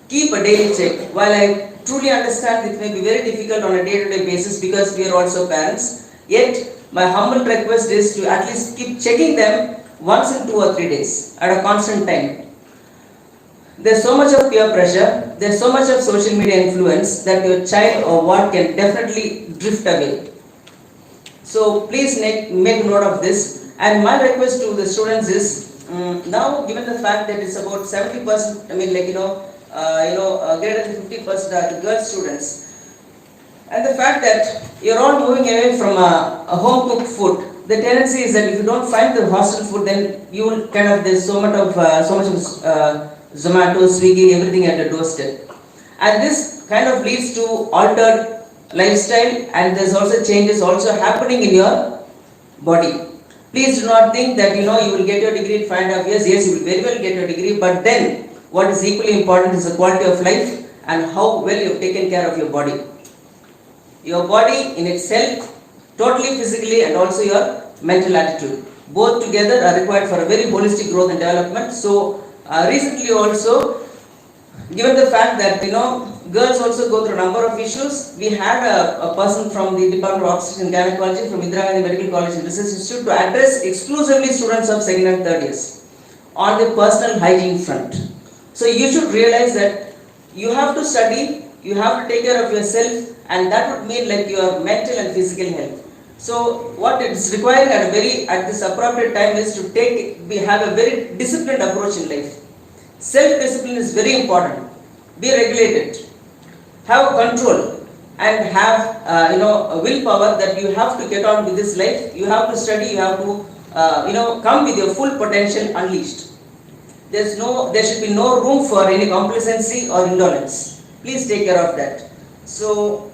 Keep a daily check. While I truly understand it may be very difficult on a day-to-day basis because we are also parents, yet my humble request is to at least keep checking them once in 2 or 3 days at a constant time. There's so much of peer pressure, there's so much of social media influence that your child or what can definitely drift away. So please make note of this. And my request to the students is, now given the fact that it's about 70%, greater than 50% are the girl students, and the fact that you're all moving away from a home cooked food, the tendency is that if you don't find the hostel food, then you will kind of, there's so much of Zomato, Swiggy, everything at your doorstep. And this kind of leads to altered lifestyle, and there's also changes also happening in your body. Please do not think that you will get your degree in 5.5 years. Yes, you will very well get your degree, but then what is equally important is the quality of life and how well you have taken care of your body. Your body in itself, totally physically, and also your mental attitude. Both together are required for a very holistic growth and development. So recently also, given the fact that girls also go through a number of issues, we had a person from the Department of Obstetrics and Gynecology from Indira Gandhi Medical College and Research Institute to address exclusively students of 2nd and 3rd years on the personal hygiene front. So you should realize that you have to study, you have to take care of yourself, and that would mean like your mental and physical health. So what is required at this appropriate time is to have a very disciplined approach in life. Self-discipline is very important. Be regulated, have control, and have a willpower that you have to get on with this life. You have to study, you have to come with your full potential unleashed. There should be no room for any complacency or indolence. Please take care of that. So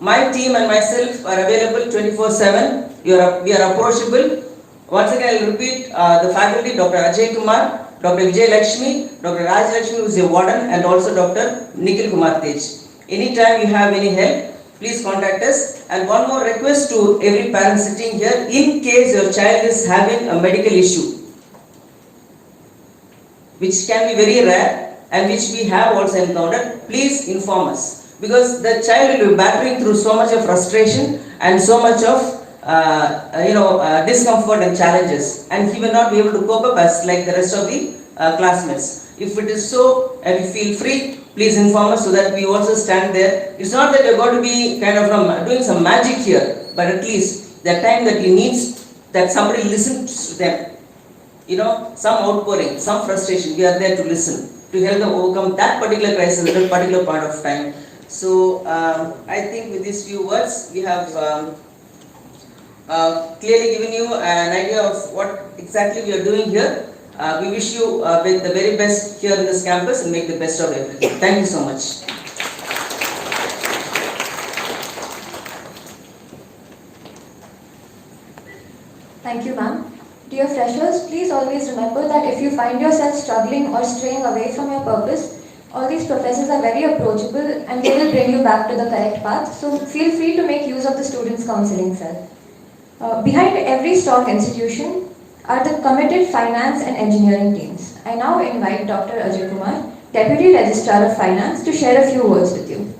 my team and myself are available 24/7. We are approachable. Once again, I will repeat the faculty: Dr. Ajay Kumar, Dr. Vijay Lakshmi, Dr. Raj Lakshmi, who is a warden, and also Dr. Nikhil Kumar Tej. Anytime you have any help, please contact us. And one more request to every parent sitting here: in case your child is having a medical issue, which can be very rare and which we have also encountered, please inform us. Because the child will be battling through so much of frustration and so much of discomfort and challenges, and he will not be able to cope up as like the rest of the classmates. If it is so and you feel free, please inform us so that we also stand there. It's not that you're going to be kind of doing some magic here, but at least the time that he needs that somebody listens to them. Some outpouring, some frustration, we are there to listen, to help them overcome that particular crisis at that particular point of time. So I think with these few words, we have clearly given you an idea of what exactly we are doing here. We wish you the very best here in this campus and make the best of everything. Thank you so much. Thank you, ma'am. Dear freshers, please always remember that if you find yourself struggling or straying away from your purpose, all these professors are very approachable and they will bring you back to the correct path. So feel free to make use of the students' counseling cell. Behind every strong institution are the committed finance and engineering teams. I now invite Dr. Ajay Kumar, Deputy Registrar of Finance, to share a few words with you.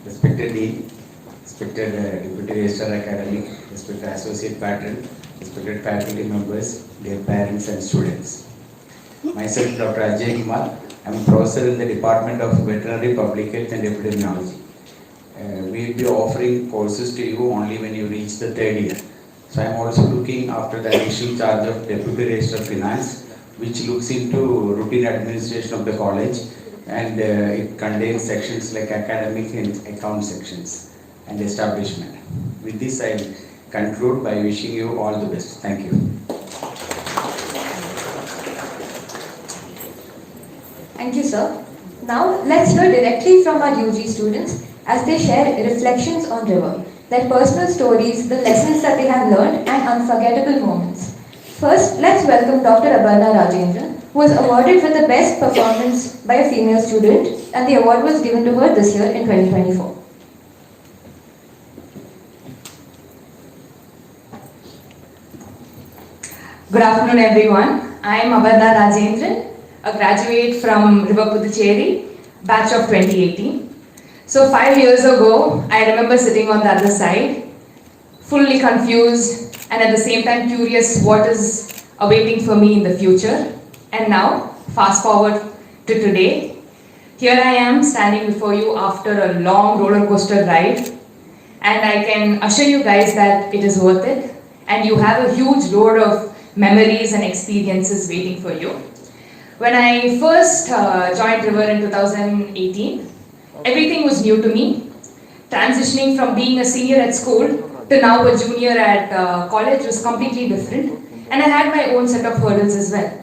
Respected Dean, respected Deputy Registrar Academy, respected Associate Patron, respected faculty members, dear parents and students. Myself, Dr. Ajay Kumar. I am a professor in the Department of Veterinary Public Health and Epidemiology. We will be offering courses to you only when you reach the 3rd year. So I am also looking after the additional charge of Deputy Registrar of Finance, which looks into routine administration of the college, and it contains sections like academic and account sections and establishment. With this, I conclude by wishing you all the best. Thank you. Thank you, sir. Now, let's hear directly from our UG students as they share reflections on River, their personal stories, the lessons that they have learned, and unforgettable moments. First, let's welcome Dr. Aparna Rajendran, who was awarded with the best performance by a female student, and the award was given to her this year in 2024. Good afternoon, everyone. I am Aparna Rajendran, a graduate from River Puducherry, batch of 2018. So 5 years ago, I remember sitting on the other side, fully confused and at the same time curious what is awaiting for me in the future. And now, fast forward to today, here I am standing before you after a long roller coaster ride, and I can assure you guys that it is worth it, and you have a huge load of memories and experiences waiting for you. When I first joined River in 2018, everything was new to me. Transitioning from being a senior at school to now a junior at college was completely different, and I had my own set of hurdles as well.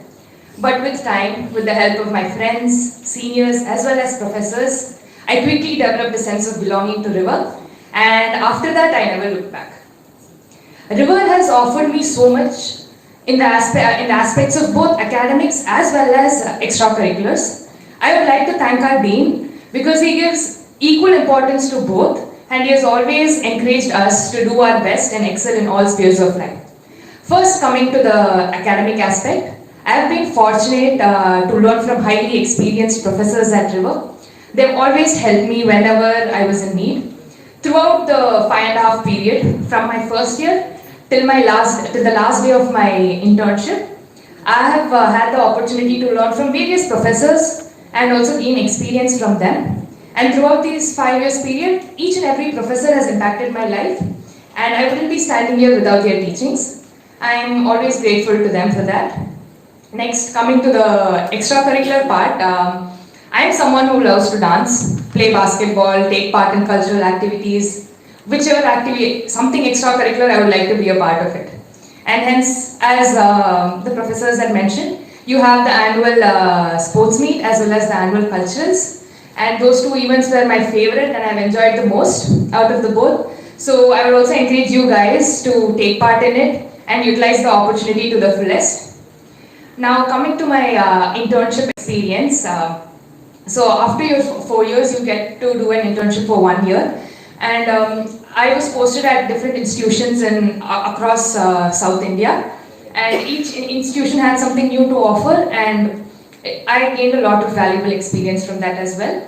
But with time, with the help of my friends, seniors as well as professors, I quickly developed a sense of belonging to River, and after that I never looked back. River has offered me so much in the aspects of both academics as well as extracurriculars. I would like to thank our Dean because he gives equal importance to both, and he has always encouraged us to do our best and excel in all spheres of life. First, coming to the academic aspect, I have been fortunate to learn from highly experienced professors at River. They have always helped me whenever I was in need. Throughout the 5.5 period, from my first year till the last day of my internship, I have had the opportunity to learn from various professors and also gain experience from them. And throughout these 5 years period, each and every professor has impacted my life, and I wouldn't be standing here without their teachings. I am always grateful to them for that. Next, coming to the extracurricular part, I am someone who loves to dance, play basketball, take part in cultural activities, whichever activity, something extracurricular, I would like to be a part of it. And hence, as the professors had mentioned, you have the annual sports meet as well as the annual culturals. And those two events were my favorite and I've enjoyed the most out of the both. So I would also encourage you guys to take part in it and utilize the opportunity to the fullest. Now coming to my internship experience. So after your 4 years, you get to do an internship for 1 year. And I was posted at different institutions across South India. And each institution had something new to offer, and I gained a lot of valuable experience from that as well.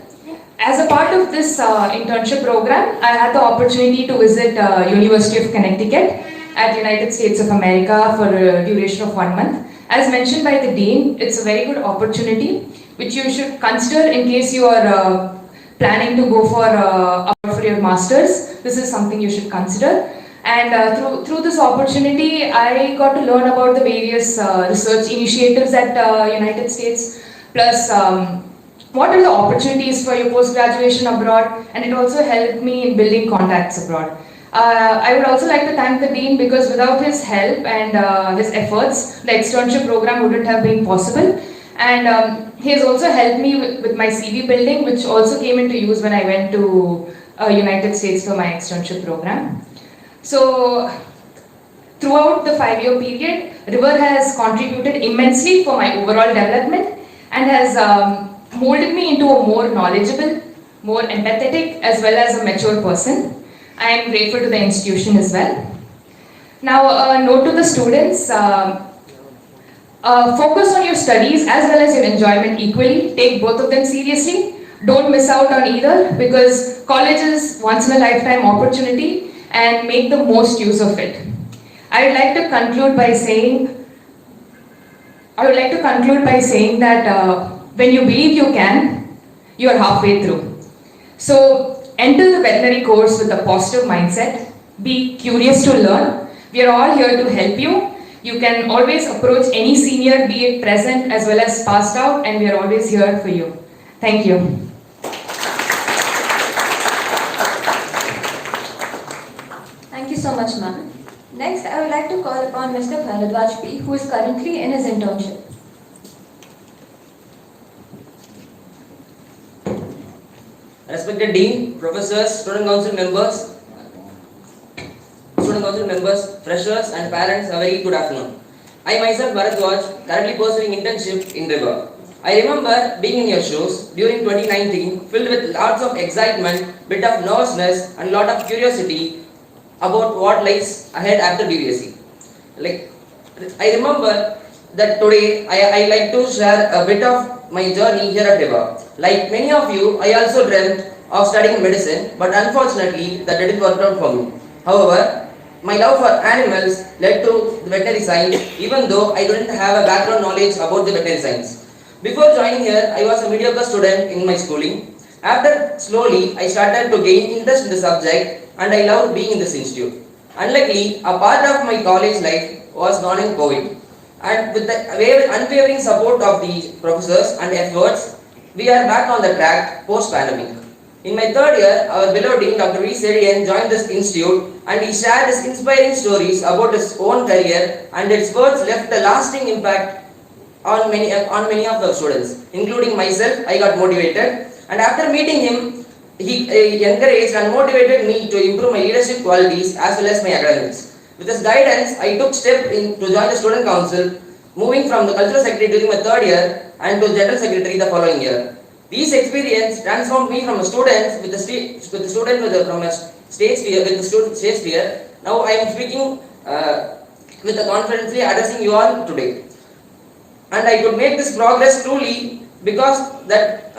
As a part of this internship program, I had the opportunity to visit University of Connecticut at United States of America for a duration of 1 month. As mentioned by the Dean, it's a very good opportunity which you should consider in case you are planning to go for your masters. This is something you should consider. And through this opportunity, I got to learn about the various research initiatives at United States, plus what are the opportunities for your post-graduation abroad, and it also helped me in building contacts abroad. I would also like to thank the Dean because without his help and his efforts, the externship program wouldn't have been possible. And he has also helped me with my CV building, which also came into use when I went to United States for my externship program. So, throughout the 5-year period, River has contributed immensely for my overall development and has molded me into a more knowledgeable, more empathetic, as well as a mature person. I am grateful to the institution as well. Now, a note to the students, focus on your studies as well as your enjoyment equally. Take both of them seriously. Don't miss out on either because college is once in a lifetime opportunity, and make the most use of it. I would like to conclude by saying that when you believe you can, you are halfway through. So enter the veterinary course with a positive mindset. Be curious to learn. We are all here to help you. You can always approach any senior, be it present as well as passed out, and we are always here for you. Thank you. Thank you so much, ma'am. Next, I would like to call upon Mr. Bharadwaj P, who is currently in his internship. Respected Dean, Professors, Student Council members, freshers and parents, a very good afternoon. I myself, Bharadwaj, currently pursuing internship in River. I remember being in your shoes during 2019, filled with lots of excitement, bit of nervousness and lot of curiosity about what lies ahead after BBSc. I remember that today I like to share a bit of my journey here at River. Like many of you, I also dreamt of studying medicine, but unfortunately that didn't work out for me. However, my love for animals led to the veterinary science, even though I didn't have a background knowledge about the veterinary science. Before joining here, I was a mediocre student in my schooling. After slowly, I started to gain interest in the subject and I loved being in this institute. Unluckily, a part of my college life was gone in COVID. And with the unwavering support of the professors and efforts, we are back on the track post-pandemic. In my third year, our beloved Dean Dr. V. Sedian joined this institute and he shared his inspiring stories about his own career, and his words left a lasting impact on many of the students, including myself. I got motivated, and after meeting him, he encouraged and motivated me to improve my leadership qualities as well as my academics. With his guidance, I took step to join the student council, moving from the cultural secretary during my third year and to general secretary the following year. These experiences transformed me from a student from a state sphere. Now I am speaking with a confidence addressing you all today. And I could make this progress truly because that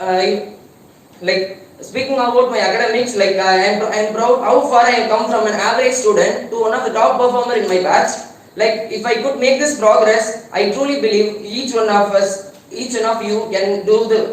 speaking about my academics, I am proud how far I have come from an average student to one of the top performer in my batch. If I could make this progress, I truly believe each one of you can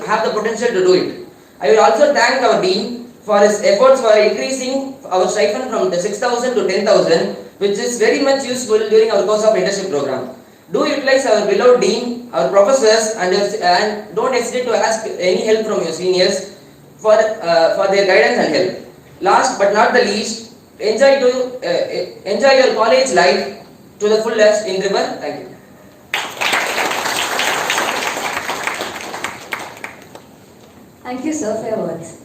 have the potential to do it. I will also thank our Dean for his efforts for increasing our stipend from 6,000 to 10,000, which is very much useful during our course of internship program. Do utilize our beloved Dean, our professors, and don't hesitate to ask any help from your seniors for their guidance and help. Last but not the least, enjoy your college life to the fullest in River. Thank you. Thank you, sir, for your words.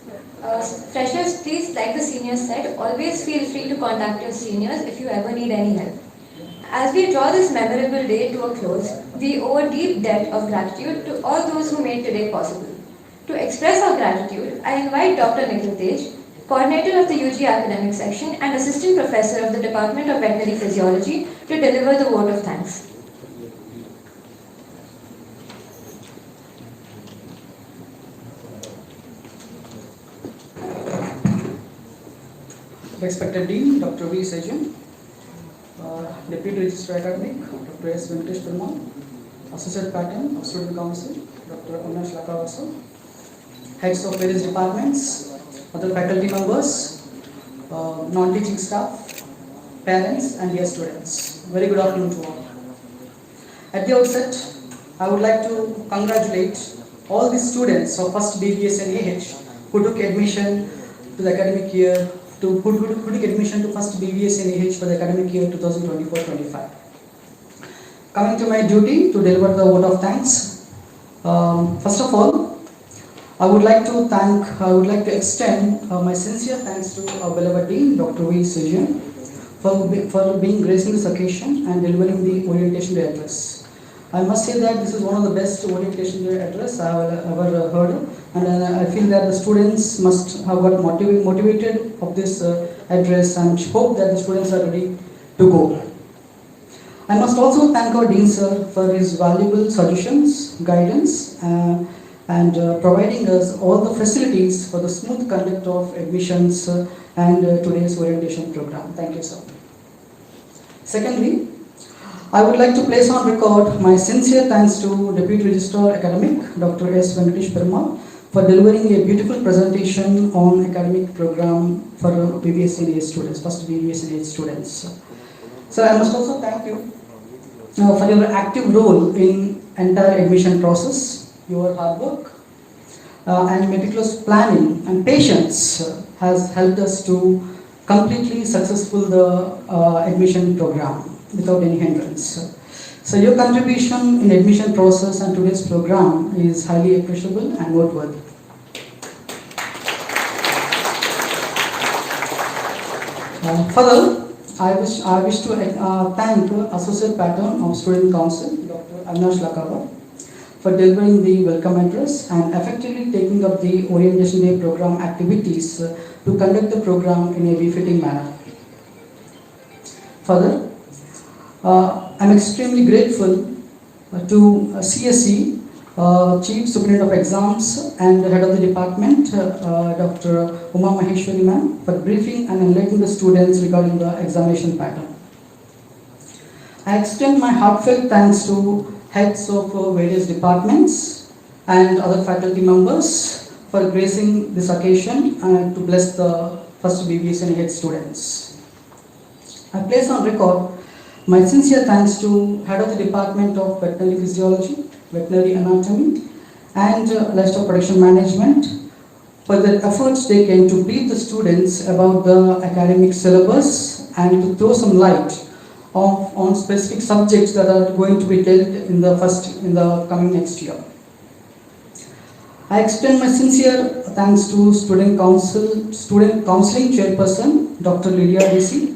Freshers, please, like the seniors said, always feel free to contact your seniors if you ever need any help. As we draw this memorable day to a close, we owe a deep debt of gratitude to all those who made today possible. To express our gratitude, I invite Dr. Nikhil Tej, Coordinator of the UG Academic Section and Assistant Professor of the Department of Veterinary Physiology, to deliver the vote of thanks. Respected Dean, Dr. V. Sedian, Deputy Registrar Academic, Dr. S. Venkatesh Perumal, Associate Pattern of Student Council, Dr. Avinash Lakavasa, Heads of various departments, other faculty members, non-teaching staff, parents and dear students. Very good afternoon to all. At the outset, I would like to congratulate all the students of first BBS and AH who took admission to the academic year who took admission to first BBS and AH for the academic year 2024-25. Coming to my duty to deliver the vote of thanks. First of all, I would like to extend my sincere thanks to our beloved Dean, Dr. V. Sedian, for being gracing this occasion and delivering the orientation day address. I must say that this is one of the best orientation day address I have ever heard, and I feel that the students must have got motivated of this address, and hope that the students are ready to go. I must also thank our Dean Sir for his valuable suggestions, guidance, and providing us all the facilities for the smooth conduct of admissions and today's orientation program. Thank you, sir. Secondly, I would like to place on record my sincere thanks to Deputy Registrar Academic, Dr. S. Venkatesh Perumal, for delivering a beautiful presentation on academic program for BBS and AH students, first BBS and AH students. So I must also thank you for your active role in entire admission process, your hard work. and meticulous planning and patience has helped us to completely successful the admission program without any hindrance. So your contribution in admission process and today's program is highly appreciable and noteworthy. Further, I wish to thank Associate Patron of Student Council, Dr. Avinash Lakava, for delivering the welcome address and effectively taking up the Orientation Day program activities to conduct the program in a befitting manner. Further, I am extremely grateful to CSE, Chief Superintendent of Exams and Head of the Department, Dr. Uma Maheshwari ma'am, for briefing and enlightening the students regarding the examination pattern. I extend my heartfelt thanks to heads of various departments and other faculty members for gracing this occasion and to bless the first BBS and head students. I place on record my sincere thanks to Head of the Department of Veterinary Physiology, Veterinary Anatomy and Livestock Production Management for their efforts taken to brief the students about the academic syllabus and to throw some light on specific subjects that are going to be dealt in the coming next year. I extend my sincere thanks to Student Counseling Chairperson, Dr. Lydia DC,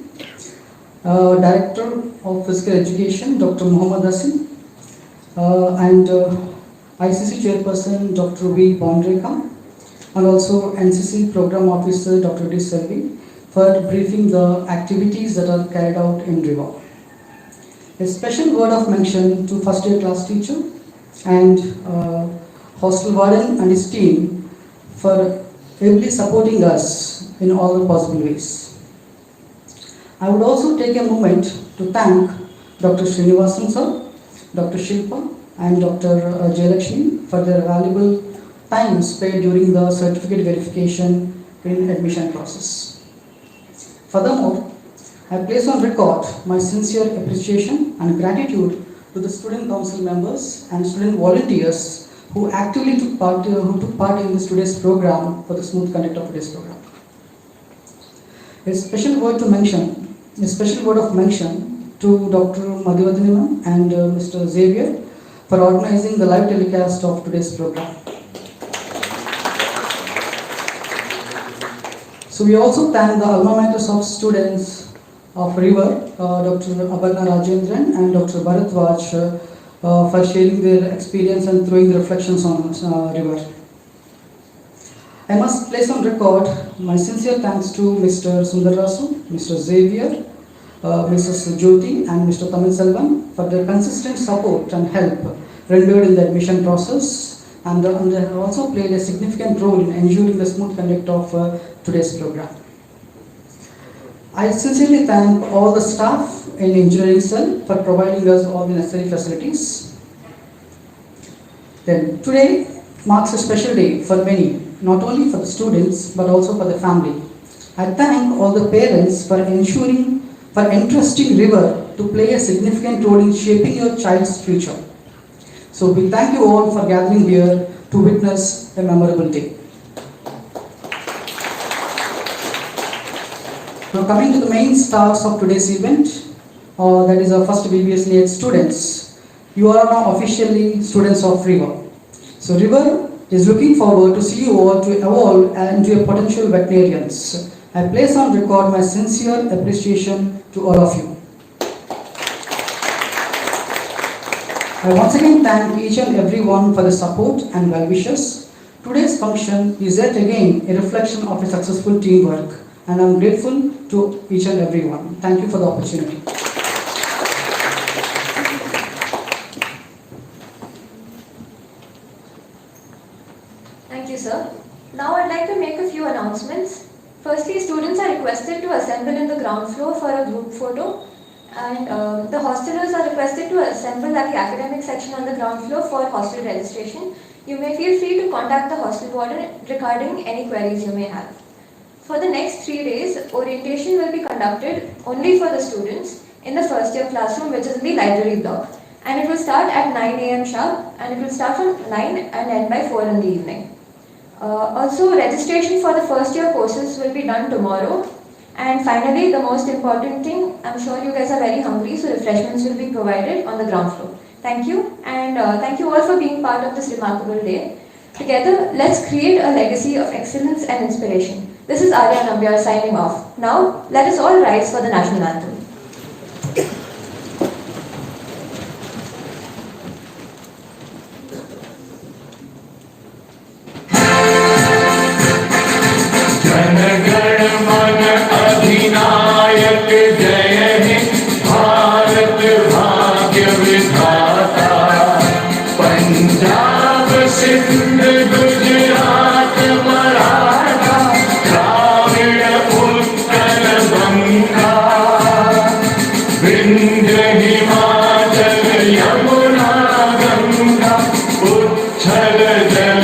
Director of Physical Education, Dr. Muhammad Hasan, and ICC Chairperson, Dr. V. Bondreka, and also NCC Program Officer, Dr. D. Selvi, for briefing the activities that are carried out in River. A special word of mention to first year class teacher and hostel warden and his team for ably supporting us in all the possible ways. I would also take a moment to thank Dr. Srinivasan sir, Dr. Shilpa and Dr. Jayalakshmi for their valuable time spent during the certificate verification in admission process. Furthermore, I place on record my sincere appreciation and gratitude to the student council members and student volunteers who actively took part in this today's program for the smooth conduct of today's program. A special word of mention to Dr. Madhuvardhani and Mr. Xavier for organizing the live telecast of today's program. So we also thank the alma maters of students of River, Dr. Aparna Rajendran and Dr. Bharatwaj for sharing their experience and throwing the reflections on River. I must place on record my sincere thanks to Mr. Sundarasu, Mr. Xavier, Mrs. Jyoti and Mr. Tamil Selvan for their consistent support and help rendered in the admission process, and they have also played a significant role in ensuring the smooth conduct of today's program. I sincerely thank all the staff in engineering cell for providing us all the necessary facilities. Then today marks a special day for many, not only for the students but also for the family. I thank all the parents for entrusting River to play a significant role in shaping your child's future. So we thank you all for gathering here to witness a memorable day. Now coming to the main stars of today's event, that is our first BBS NET students. You are now officially students of River. So River is looking forward to see you all to evolve into a potential veterinarians. I place on record my sincere appreciation to all of you. I once again thank each and every one for the support and well wishes. Today's function is yet again a reflection of a successful teamwork, and I am grateful to each and every one. Thank you for the opportunity. Thank you, sir. Now I'd like to make a few announcements. Firstly, students are requested to assemble in the ground floor for a group photo, and the hostelers are requested to assemble at the academic section on the ground floor for hostel registration. You may feel free to contact the hostel warden regarding any queries you may have. For the next 3 days, orientation will be conducted only for the students in the first year classroom, which is in the library block. And it will start at 9 a.m. sharp, and it will start from 9 and end by 4 in the evening. Also, registration for the first year courses will be done tomorrow. And finally, the most important thing, I'm sure you guys are very hungry, so refreshments will be provided on the ground floor. Thank you, and thank you all for being part of this remarkable day. Together, let's create a legacy of excellence and inspiration. This is Arya Nambiar signing off. Now, let us all rise for the national anthem. अधिनायक जय हे भारत भाग्य विधाता पंजाब सिंध गुजरात मराठा द्राविड़ उत्कल बंगा विंध्य हिमाचल यमुना गंगा उच्छल जल